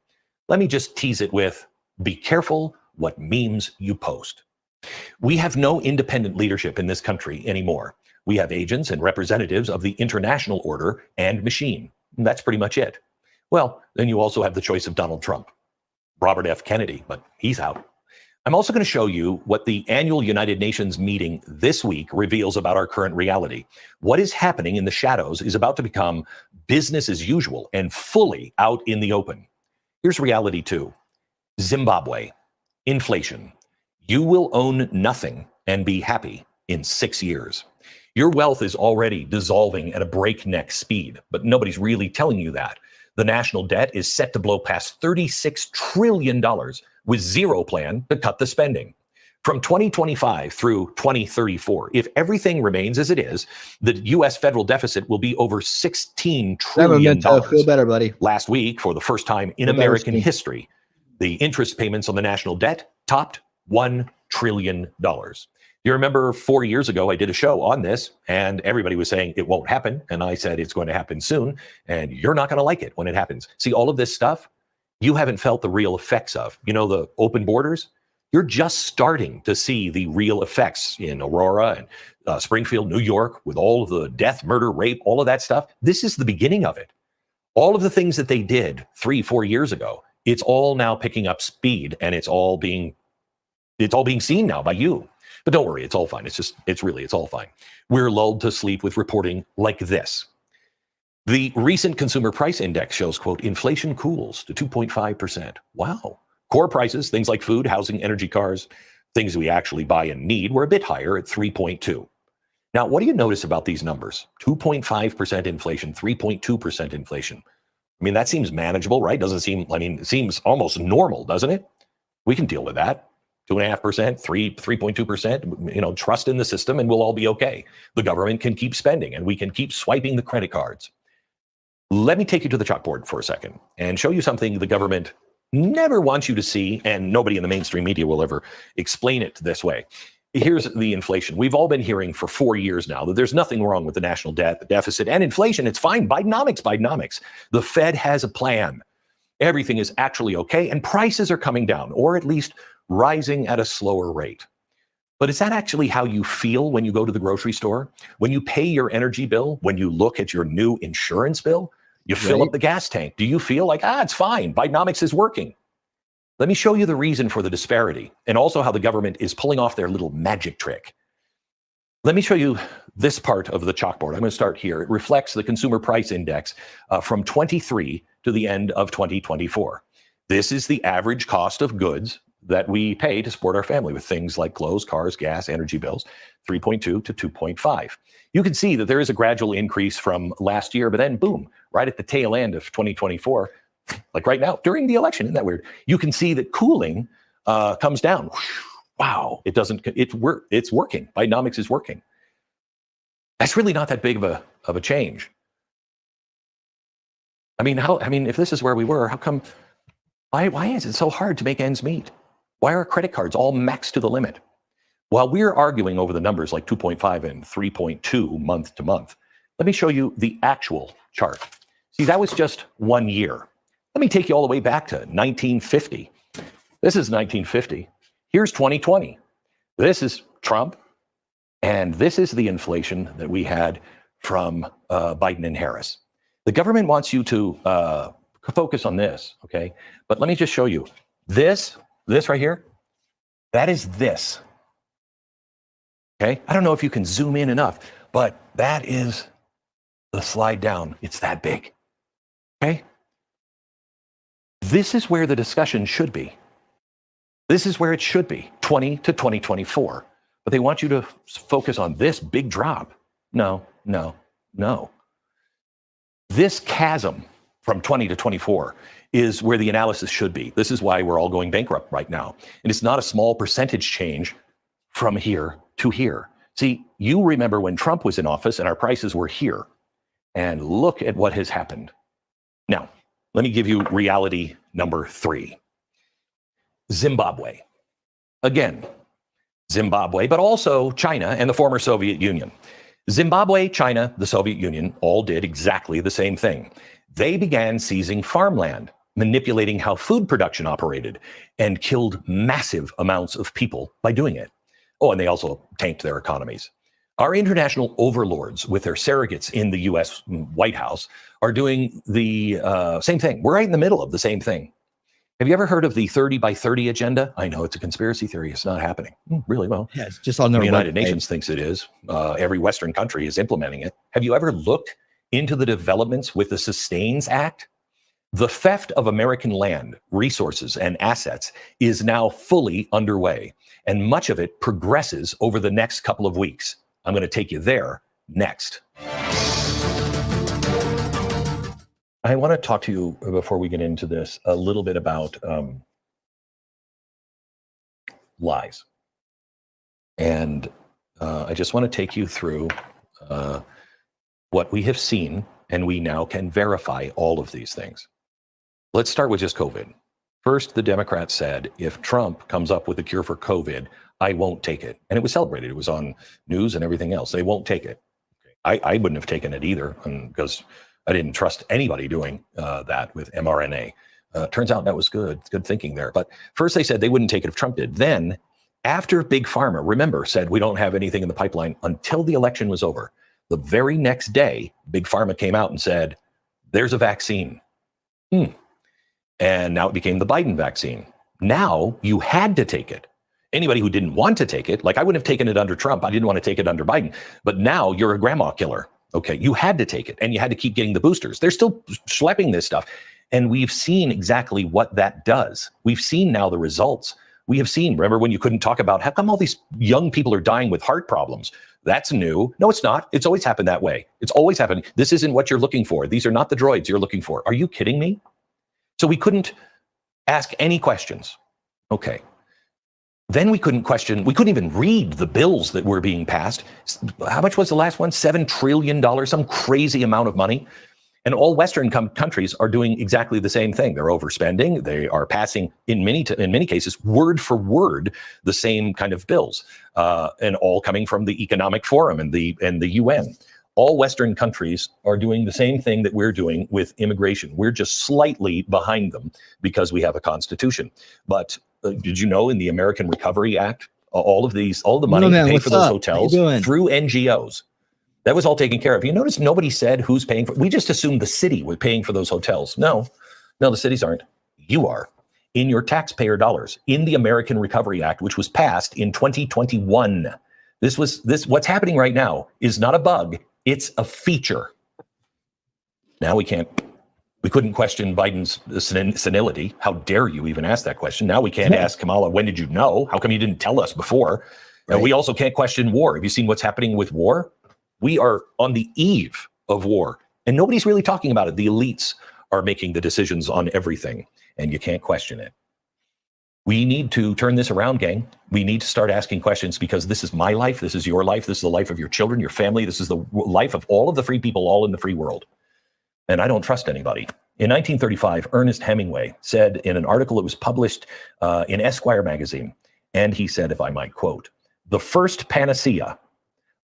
Let me just tease it with, be careful what memes you post. We have no independent leadership in this country anymore. We have agents and representatives of the international order and machine. And that's pretty much it. Well, then you also have the choice of Donald Trump, Robert F. Kennedy, but he's out. I'm also going to show you what the annual United Nations meeting this week reveals about our current reality. What is happening in the shadows is about to become business as usual and fully out in the open. Here's reality 2. Zimbabwe, inflation. You will own nothing and be happy in 6 years. Your wealth is already dissolving at a breakneck speed, but nobody's really telling you that. The national debt is set to blow past $36 trillion with zero plan to cut the spending. From 2025 through 2034, if everything remains as it is, the U.S. federal deficit will be over $16 trillion. Feel better, buddy. Last week, for the first time in American history, the interest payments on the national debt topped $1 trillion. You remember 4 years ago, I did a show on this and everybody was saying it won't happen. And I said, it's going to happen soon. And you're not going to like it when it happens. See, all of this stuff, you haven't felt the real effects of. You know, the open borders, you're just starting to see the real effects in Aurora and Springfield, New York, with all of the death, murder, rape, all of that stuff. This is the beginning of it. All of the things that they did 3-4 years ago, it's all now picking up speed and it's all being seen now by you. But don't worry, it's all fine. It's all fine. We're lulled to sleep with reporting like this. The recent consumer price index shows, quote, inflation cools to 2.5%. Wow. Core prices, things like food, housing, energy, cars, things we actually buy and need, were a bit higher at 3.2. Now, what do you notice about these numbers? 2.5% inflation, 3.2% inflation. I mean, that seems manageable, right? Doesn't seem, I mean, it seems almost normal, doesn't it? We can deal with that. 2.5%, 3.2%, you know, trust in the system and we'll all be okay. The government can keep spending and we can keep swiping the credit cards. Let me take you to the chalkboard for a second and show you something the government never wants you to see, and nobody in the mainstream media will ever explain it this way. Here's the inflation. We've all been hearing for 4 years now that there's nothing wrong with the national debt, the deficit, and inflation. It's fine. Bidenomics. The Fed has a plan. Everything is actually okay, and prices are coming down, or at least rising at a slower rate. But is that actually how you feel when you go to the grocery store? When you pay your energy bill? When you look at your new insurance bill? You fill up the gas tank. Do you feel like, it's fine, Bidenomics is working? Let me show you the reason for the disparity and also how the government is pulling off their little magic trick. Let me show you this part of the chalkboard. I'm going to start here. It reflects the consumer price index from 23 to the end of 2024. This is the average cost of goods that we pay to support our family with things like clothes, cars, gas, energy bills, 3.2 to 2.5. You can see that there is a gradual increase from last year, but then boom, right at the tail end of 2024, like right now, during the election, isn't that weird? You can see that cooling comes down. Wow, it's working. Bidenomics is working. That's really not that big of a change. I mean, if this is where we were, how come, why is it so hard to make ends meet? Why are credit cards all maxed to the limit? While we're arguing over the numbers like 2.5 and 3.2 month to month, let me show you the actual chart. See, that was just 1 year. Let me take you all the way back to 1950. This is 1950. Here's 2020. This is Trump. And this is the inflation that we had from Biden and Harris. The government wants you to focus on this, okay? But let me just show you. This right here, that is this. Okay? I don't know if you can zoom in enough, but that is the slide down. It's that big. Okay? This is where the discussion should be. This is where it should be, 20 to 2024. But they want you to focus on this big drop. No. This chasm from 20 to 24 is where the analysis should be. This is why we're all going bankrupt right now. And it's not a small percentage change from here to here. See, you remember when Trump was in office and our prices were here. And look at what has happened. Now, let me give you reality number 3. Zimbabwe. Again, Zimbabwe, but also China and the former Soviet Union. Zimbabwe, China, the Soviet Union all did exactly the same thing. They began seizing farmland, manipulating how food production operated, and killed massive amounts of people by doing it. Oh, and they also tanked their economies. Our international overlords with their surrogates in the US White House are doing the same thing. We're right in the middle of the same thing. Have you ever heard of the 30 by 30 agenda? I know it's a conspiracy theory. It's not happening. Really? Well, yeah, it's just on the United Nations thinks it is. Every Western country is implementing it. Have you ever looked into the developments with the Sustains Act? The theft of American land, resources, and assets is now fully underway, and much of it progresses over the next couple of weeks. I'm going to take you there next. I want to talk to you, before we get into this, a little bit about lies. And I just want to take you through what we have seen, and we now can verify all of these things. Let's start with just COVID. First, the Democrats said, if Trump comes up with a cure for COVID, I won't take it. And it was celebrated. It was on news and everything else. They won't take it. I wouldn't have taken it either, because I didn't trust anybody doing that with mRNA. Turns out that was good thinking there. But first they said they wouldn't take it if Trump did. Then, after Big Pharma, remember, said we don't have anything in the pipeline until the election was over, the very next day, Big Pharma came out and said, there's a vaccine. And now it became the Biden vaccine. Now you had to take it. Anybody who didn't want to take it, like I wouldn't have taken it under Trump. I didn't want to take it under Biden. But now you're a grandma killer. Okay, you had to take it, and you had to keep getting the boosters. They're still schlepping this stuff. And we've seen exactly what that does. We've seen now the results. We have seen, remember when you couldn't talk about how come all these young people are dying with heart problems? That's new. No, it's not. It's always happened that way. It's always happened. This isn't what you're looking for. These are not the droids you're looking for. Are you kidding me? So we couldn't ask any questions. Okay. Then we couldn't even read the bills that were being passed. How much was the last one? $7 trillion, some crazy amount of money. And all Western countries are doing exactly the same thing. They're overspending. They are passing, in many cases, word for word, the same kind of bills, and all coming from the Economic Forum and the UN. All Western countries are doing the same thing that we're doing with immigration. We're just slightly behind them because we have a constitution. But did you know in the American Recovery Act, all the money to pay for those hotels through NGOs? That was all taken care of. You notice nobody said who's paying for. We just assumed the city was paying for those hotels. No, the cities aren't. You are, in your taxpayer dollars, in the American Recovery Act, which was passed in 2021. What's happening right now is not a bug. It's a feature. Now we couldn't question Biden's senility. How dare you even ask that question? Now we can't ask Kamala, when did you know? How come you didn't tell us before? Right. And we also can't question war. Have you seen what's happening with war? We are on the eve of war, and nobody's really talking about it. The elites are making the decisions on everything, and you can't question it. We need to turn this around, gang. We need to start asking questions, because this is my life. This is your life. This is the life of your children, your family. This is the life of all of the free people, all in the free world. And I don't trust anybody. In 1935, Ernest Hemingway said in an article that was published in Esquire magazine, and he said, if I might quote, "The first panacea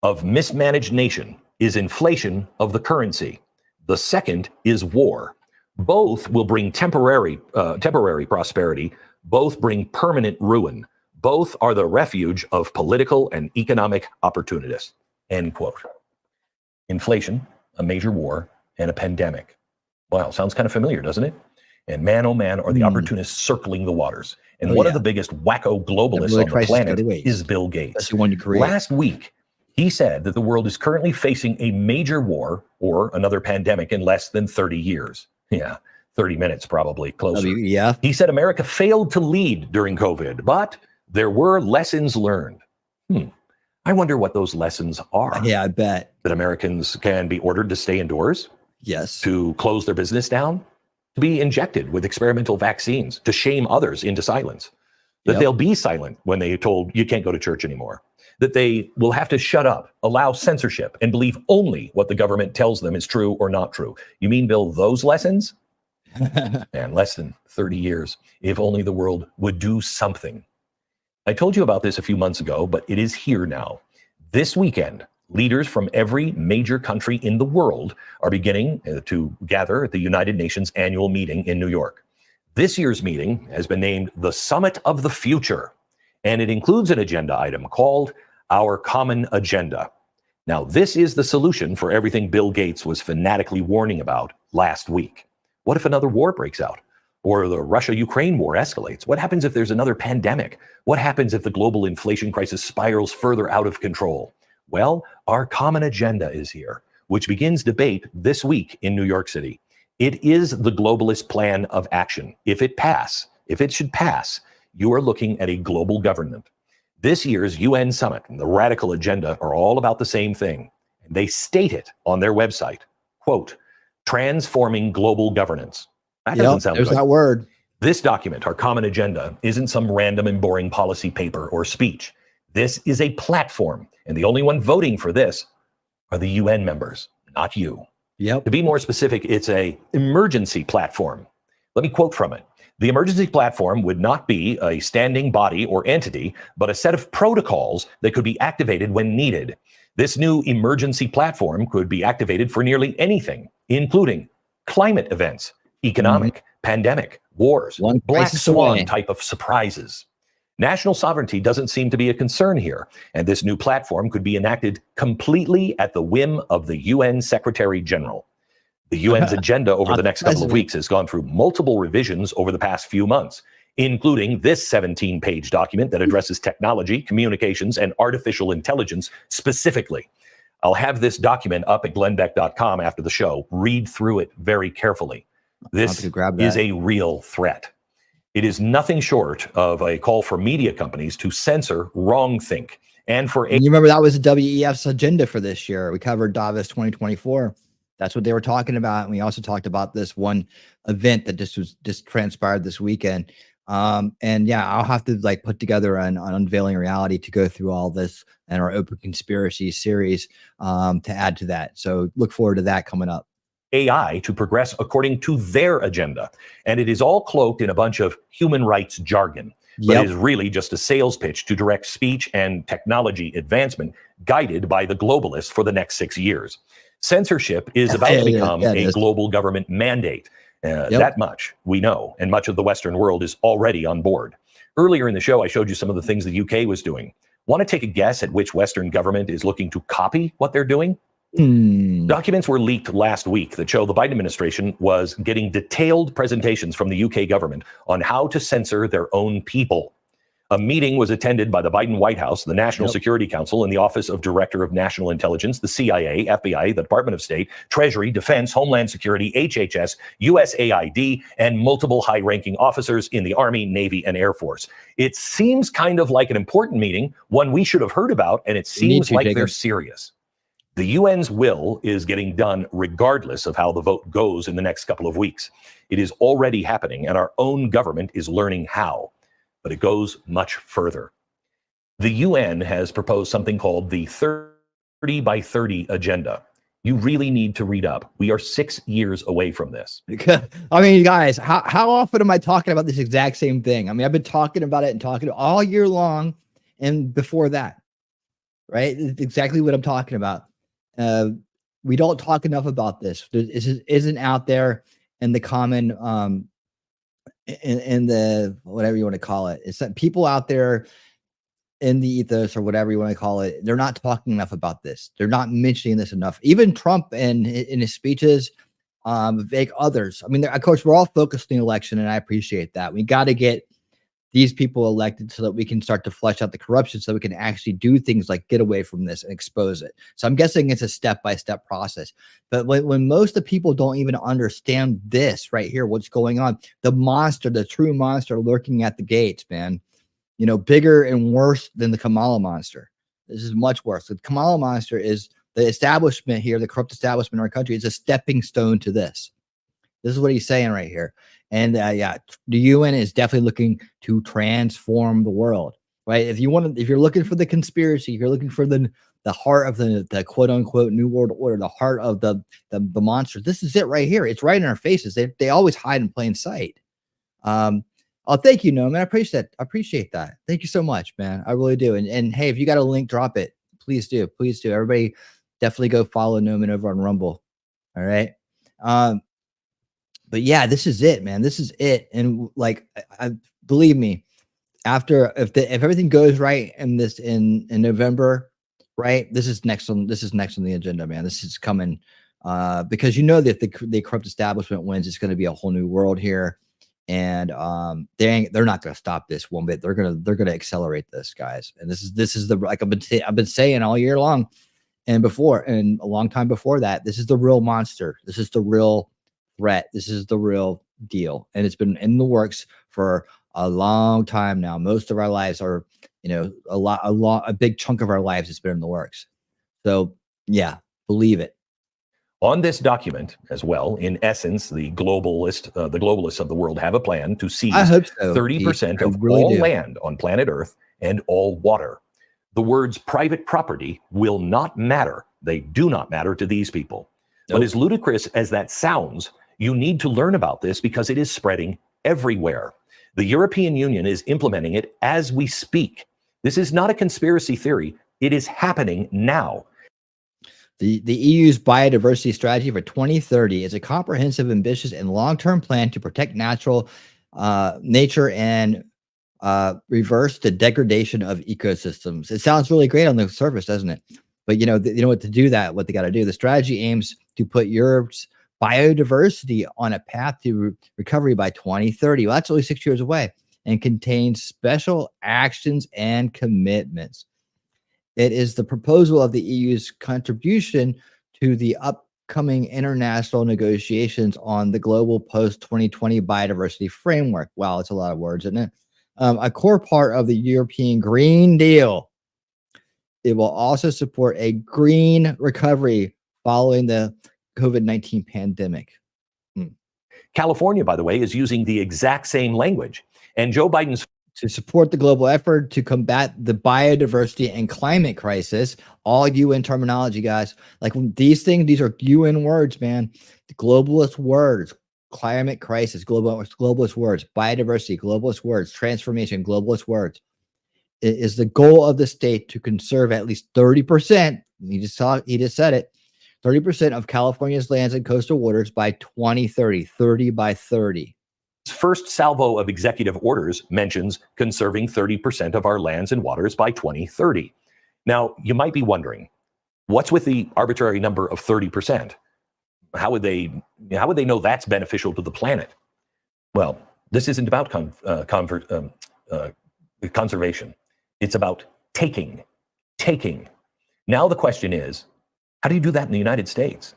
of mismanaged nation is inflation of the currency. The second is war. Both will bring temporary prosperity. Both bring permanent ruin. Both are the refuge of political and economic opportunists." End quote. Inflation, a major war, and a pandemic. Wow, sounds kind of familiar, doesn't it? And man, oh man, are the opportunists circling the waters. And one of the biggest wacko globalists on the planet is Bill Gates. That's the one you create. Last week, he said that the world is currently facing a major war or another pandemic in less than 30 years. Yeah, 30 minutes probably closer. Yeah. He said America failed to lead during COVID, but there were lessons learned. I wonder what those lessons are. Yeah, I bet. That Americans can be ordered to stay indoors. Yes. To close their business down. To be injected with experimental vaccines. To shame others into silence. That they'll be silent when they're told you can't go to church anymore. That they will have to shut up, allow censorship, and believe only what the government tells them is true or not true. You mean, Bill, those lessons? Man, less than 30 years. If only the world would do something. I told you about this a few months ago, but it is here now. This weekend, leaders from every major country in the world are beginning to gather at the United Nations annual meeting in New York. This year's meeting has been named the Summit of the Future, and it includes an agenda item called Our Common Agenda. Now, this is the solution for everything Bill Gates was fanatically warning about last week. What if another war breaks out? Or the Russia-Ukraine war escalates? What happens if there's another pandemic? What happens if the global inflation crisis spirals further out of control? Well, our common agenda is here, which begins debate this week in New York City. It is the globalist plan of action. If it should pass, you are looking at a global government. This year's UN summit and the radical agenda are all about the same thing. They state it on their website, quote, transforming global governance. That doesn't sound good. There's that word. This document, our common agenda, isn't some random and boring policy paper or speech. This is a platform, and the only one voting for this are the UN members, not you. Yep. To be more specific, it's a emergency platform. Let me quote from it. The emergency platform would not be a standing body or entity, but a set of protocols that could be activated when needed. This new emergency platform could be activated for nearly anything, including climate events, economic, pandemic, wars, black swan type of surprises. National sovereignty doesn't seem to be a concern here, and this new platform could be enacted completely at the whim of the UN Secretary General. The UN's agenda over the next couple of weeks has gone through multiple revisions over the past few months, including this 17-page document that addresses technology, communications, and artificial intelligence specifically. I'll have this document up at glennbeck.com after the show. Read through it very carefully. This is a real threat. It is nothing short of a call for media companies to censor wrongthink. And for you remember that was the WEF's agenda for this year. We covered Davos 2024. That's what they were talking about. And we also talked about this one event that just transpired this weekend. And yeah, I'll have to like put together an Unveiling Reality to go through all this and our Open Conspiracy series to add to that. So look forward to that coming up. AI to progress according to their agenda. And it is all cloaked in a bunch of human rights jargon. But it is really just a sales pitch to direct speech and technology advancement guided by the globalists for the next 6 years. Censorship is about to become a global government mandate. That much we know, and much of the Western world is already on board. Earlier in the show, I showed you some of the things the UK was doing. Want to take a guess at which Western government is looking to copy what they're doing? Documents were leaked last week that show the Biden administration was getting detailed presentations from the UK government on how to censor their own people. A meeting was attended by the Biden White House, the National Security Council, and the Office of Director of National Intelligence, the CIA, FBI, the Department of State, Treasury, Defense, Homeland Security, HHS, USAID, and multiple high-ranking officers in the Army, Navy, and Air Force. It seems kind of like an important meeting, one we should have heard about, and it seems like they're serious. The UN's will is getting done regardless of how the vote goes in the next couple of weeks. It is already happening, and our own government is learning how. But it goes much further. The UN has proposed something called the 30 by 30 agenda. You really need to read up. We are 6 years away from this. I mean, guys, how often am I talking about this exact same thing? I mean, I've been talking about it and talking all year long and before that, right? It's exactly what I'm talking about. We don't talk enough about this. This isn't out there in the common in the whatever you want to call it. It's that people out there in the ethos or whatever you want to call it, they're not talking enough about this. They're not mentioning this enough. Even Trump in his speeches, others. I mean, of course, we're all focused on the election, and I appreciate that. We got to get these people elected so that we can start to flesh out the corruption so we can actually do things like get away from this and expose it. So I'm guessing it's a step-by-step process. But when most of the people don't even understand this right here, what's going on, the monster, the true monster lurking at the gates, man, you know, bigger and worse than the Kamala monster. This is much worse. The Kamala monster is the establishment here, the corrupt establishment in our country is a stepping stone to this. This is what he's saying right here. And yeah, the UN is definitely looking to transform the world, right? If you're looking for the conspiracy, if you're looking for the heart of the quote unquote new world order, the heart of the monster, this is it right here. It's right in our faces. They always hide in plain sight. Oh, thank you, Noam. I appreciate that. Thank you so much, man. I really do. And hey, if you got a link, drop it. Please do. Please do. Everybody definitely go follow Noam over on Rumble. All right. But yeah, this is it, man. This is it. And like, I believe me, if everything goes right in November, right? This is next on the agenda, man. This is coming because you know that if the corrupt establishment wins, it's going to be a whole new world here. And they're not going to stop this one bit. They're going to accelerate this, guys. And this is the, like I've been saying all year long and a long time before that, this is the real monster. This is the real threat. This is the real deal. And it's been in the works for a long time now. Most of our lives are, you know, a big chunk of our lives has been in the works. So yeah, believe it. On this document as well, in essence, the globalists of the world have a plan to seize 30% of all land on planet Earth and all water. The words private property will not matter. They do not matter to these people. Nope. But as ludicrous as that sounds, you need to learn about this because it is spreading everywhere. The European Union is implementing it as we speak. This is not a conspiracy theory. It is happening now. The EU's biodiversity strategy for 2030 is a comprehensive, ambitious, and long-term plan to protect nature and reverse the degradation of ecosystems. It sounds really great on the surface, doesn't it? But you know what to do that, what they got to do. The strategy aims to put Europe's biodiversity on a path to recovery by 2030. Well, that's only 6 years away, and contains special actions and commitments. It is the proposal of the EU's contribution to the upcoming international negotiations on the global post-2020 biodiversity framework. Wow, it's a lot of words, isn't it? A core part of the European Green Deal. It will also support a green recovery following the COVID-19 pandemic. California, by the way, is using the exact same language. And Joe Biden's to support the global effort to combat the biodiversity and climate crisis. All UN terminology, guys. Like these things, these are UN words, man. The globalist words, climate crisis, globalist words, biodiversity, globalist words, transformation, globalist words. It is the goal of the state to conserve at least 30%. He just said it. 30% of California's lands and coastal waters by 2030. 30 by 30. First salvo of executive orders mentions conserving 30% of our lands and waters by 2030. Now, you might be wondering, what's with the arbitrary number of 30%? How would they know that's beneficial to the planet? Well, this isn't about conservation. It's about taking. Now the question is, how do you do that in the United States?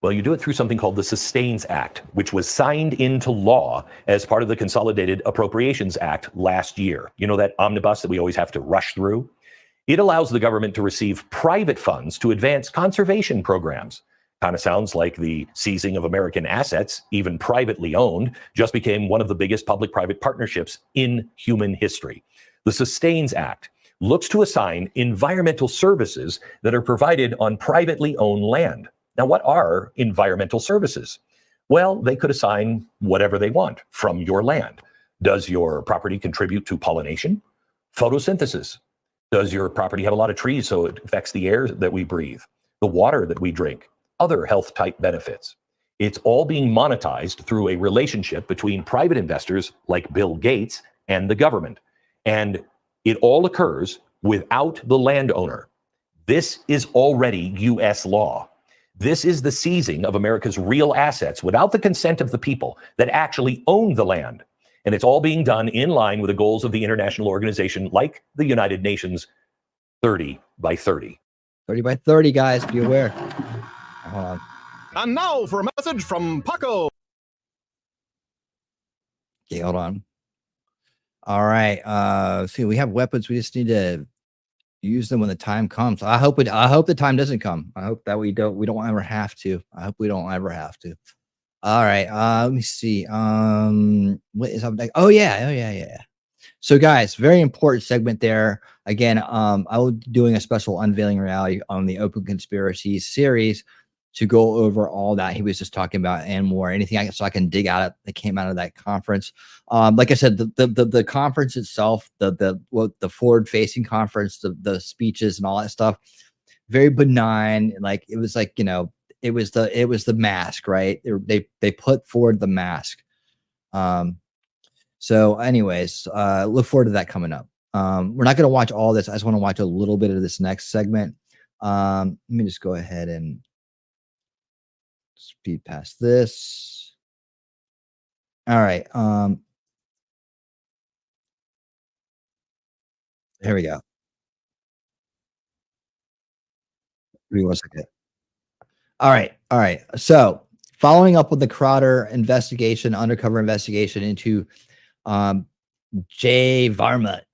Well, you do it through something called the Sustains Act, which was signed into law as part of the Consolidated Appropriations Act last year. You know, that omnibus that we always have to rush through? It allows the government to receive private funds to advance conservation programs. Kind of sounds like the seizing of American assets, even privately owned, just became one of the biggest public-private partnerships in human history. The Sustains Act looks to assign environmental services that are provided on privately owned land. Now, what are environmental services? Well, they could assign whatever they want from your land. Does your property contribute to pollination? Photosynthesis? Does your property have a lot of trees so it affects the air that we breathe, the water that we drink, other health type benefits? It's all being monetized through a relationship between private investors like Bill Gates and the government. And it all occurs without the landowner. This is already U.S. law. This is the seizing of America's real assets without the consent of the people that actually own the land. And it's all being done in line with the goals of the international organization like the United Nations, 30 by 30. 30 by 30, guys, be aware. Hold on. And now for a message from Paco. Okay, hold on. All right. See, we have weapons. We just need to use them when the time comes. I hope the time doesn't come. I hope that we don't ever have to. I hope we don't ever have to. All right. Let me see. What is up next? Oh yeah. So guys, very important segment there. Again, I will be doing a special unveiling reality on the Open Conspiracies series to go over all that he was just talking about and more. Anything I can dig out that came out of that conference. Like I said, the conference itself, the forward-facing conference, the speeches and all that stuff, very benign. Like it was like, you know, it was the mask, right? They put forward the mask. So anyways, look forward to that coming up. We're not going to watch all this. I just want to watch a little bit of this next segment. Let me just go ahead and speed past this. All right. Here we go. Give me 1 second. All right. So following up with the Crowder investigation, undercover investigation into Jay Varmint.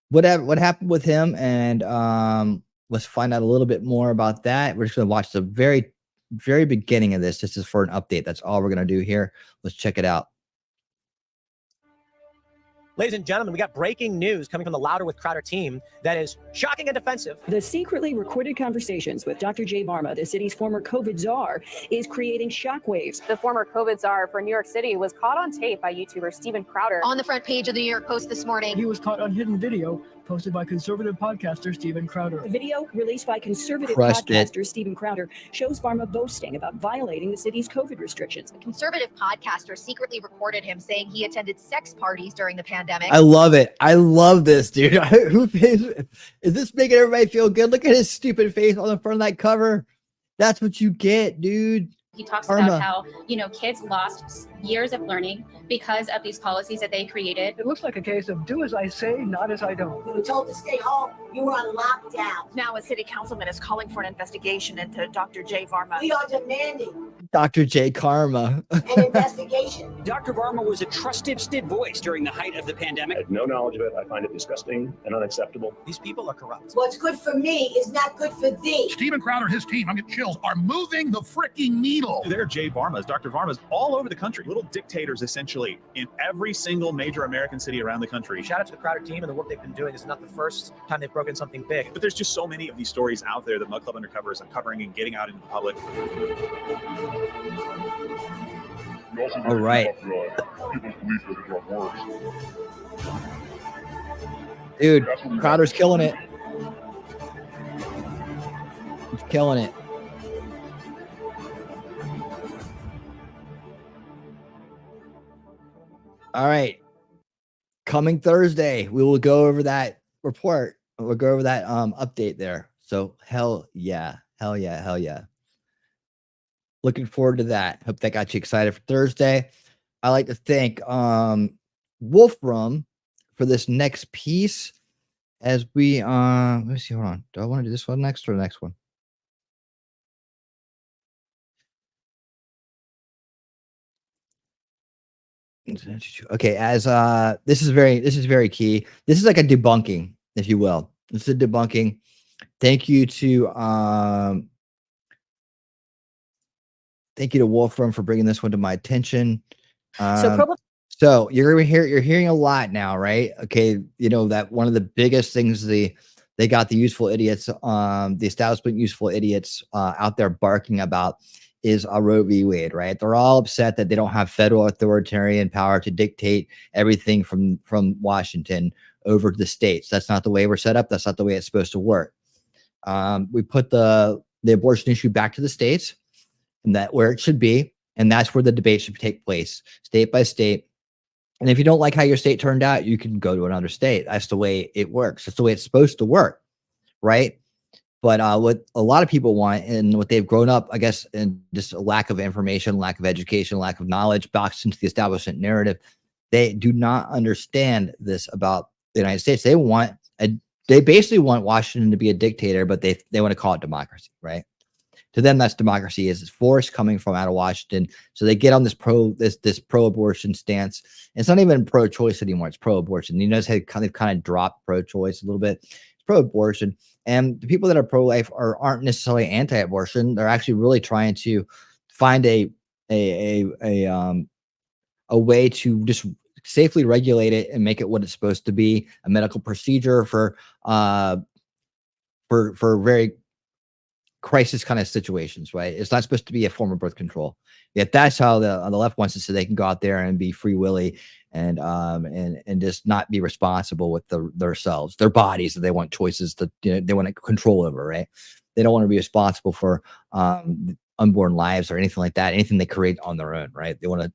What happened with him? And let's find out a little bit more about that. We're just going to watch the very, very beginning of this. This is for an update. That's all we're going to do here. Let's check it out. Ladies and gentlemen, we got breaking news coming from the Louder with Crowder team that is shocking and offensive. The secretly recorded conversations with Dr. Jay Varma, the city's former COVID czar, is creating shockwaves. The former COVID czar for New York City was caught on tape by YouTuber Steven Crowder. On the front page of the New York Post this morning. He was caught on hidden video posted by conservative podcaster Steven Crowder. A video released by conservative podcaster Steven Crowder shows Varma boasting about violating the city's COVID restrictions. A conservative podcaster secretly recorded him saying he attended sex parties during the pandemic. I love it. I love this, dude. Is this making everybody feel good? Look at his stupid face on the front of that cover. That's what you get, dude. He talks Karma. about how, kids lost years of learning because of these policies that they created. It looks like a case of do as I say, not as I don't. You were told to stay home. You were on lockdown. Now a city councilman is calling for an investigation into Dr. J. Varma. We are demanding Dr. J. Karma. an investigation. Dr. Varma was a trusted voice during the height of the pandemic. I had no knowledge of it. I find it disgusting and unacceptable. These people are corrupt. What's good for me is not good for thee. Steven Crowder, his team, I'm getting chills, are moving the freaking needle. There are J. Varmas, Dr. Varmas all over the country. Little dictators, essentially, in every single major American city around the country. Shout out to the Crowder team and the work they've been doing. This is not the first time they've broken something big. But there's just so many of these stories out there that Mug Club Undercover is uncovering and getting out into the public. All right. Dude, Crowder's killing it. He's killing it. All right. Coming Thursday, we will go over that report. We'll go over that update there. So hell yeah. Hell yeah. Hell yeah. Looking forward to that. Hope that got you excited for Thursday. I like to thank Wolfram for this next piece as we let me see, hold on. Do I want to do this one next or the next one? Okay, as this is very key. This is like a debunking, if you will. This is a debunking. Thank you to Wolfram for bringing this one to my attention. So you're hearing a lot now, right? Okay, that one of the biggest things they got the useful idiots, the establishment useful idiots out there barking about is a Roe v. Wade, right? They're all upset that they don't have federal authoritarian power to dictate everything from Washington over to the states. That's not the way we're set up. That's not the way it's supposed to work. We put the abortion issue back to the states, and that where it should be, and that's where the debate should take place, state by state. And if you don't like how your state turned out, you can go to another state. That's the way it works. That's the way it's supposed to work, right? But what a lot of people want, and what they've grown up, I guess, in just a lack of information, lack of education, lack of knowledge, boxed into the establishment narrative, they do not understand this about the United States. They basically want Washington to be a dictator, but they want to call it democracy, right? To them, that's democracy, is force coming from out of Washington. So they get on this pro-abortion stance. It's not even pro-choice anymore. It's pro-abortion. You notice how they've kind of dropped pro-choice a little bit. It's pro-abortion. And the people that are pro-life aren't necessarily anti-abortion. They're actually really trying to find a way to just safely regulate it and make it what it's supposed to be, a medical procedure for very crisis kind of situations, right? It's not supposed to be a form of birth control. Yet that's how the left wants it, so they can go out there and be free willy and just not be responsible with themselves, their bodies, that they want choices that they want to control over, right? They don't want to be responsible for unborn lives or anything like that, anything they create on their own, right? They want to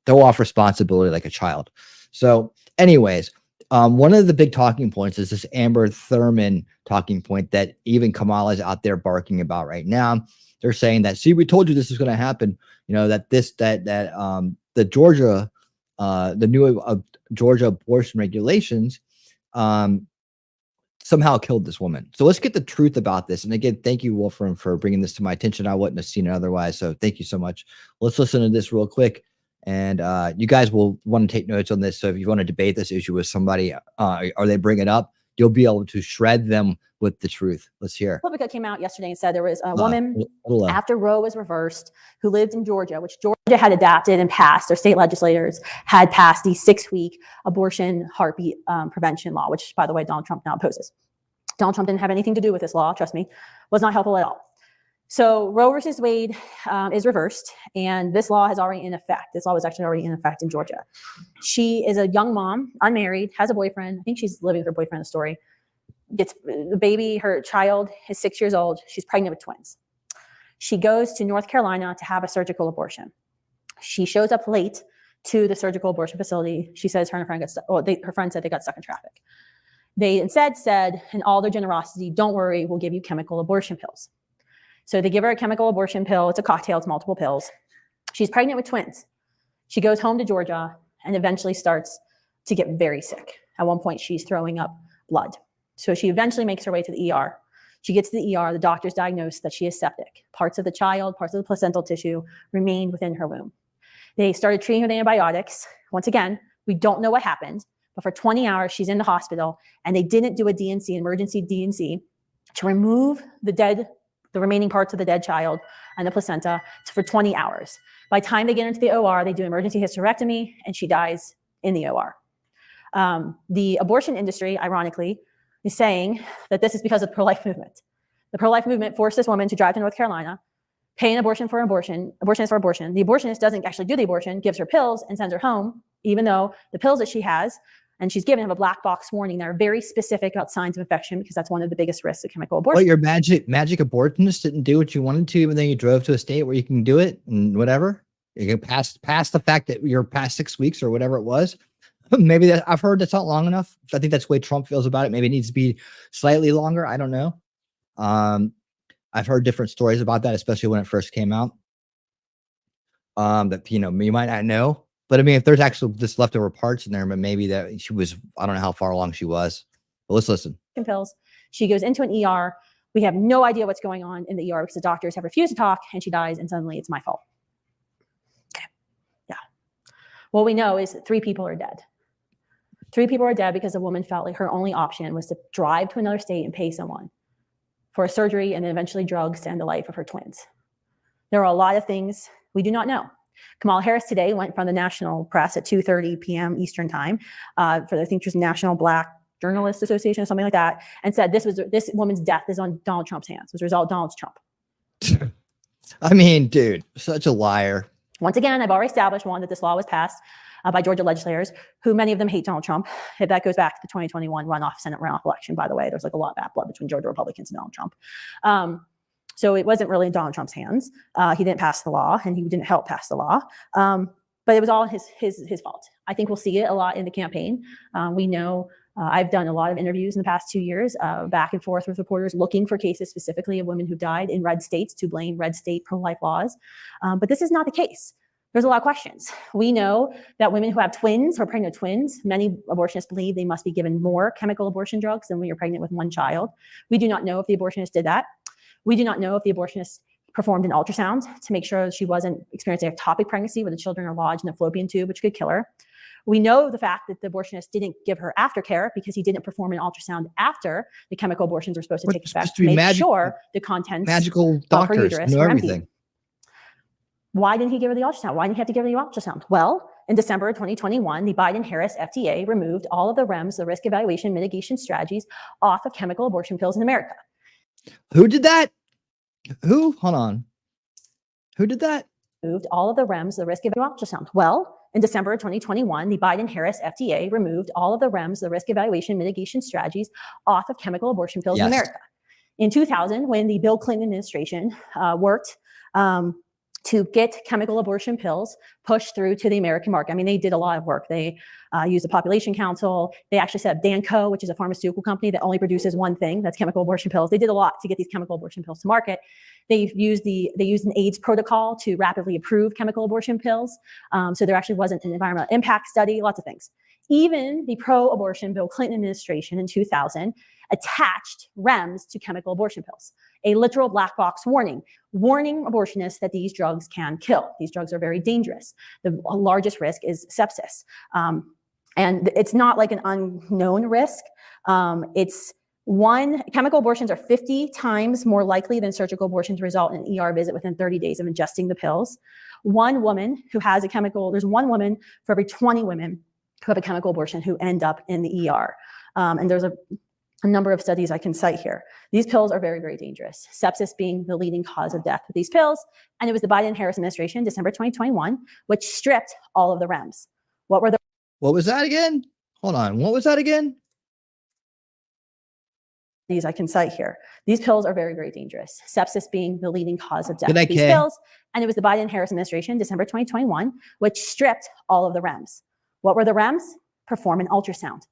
throw off responsibility like a child. So anyways, one of the big talking points is this Amber Thurman talking point that even Kamala's out there barking about right now. They're saying that, see, we told you this is going to happen. That the Georgia, the new Georgia abortion regulations somehow killed this woman. So let's get the truth about this. And again, thank you, Wolfram, for bringing this to my attention. I wouldn't have seen it otherwise. So thank you so much. Let's listen to this real quick. And you guys will want to take notes on this. So if you want to debate this issue with somebody, or they bring it up, you'll be able to shred them with the truth. Let's hear. Politico came out yesterday and said there was a woman after Roe was reversed who lived in Georgia, which Georgia had adapted and passed. Their state legislators had passed the 6-week abortion heartbeat prevention law, which, by the way, Donald Trump now opposes. Donald Trump didn't have anything to do with this law. Trust me, was not helpful at all. So Roe versus Wade is reversed, and this law is already in effect. This law was actually already in effect in Georgia. She is a young mom, unmarried, has a boyfriend. I think she's living with her boyfriend in the story. Gets the baby, her child is 6 years old. She's pregnant with twins. She goes to North Carolina to have a surgical abortion. She shows up late to the surgical abortion facility. She says her and her friend her friend said they got stuck in traffic. They instead said, in all their generosity, don't worry, we'll give you chemical abortion pills. So they give her a chemical abortion pill. It's a cocktail. It's multiple pills. She's pregnant with twins. She goes home to Georgia and eventually starts to get very sick. At one point, she's throwing up blood. So she eventually makes her way to the ER. She gets to the ER. The doctors diagnose that she is septic. Parts of the child, parts of the placental tissue remained within her womb. They started treating her with antibiotics. Once again, we don't know what happened, but for 20 hours, she's in the hospital, and they didn't do a DNC, emergency DNC, to remove the remaining parts of the dead child and the placenta for 20 hours. By the time they get into the OR, they do emergency hysterectomy, and she dies in the OR. The abortion industry, ironically, is saying that this is because of the pro-life movement. The pro-life movement forced this woman to drive to North Carolina, pay an abortionist for abortion. The abortionist doesn't actually do the abortion, gives her pills and sends her home, even though the pills that she has and she's given have a black box warning that are very specific about signs of infection, because that's one of the biggest risks of chemical abortion. What, your magic abortionist didn't do what you wanted to, even though you drove to a state where you can do it and whatever? You can pass the fact that you're past 6 weeks or whatever it was. Maybe that, I've heard that's not long enough. I think that's the way Trump feels about it. Maybe it needs to be slightly longer. I don't know. I've heard different stories about that, especially when it first came out. That, you know, you might not know, but I mean, if there's actually just leftover parts in there, but maybe that she was, I don't know how far along she was, but let's listen. Pills. She goes into an ER. We have no idea what's going on in the ER because the doctors have refused to talk, and she dies, and suddenly it's my fault. Okay. Yeah. What we know is 3 people are dead. 3 people are dead because the woman felt like her only option was to drive to another state and pay someone for a surgery and then eventually drugs to end the life of her twins. There are a lot of things we do not know. Kamala Harris today went from the national press at 2:30 p.m. Eastern time for, I think, just National Black Journalists Association or something like that, and said this woman's death is on Donald Trump's hands. It was a result of Donald Trump. I mean, dude, such a liar. Once again, I've already established that this law was passed by Georgia legislators, who many of them hate Donald Trump. That goes back to the 2021 Senate runoff election, by the way. There's like a lot of bad blood between Georgia Republicans and Donald Trump. So it wasn't really in Donald Trump's hands. He didn't pass the law, and he didn't help pass the law. But it was all his fault. I think we'll see it a lot in the campaign. We know I've done a lot of interviews in the past 2 years, back and forth with reporters looking for cases specifically of women who died in red states to blame red state pro-life laws. But this is not the case. There's a lot of questions. We know that women who have twins or pregnant twins, many abortionists believe they must be given more chemical abortion drugs than when you're pregnant with one child. We do not know if the abortionist did that. We do not know if the abortionist performed an ultrasound to make sure that she wasn't experiencing a ectopic pregnancy where the children are lodged in a fallopian tube, which could kill her. We know the fact that the abortionist didn't give her aftercare because he didn't perform an ultrasound after the chemical abortions were supposed to take effect to make sure the contents magical doctors know everything. Why didn't he give her the ultrasound? Why didn't he have to give her the ultrasound? Well, in December of 2021, the Biden-Harris FDA removed all of the REMS, the risk evaluation mitigation strategies, off of chemical abortion pills in America. Who did that? Who? Hold on. Who did that? Removed all of the REMS, the risk evaluation ultrasound. Well, in December of 2021, the Biden-Harris FDA removed all of the REMS, the risk evaluation mitigation strategies, off of chemical abortion pills in America. In 2000, when the Bill Clinton administration worked to get chemical abortion pills pushed through to the American market. I mean, they did a lot of work. They used the Population Council. They actually set up Danco, which is a pharmaceutical company that only produces one thing, that's chemical abortion pills. They did a lot to get these chemical abortion pills to market. They used an AIDS protocol to rapidly approve chemical abortion pills. So there actually wasn't an environmental impact study, lots of things. Even the pro-abortion Bill Clinton administration in 2000 attached REMS to chemical abortion pills, a literal black box warning abortionists that these drugs can kill. These drugs are very dangerous. The largest risk is sepsis. And it's not like an unknown risk. Chemical abortions are 50 times more likely than surgical abortion to result in an ER visit within 30 days of ingesting the pills. There's one woman for every 20 women who have a chemical abortion who end up in the ER. And there's a number of studies I can cite here. These pills are very, very dangerous. Sepsis being the leading cause of death with these pills. And it was the Biden-Harris administration, December 2021, which stripped all of the REMS. What was that again? Hold on. What was that again? These I can cite here. These pills are very, very dangerous. Sepsis being the leading cause of death with these pills. And it was the Biden-Harris administration, December 2021, which stripped all of the REMS. What were the REMS? Perform an ultrasound.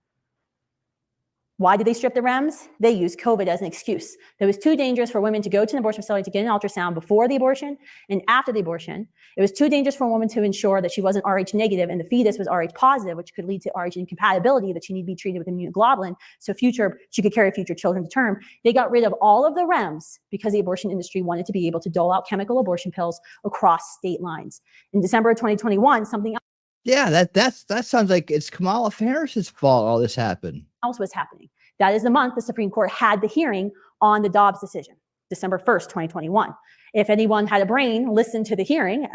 Why did they strip the REMS? They used COVID as an excuse. It was too dangerous for women to go to an abortion facility to get an ultrasound before the abortion and after the abortion. It was too dangerous for a woman to ensure that she wasn't Rh negative and the fetus was Rh positive, which could lead to Rh incompatibility, that she needed to be treated with immunoglobulin so she could carry future children to term. They got rid of all of the REMS because the abortion industry wanted to be able to dole out chemical abortion pills across state lines. In December of 2021, something Yeah, that sounds like it's Kamala Harris's fault all this happened. else was happening. That is the month the Supreme Court had the hearing on the Dobbs decision, December 1st, 2021. If anyone had a brain, listen to the hearing.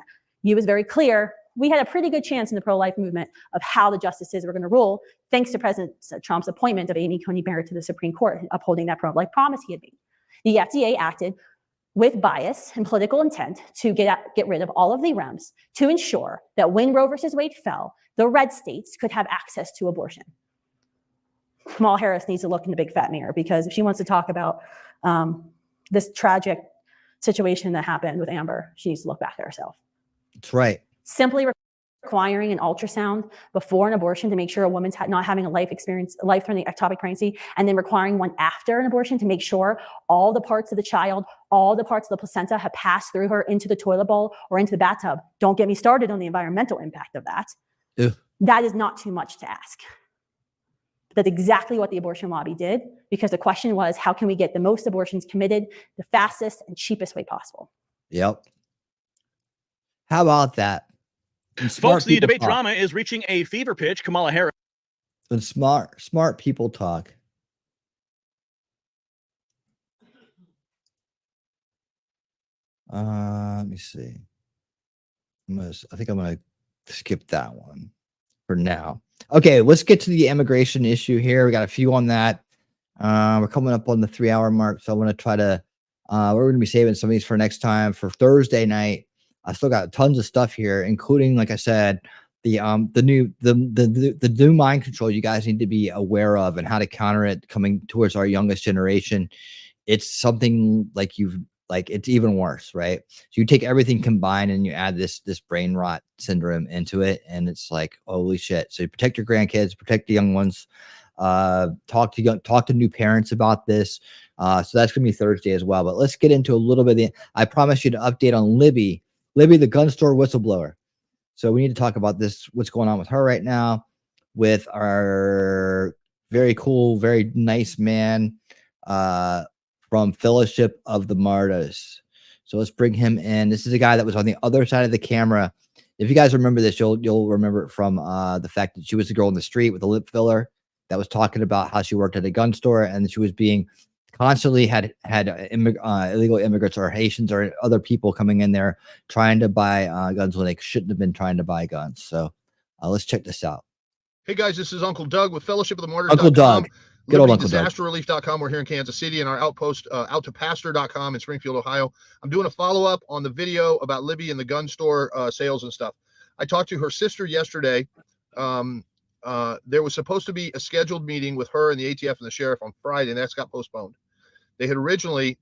It was very clear. We had a pretty good chance in the pro-life movement of how the justices were going to rule, thanks to President Trump's appointment of Amy Coney Barrett to the Supreme Court, upholding that pro-life promise he had made. The FDA acted with bias and political intent to get rid of all of the REMS to ensure that when Roe versus Wade fell, the red states could have access to abortion. Kamala Harris needs to look in the big fat mirror, because if she wants to talk about this tragic situation that happened with Amber, she needs to look back at herself. That's right. Simply requiring an ultrasound before an abortion to make sure a woman's not having a life-threatening ectopic pregnancy, and then requiring one after an abortion to make sure all the parts of the child, all the parts of the placenta have passed through her into the toilet bowl or into the bathtub. Don't get me started on the environmental impact of that. Ew. That is not too much to ask. That's exactly what the abortion lobby did, because the question was, how can we get the most abortions committed the fastest and cheapest way possible? Yep. How about that? Folks, the debate drama is reaching a fever pitch. Kamala Harris. And smart people talk. Let me see. I think I'm gonna skip that one for now. Okay, let's get to the immigration issue here. We got a few on that. We're coming up on the 3-hour mark, so I want to try to. We're going to be saving some of these for next time for Thursday night. I still got tons of stuff here, including, like I said, the new mind control you guys need to be aware of and how to counter it coming towards our youngest generation. It's something it's even worse, right? So you take everything combined and you add this brain rot syndrome into it, and it's like, holy shit. So you protect your grandkids, protect the young ones, talk to new parents about this. So that's gonna be Thursday as well. But let's get into a little bit I promised you to update on Libby, the gun store whistleblower. So we need to talk about this, what's going on with her right now, with our very cool, very nice man from Fellowship of the Martyrs. So let's bring him in. This is a guy that was on the other side of the camera. If you guys remember this, you'll remember it from the fact that she was the girl in the street with the lip filler that was talking about how she worked at a gun store, and she was being constantly had illegal immigrants or Haitians or other people coming in there trying to buy guns when they shouldn't have been trying to buy guns. So let's check this out. Hey guys, this is Uncle Doug with Fellowship of the Martyrs. Uncle Doug. Good old Uncle Doug. DisasterRelief.com. We're here in Kansas City, and our outpost, outtopastor.com in Springfield, Ohio. I'm doing a follow-up on the video about Libby and the gun store sales and stuff. I talked to her sister yesterday. There was supposed to be a scheduled meeting with her and the ATF and the sheriff on Friday, and that's got postponed. They had originally,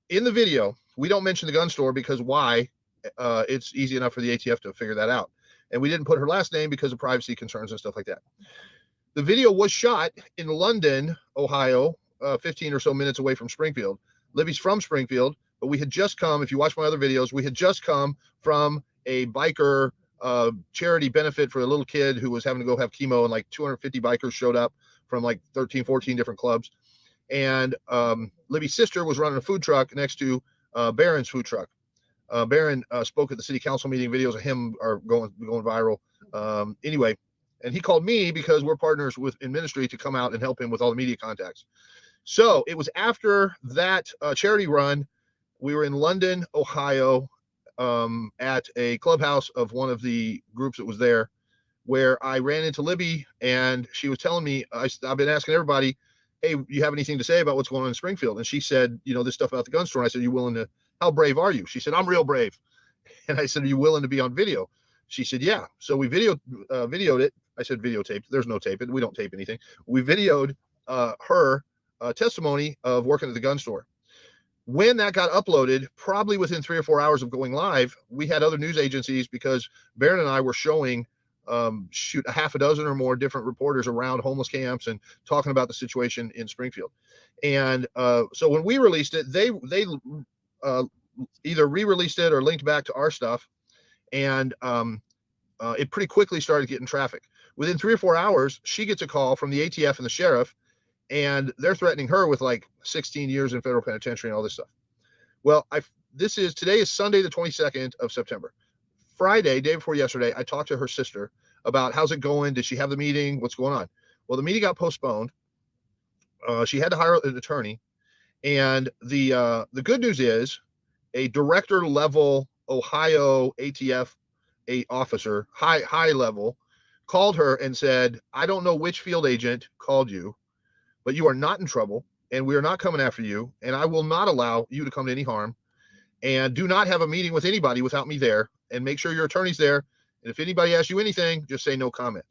in the video, we don't mention the gun store because why? It's easy enough for the ATF to figure that out. And we didn't put her last name because of privacy concerns and stuff like that. The video was shot in London, Ohio, 15 or so minutes away from Springfield. Libby's from Springfield, but we had just come, if you watch my other videos, we had just come from a biker charity benefit for a little kid who was having to go have chemo, and like 250 bikers showed up from like 13, 14 different clubs. And Libby's sister was running a food truck next to Barron's food truck. Barron spoke at the city council meeting. Videos of him are going viral. Anyway, and he called me because we're partners in ministry to come out and help him with all the media contacts. So it was after that charity run. We were in London, Ohio, at a clubhouse of one of the groups that was there, where I ran into Libby, and she was telling me, I've been asking everybody, hey, you have anything to say about what's going on in Springfield? And she said, this stuff about the gun store. And I said, you willing to, how brave are you? She said, I'm real brave. And I said, are you willing to be on video? She said, yeah. So we videoed it. I said, videotaped. There's no tape. We don't tape anything. We videoed her testimony of working at the gun store. When that got uploaded, probably within 3 or 4 hours of going live, we had other news agencies, because Barron and I were showing shoot a half a dozen or more different reporters around homeless camps and talking about the situation in Springfield. And so when we released it, they either re-released it or linked back to our stuff, and it pretty quickly started getting traffic. Within 3 or 4 hours, she gets a call from the ATF and the sheriff, and they're threatening her with like 16 years in federal penitentiary and all this stuff. Well, today is Sunday, the 22nd of September. Friday, day before yesterday, I talked to her sister about how's it going? Did she have the meeting? What's going on? Well, the meeting got postponed. She had to hire an attorney. And the good news is a director level Ohio ATF officer, high level, called her and said, I don't know which field agent called you, but you are not in trouble and we are not coming after you. And I will not allow you to come to any harm. And do not have a meeting with anybody without me there, and make sure your attorney's there. And if anybody asks you anything, just say no comment.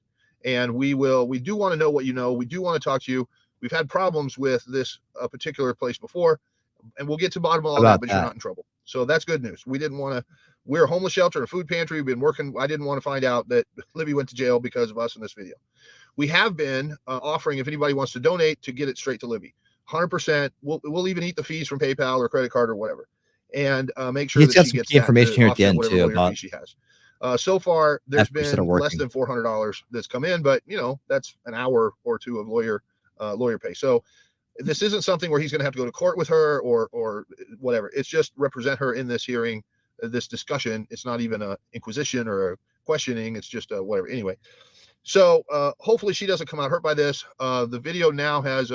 And we do want to know what you know. We do want to talk to you. We've had problems with this particular place before, and we'll get to the bottom of all that, but you're not in trouble. So that's good news. We're a homeless shelter, a food pantry. We've been working. I didn't want to find out that Libby went to jail because of us in this video. We have been offering, if anybody wants to donate, to get it straight to Libby. 100%. We'll even eat the fees from PayPal or credit card or whatever. And make sure that she gets that information here at the end too about she has. So far, there's been less than $400 that's come in, but that's an hour or two of lawyer pay. So this isn't something where he's going to have to go to court with her or whatever. It's just represent her in this hearing, this discussion. It's not even a inquisition or a questioning. It's just whatever. Anyway, so hopefully she doesn't come out hurt by this. The video now has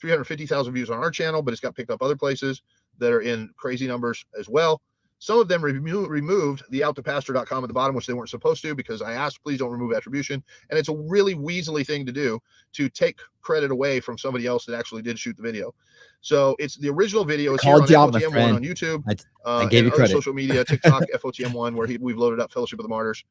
350,000 views on our channel, but it's got picked up other places that are in crazy numbers as well. Some of them removed the outtopastor.com at the bottom, which they weren't supposed to, because I asked, please don't remove attribution. And it's a really weaselly thing to do, to take credit away from somebody else that actually did shoot the video. So it's the original video. It's here on FOTM1 on YouTube. I gave you credit. Social media, TikTok, FOTM1, where we've loaded up Fellowship of the Martyrs.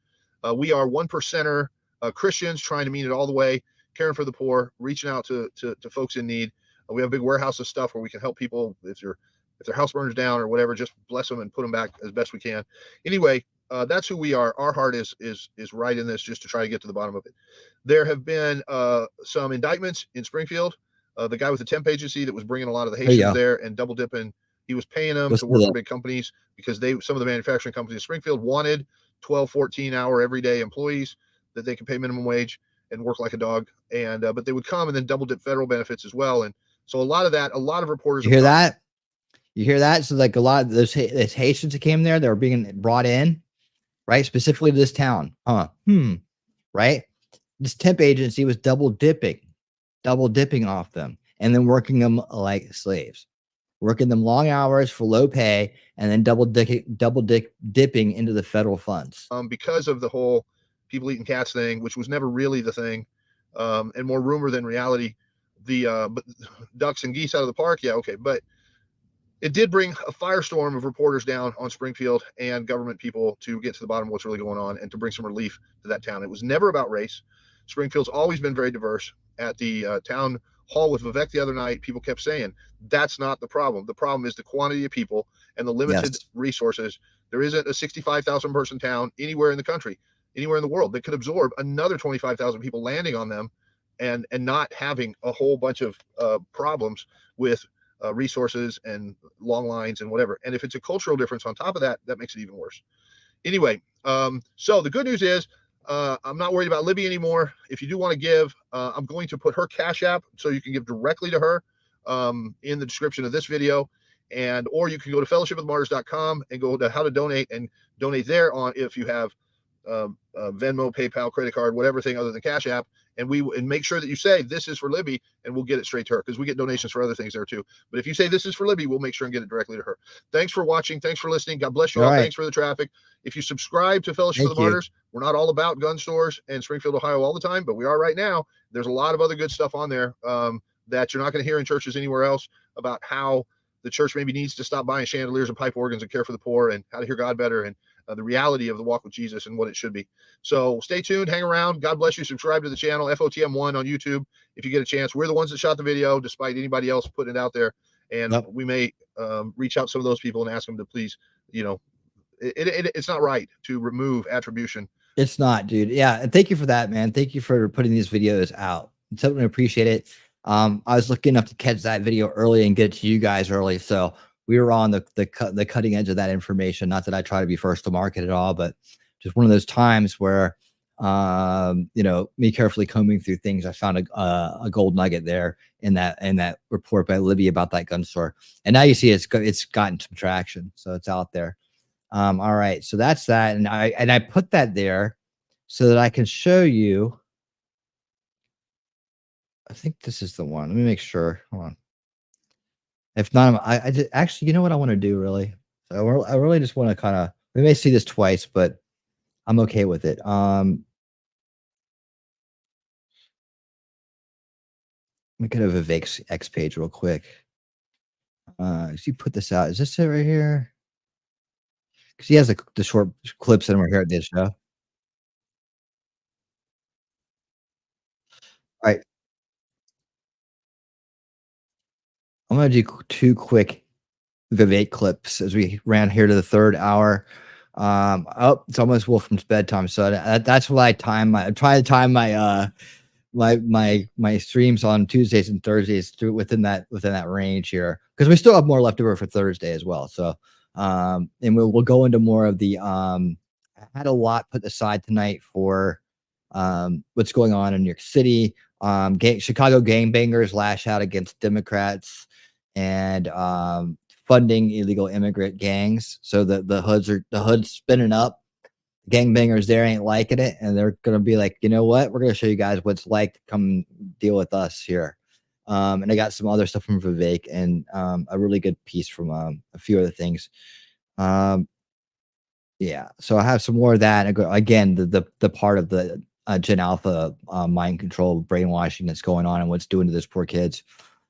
We are 1%er Christians trying to mean it all the way, caring for the poor, reaching out to folks in need. We have a big warehouse of stuff where we can help people. If their house burns down or whatever, just bless them and put them back as best we can. Anyway, that's who we are. Our heart is right in this, just to try to get to the bottom of it. There have been some indictments in Springfield. The guy with the temp agency that was bringing a lot of the Haitians there and double dipping, he was paying them to work for big companies, because some of the manufacturing companies in Springfield wanted 12, 14-hour everyday employees that they could pay minimum wage and work like a dog. And but they would come and then double dip federal benefits as well. And so a lot of reporters. You hear that? You hear that? So like a lot of those Haitians that came there, they were being brought in, right? Specifically to this town. Right? This temp agency was double dipping off them, and then working them like slaves, working them long hours for low pay, and then double dipping into the federal funds. Because of the whole people eating cats thing, which was never really the thing, and more rumor than reality. But ducks and geese out of the park. Yeah. Okay. But it did bring a firestorm of reporters down on Springfield and government people to get to the bottom of what's really going on and to bring some relief to that town. It was never about race. Springfield's always been very diverse. At the town hall with Vivek the other night, people kept saying that's not the problem. The problem is the quantity of people and the limited resources. There isn't a 65,000 person town anywhere in the country, anywhere in the world, that could absorb another 25,000 people landing on them and not having a whole bunch of problems with resources and long lines and whatever. And if it's a cultural difference on top of that, that makes it even worse. Anyway, so the good news is I'm not worried about Libby anymore. If you do want to give, I'm going to put her Cash App so you can give directly to her in the description of this video. Or you can go to fellowshipofthemartyrs.com and go to how to donate and donate there on if you have Venmo, PayPal, credit card, whatever thing other than Cash App. And make sure that you say this is for Libby, and we'll get it straight to her, because we get donations for other things there too. But if you say this is for Libby, we'll make sure and get it directly to her. Thanks for watching. Thanks for listening. God bless you all. Thanks for the traffic. If you subscribe to Fellowship of the Martyrs, we're not all about gun stores and Springfield, Ohio all the time, but we are right now. There's a lot of other good stuff on there that you're not going to hear in churches anywhere else, about how the church maybe needs to stop buying chandeliers and pipe organs and care for the poor, and how to hear God better, and the reality of the walk with Jesus and what it should be. So stay tuned, hang around. God bless you. Subscribe to the channel, FOTM1 on YouTube, if you get a chance. We're the ones that shot the video, despite anybody else putting it out there. And we may reach out to some of those people and ask them to please, it's not right to remove attribution It's not, dude. Yeah, and thank you for that, man. Thank you for putting these videos out. Totally appreciate it. I was lucky enough to catch that video early and get it to you guys early, so we were on the cutting edge of that information. Not that I try to be first to market at all, but just one of those times where, me carefully combing through things, I found a gold nugget there in that report by Libby about that gun store, and now you see it's gotten some traction, so it's out there. All right, so that's that, and I put that there so that I can show you. I think this is the one. Let me make sure. Hold on. If not, I just, actually, you know what I want to do really? So I really just want to kind of. We may see this twice, but I'm okay with it. Let me go to Vivek's X page real quick. So you put this out. Is this it right here? Because he has the short clips that we're here at this show. All right. I'm gonna do 2 quick Vivek clips as we ran here to the 3rd hour. It's almost Wolfram's bedtime, so that's why I try to time my my streams on Tuesdays and Thursdays within that range here, because we still have more left over for Thursday as well. So and we'll go into more of the I had a lot put aside tonight for what's going on in New York City. Chicago gangbangers lash out against Democrats and funding illegal immigrant gangs. So the hood's spinning up. Gangbangers there ain't liking it, and they're gonna be like, you know what? We're gonna show you guys what it's like to come deal with us here. And I got some other stuff from Vivek and a really good piece from a few other things. Yeah, so I have some more of that. Again, the part of the Gen Alpha mind control, brainwashing that's going on and what's doing to those poor kids.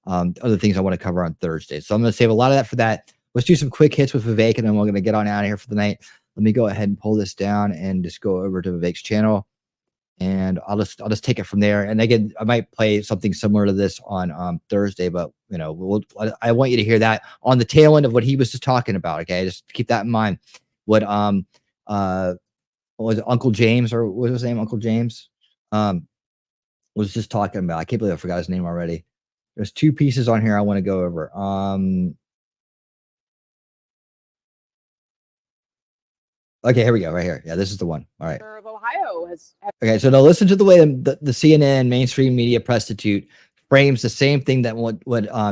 Other things I want to cover on Thursday. So I'm going to save a lot of that for that. Let's do some quick hits with Vivek, and then we're going to get on out of here for the night. Let me go ahead and pull this down and just go over to Vivek's channel, and I'll just take it from there. And again, I might play something similar to this on Thursday, but I want you to hear that on the tail end of what he was just talking about. Okay, just keep that in mind. What was it, Uncle James, or what was his name? Uncle James was just talking about. I can't believe I forgot his name already. There's 2 pieces on here I want to go over. Okay, here we go, right here. Yeah, this is the one. All right. Of Ohio has. Okay, so now listen to the way the CNN mainstream media prostitute frames the same thing that what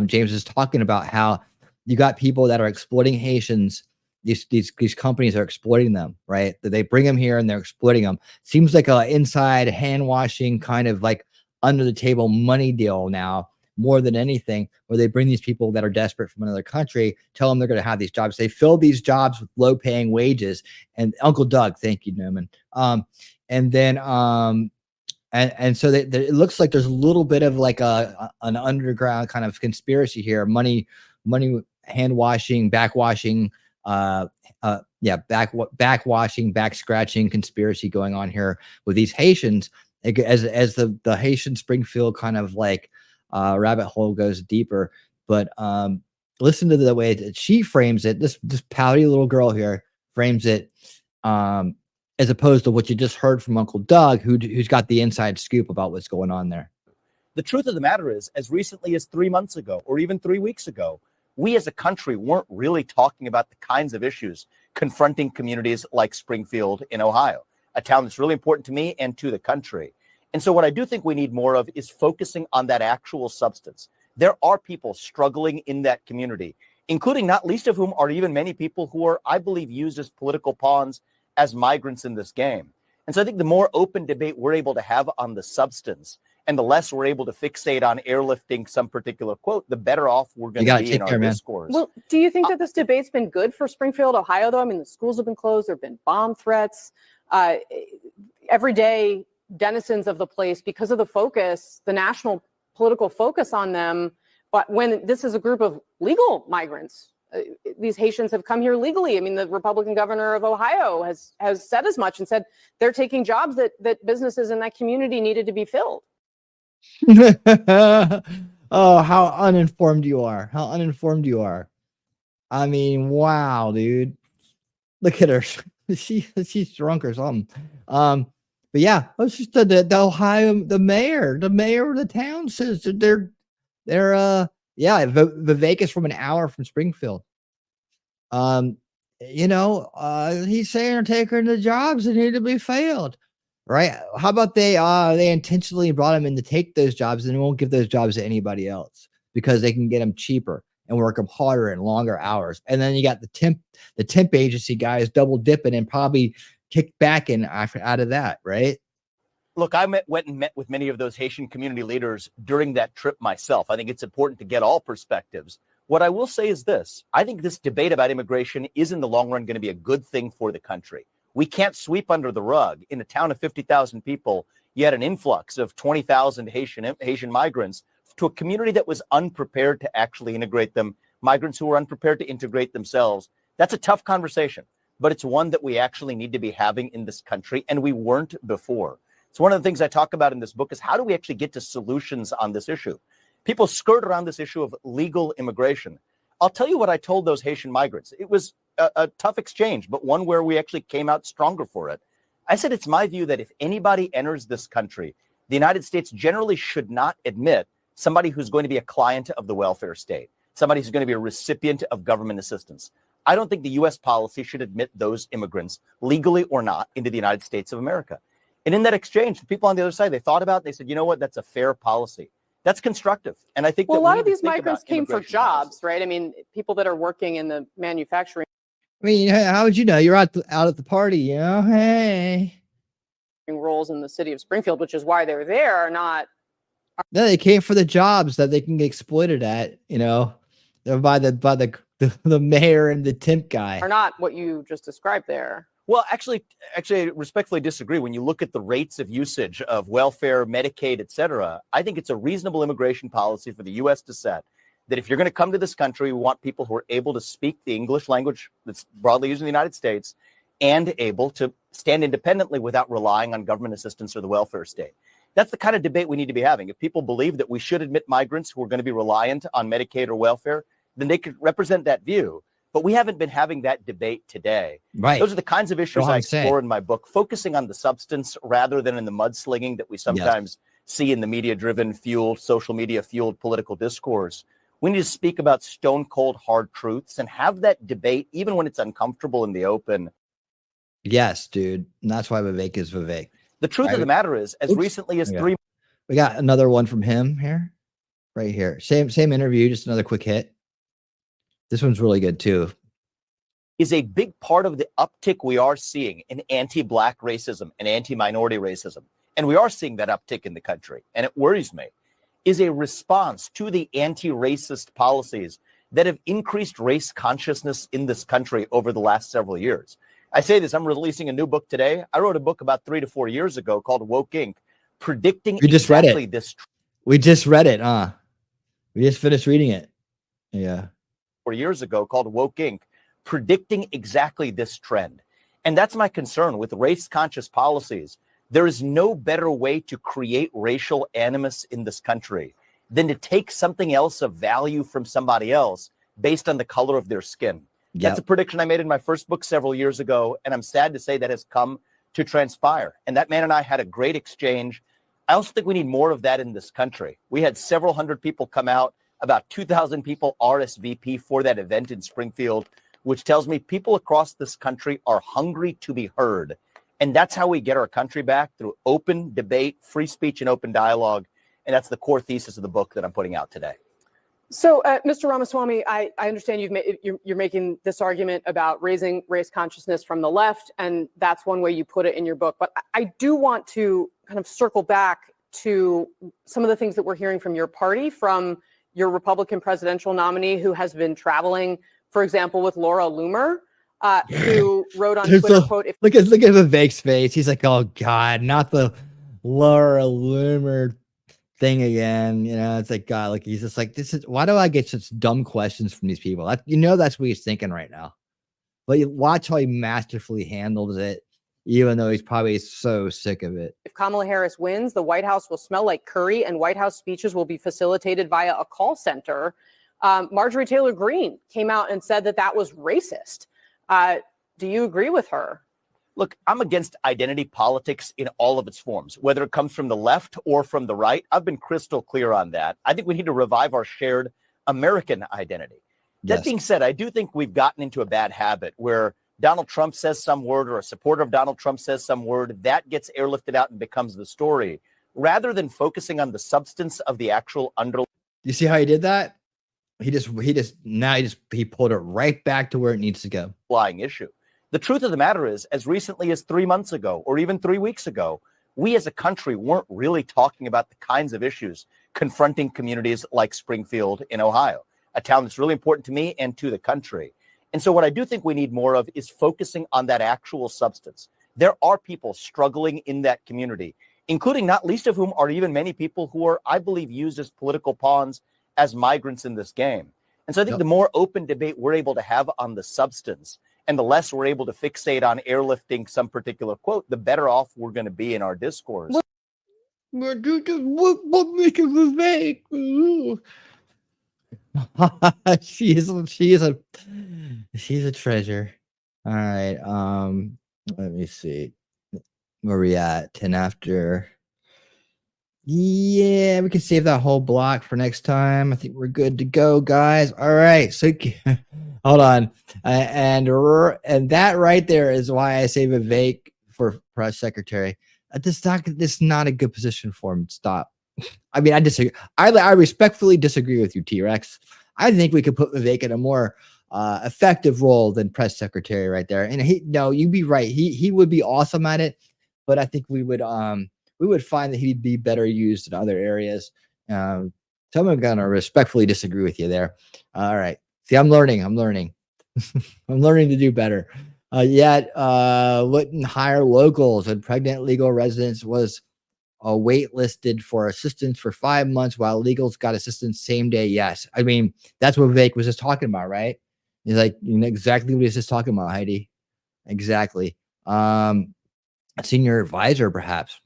James is talking about. How you got people that are exploiting Haitians. These companies are exploiting them, right? That they bring them here and they're exploiting them. Seems like a inside hand washing kind of like under the table money deal now, more than anything, where they bring these people that are desperate from another country, tell them they're going to have these jobs. They fill these jobs with low paying wages. And Uncle Doug, thank you, Newman. And then and so it looks like there's a little bit of like an underground kind of conspiracy here, money hand washing, backwashing, backwashing, back scratching conspiracy going on here with these Haitians, as the Haitian Springfield kind of like rabbit hole goes deeper. But listen to the way that she frames it. This pouty little girl here frames it, as opposed to what you just heard from Uncle Doug, who's got the inside scoop about what's going on there. The truth of the matter is, as recently as 3 months ago, or even 3 weeks ago, we as a country weren't really talking about the kinds of issues confronting communities like Springfield in Ohio, a town that's really important to me and to the country. And so what I do think we need more of is focusing on that actual substance. There are people struggling in that community, including not least of whom are even many people who are, I believe, used as political pawns, as migrants in this game. And so I think the more open debate we're able to have on the substance, and the less we're able to fixate on airlifting some particular quote, the better off we're going to be in our discourse. Well, do you think that this debate's been good for Springfield, Ohio, though? I mean, the schools have been closed. There have been bomb threats. Every day, denizens of the place, because of the focus, the national political focus on them. But when this is a group of legal migrants, these Haitians have come here legally. I mean, the Republican governor of Ohio has said as much and said they're taking jobs that businesses in that community needed to be filled. Oh, how uninformed you are. How uninformed you are. I mean, wow, dude. Look at her. she's drunk or something. But yeah, it's just the Ohio, the mayor of the town says that they're Vivek is from an hour from Springfield. He's saying they're taking the jobs that need to be filled. Right? How about they intentionally brought him in to take those jobs and won't give those jobs to anybody else because they can get them cheaper and work them harder and longer hours. And then you got the temp agency guys double dipping and probably kick back in out of that, right? Look, I went and met with many of those Haitian community leaders during that trip myself. I think it's important to get all perspectives. What I will say is this. I think this debate about immigration is in the long run going to be a good thing for the country. We can't sweep under the rug. In a town of 50,000 people, you had an influx of 20,000 Haitian migrants to a community that was unprepared to actually integrate them, migrants who were unprepared to integrate themselves. That's a tough conversation, but it's one that we actually need to be having in this country, and we weren't before. So one of the things I talk about in this book is how do we actually get to solutions on this issue? People skirt around this issue of legal immigration. I'll tell you what I told those Haitian migrants. It was a tough exchange, but one where we actually came out stronger for it. I said, it's my view that if anybody enters this country, the United States generally should not admit somebody who's going to be a client of the welfare state, somebody who's going to be a recipient of government assistance. I don't think the U.S. policy should admit those immigrants, legally or not, into the United States of America. And in that exchange, the people on the other side, they thought about it. They said, you know what? That's a fair policy. That's constructive. And I think a lot of these migrants came for jobs, right? I mean, people that are working in the manufacturing. I mean, how would you know? You're out at the party, hey. Roles in the city of Springfield, which is why they're there, are not. No, they came for the jobs that they can get exploited at, by the mayor and the temp guy. Are not what you just described there. Well, actually, I respectfully disagree. When you look at the rates of usage of welfare, Medicaid, et cetera, I think it's a reasonable immigration policy for the U.S. to set that if you're going to come to this country, we want people who are able to speak the English language that's broadly used in the United States and able to stand independently without relying on government assistance or the welfare state. That's the kind of debate we need to be having. If people believe that we should admit migrants who are going to be reliant on Medicaid or welfare, then they could represent that view. But we haven't been having that debate today. Right. Those are the kinds of issues I explore in my book, focusing on the substance rather than in the mudslinging that we sometimes see in the media-driven, social media-fueled political discourse. We need to speak about stone-cold hard truths and have that debate, even when it's uncomfortable in the open. Yes, dude. And that's why Vivek is Vivek. The truth of the matter is, as recently as 3 months. We got another one from him here, right here. Same interview, just another quick hit. This one's really good too. Is a big part of the uptick we are seeing in anti-Black racism and anti-minority racism, and we are seeing that uptick in the country, and it worries me, is a response to the anti-racist policies that have increased race consciousness in this country over the last several years. I say this, I'm releasing a new book today. I wrote a book about 3 to 4 years ago called Woke Inc., predicting exactly this. We just read it, We just finished reading it. Yeah. 4 years ago called Woke Inc., predicting exactly this trend. And that's my concern with race-conscious policies. There is no better way to create racial animus in this country than to take something else of value from somebody else based on the color of their skin. That's a prediction I made in my first book several years ago, and I'm sad to say that has come to transpire. And that man and I had a great exchange. I also think we need more of that in this country. We had several hundred people come out, about 2,000 people RSVP for that event in Springfield, which tells me people across this country are hungry to be heard. And that's how we get our country back, through open debate, free speech, and open dialogue. And that's the core thesis of the book that I'm putting out today. So, Mr. Ramaswamy, I understand you're making this argument about raising race consciousness from the left, and that's one way you put it in your book. But I do want to kind of circle back to some of the things that we're hearing from your party, from your Republican presidential nominee who has been traveling, for example, with Laura Loomer, who wrote on Twitter, quote, look at Vivek's face. He's like, oh God, not the Laura Loomer thing again. It's like, God, like, he's just like, why do I get such dumb questions from these people? That's what he's thinking right now. But you watch how he masterfully handles it, even though he's probably so sick of it. If Kamala Harris wins, the White House will smell like curry, and White House speeches will be facilitated via a call center. Marjorie Taylor Greene came out and said that was racist. Do you agree with her? Look, I'm against identity politics in all of its forms, whether it comes from the left or from the right. I've been crystal clear on that. I think we need to revive our shared American identity. Yes. That being said, I do think we've gotten into a bad habit where Donald Trump says some word or a supporter of Donald Trump says some word, that gets airlifted out and becomes the story, rather than focusing on the substance of the actual underlying. You see how he did that? He pulled it right back to where it needs to go. Issue. The truth of the matter is, as recently as 3 months ago, or even 3 weeks ago, we as a country weren't really talking about the kinds of issues confronting communities like Springfield in Ohio, a town that's really important to me and to the country. And so what I do think we need more of is focusing on that actual substance. There are people struggling in that community, including not least of whom are even many people who are, I believe, used as political pawns, as migrants in this game. And so I think the more open debate we're able to have on the substance and the less we're able to fixate on airlifting some particular quote, the better off we're going to be in our discourse. She's a treasure. All right. Let me see. Where we at? 10 after. Yeah, we can save that whole block for next time. I think we're good to go, guys. All right. So hold on. And that right there is why I say Vivek for press secretary. This is not a good position for him. Stop. I mean, I disagree. I respectfully disagree with you, T-Rex. I think we could put Vivek in a more effective role than press secretary right there. And you'd be right. He would be awesome at it, but I think we would find that he'd be better used in other areas. So I'm gonna respectfully disagree with you there. All right. See, I'm learning. I'm learning to do better. Wouldn't hire locals and pregnant legal residents was waitlisted for assistance for 5 months while legals got assistance same day. Yes. I mean, that's what Vivek was just talking about, right? He's like, exactly what he's just talking about, Heidi. Exactly. Senior advisor, perhaps.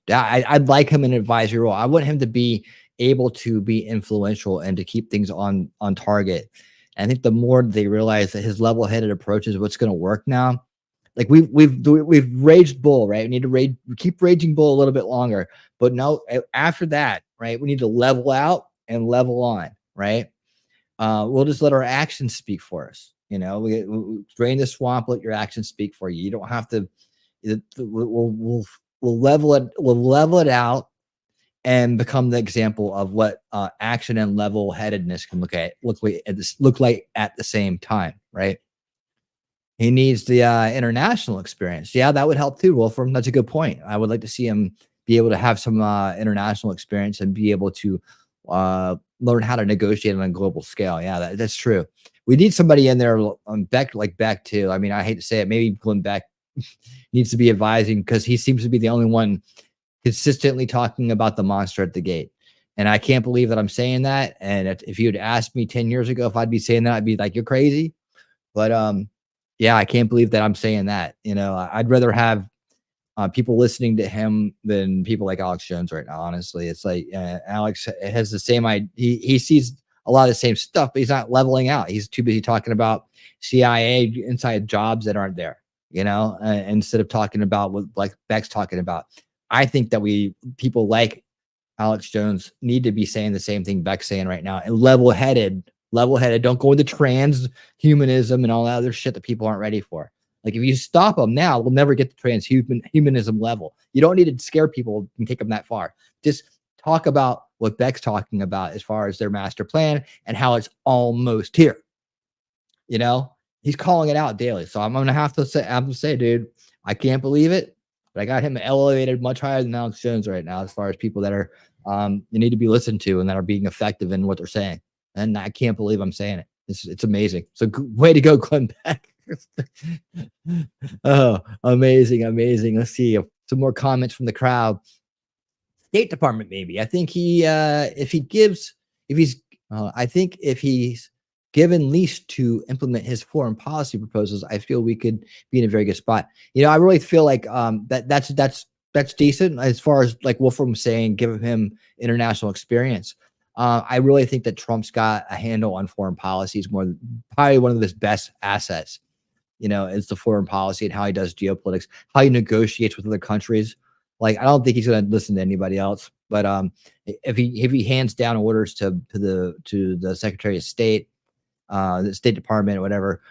I'd like him in an advisory role. I want him to be able to be influential and to keep things on target. And I think the more they realize that his level-headed approach is what's going to work now. Like we've raged bull, right? We need to keep raging bull a little bit longer. But no, after that, right, we need to level out and level on, right? We'll just let our actions speak for us. We drain the swamp, let your actions speak for you. You don't have to. We'll level it out and become the example of what action and level-headedness can look like at the same time, right? He needs the international experience. Yeah, that would help too, Wolfram. That's a good point. I would like to see him be able to have some international experience and be able to learn how to negotiate on a global scale. Yeah, that's true. We need somebody in there on Beck too. I mean, I hate to say it, maybe Glenn Beck needs to be advising because he seems to be the only one consistently talking about the monster at the gate. And I can't believe that I'm saying that. And if you had asked me 10 years ago if I'd be saying that, I'd be like, you're crazy. But yeah, I can't believe that I'm saying that. I'd rather have people listening to him than people like Alex Jones right now. Honestly, it's like Alex has the same idea. He sees a lot of the same stuff, but he's not leveling out. He's too busy talking about CIA inside jobs that aren't there. Instead of talking about what like Beck's talking about. I think that people like Alex Jones need to be saying the same thing Beck's saying right now and level-headed. Don't go into transhumanism and all that other shit that people aren't ready for. Like if you stop them now, we'll never get to transhumanism level. You don't need to scare people and take them that far. Just talk about what Beck's talking about as far as their master plan and how it's almost here. He's calling it out daily. So I'm gonna have to say, dude, I can't believe it, but I got him elevated much higher than Alex Jones right now, as far as people that are you need to be listened to and that are being effective in what they're saying. And I can't believe I'm saying it. It's amazing. So way to go, Glenn Beck. Oh, amazing. Let's see some more comments from the crowd. State Department, maybe. I think if he's given leash to implement his foreign policy proposals, I feel we could be in a very good spot. I really feel like that's decent as far as like Wolfram was saying, give him international experience. I really think that Trump's got a handle on foreign policies probably one of his best assets. it's the foreign policy and how he does geopolitics, how he negotiates with other countries. Like, I don't think he's going to listen to anybody else. But if he hands down orders to the Secretary of State, the State Department, or whatever,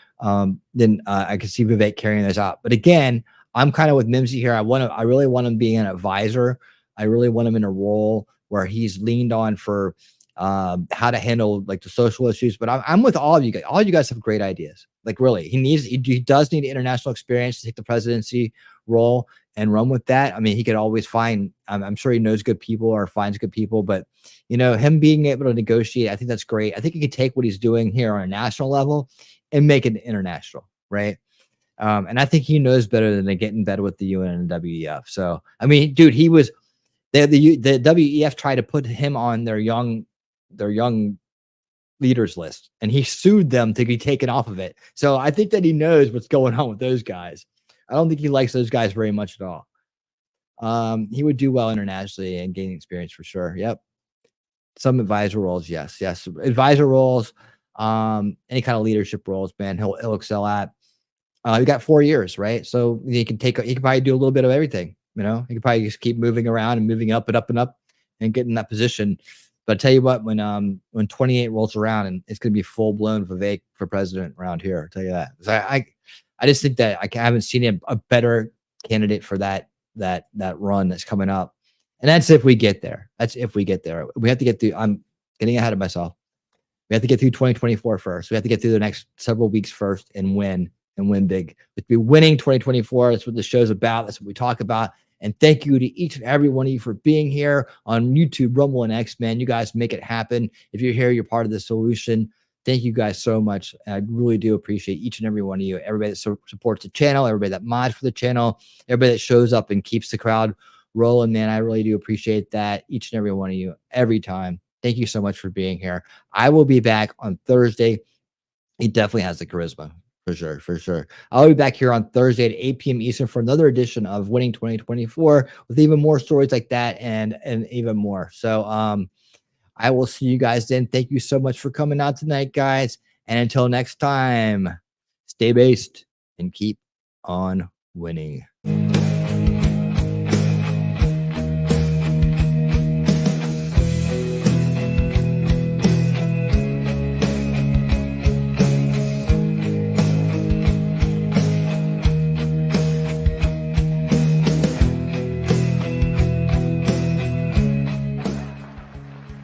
then I can see Vivek carrying this out. But again, I'm kind of with Mimsy here. I really want him being an advisor. I really want him in a role where he's leaned on for how to handle like the social issues. But I'm with all of you guys. All of you guys have great ideas. Like, really, he does need international experience to take the presidency role and run with that. I mean, he could always find, I'm sure he knows good people or finds good people, but him being able to negotiate, I think that's great. I think he could take what he's doing here on a national level and make it international, right? And I think he knows better than to get in bed with the UN and the WEF. So, I mean, dude, the WEF tried to put him on their young leaders list, and he sued them to be taken off of it. So I think that he knows what's going on with those guys. I don't think he likes those guys very much at all. He would do well internationally and gain experience for sure. Yep. Some advisor roles. Yes. Advisor roles, any kind of leadership roles, man, he'll excel at. He got 4 years, right? So he can probably do a little bit of everything. He can probably just keep moving around and moving up and up and up and get in that position. But I tell you what, when 28 rolls around, and it's going to be full blown Vivek for president around here, I'll tell you that. I just think that I haven't seen a better candidate for that run that's coming up. And that's if we get there. We have to get through. I'm getting ahead of myself. We have to get through 2024 first. We have to get through the next several weeks first and win big. But be winning 2024. That's what the show's about. That's what we talk about. And thank you to each and every one of you for being here on YouTube, Rumble, and X, man. You guys make it happen. If you're here, you're part of the solution. Thank you guys so much. I really do appreciate each and every one of you. Everybody that supports the channel, everybody that mods for the channel, everybody that shows up and keeps the crowd rolling, man. I really do appreciate that. Each and every one of you, every time. Thank you so much for being here. I will be back on Thursday. He definitely has the charisma. For sure. I'll be back here on Thursday at 8 p.m. Eastern for another edition of Winning 2024 with even more stories like that and even more. So I will see you guys then. Thank you so much for coming out tonight, guys. And until next time, stay based and keep on winning.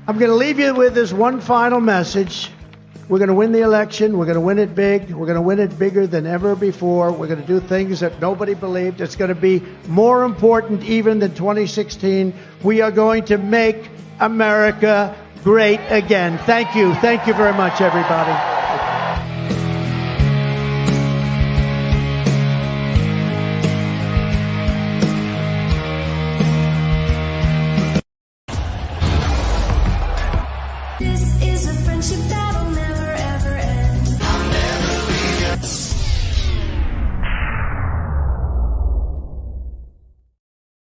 I'm going to leave you with this one final message. We're going to win the election. We're going to win it big. We're going to win it bigger than ever before. We're going to do things that nobody believed. It's going to be more important even than 2016. We are going to make America great again. Thank you. Thank you very much, everybody.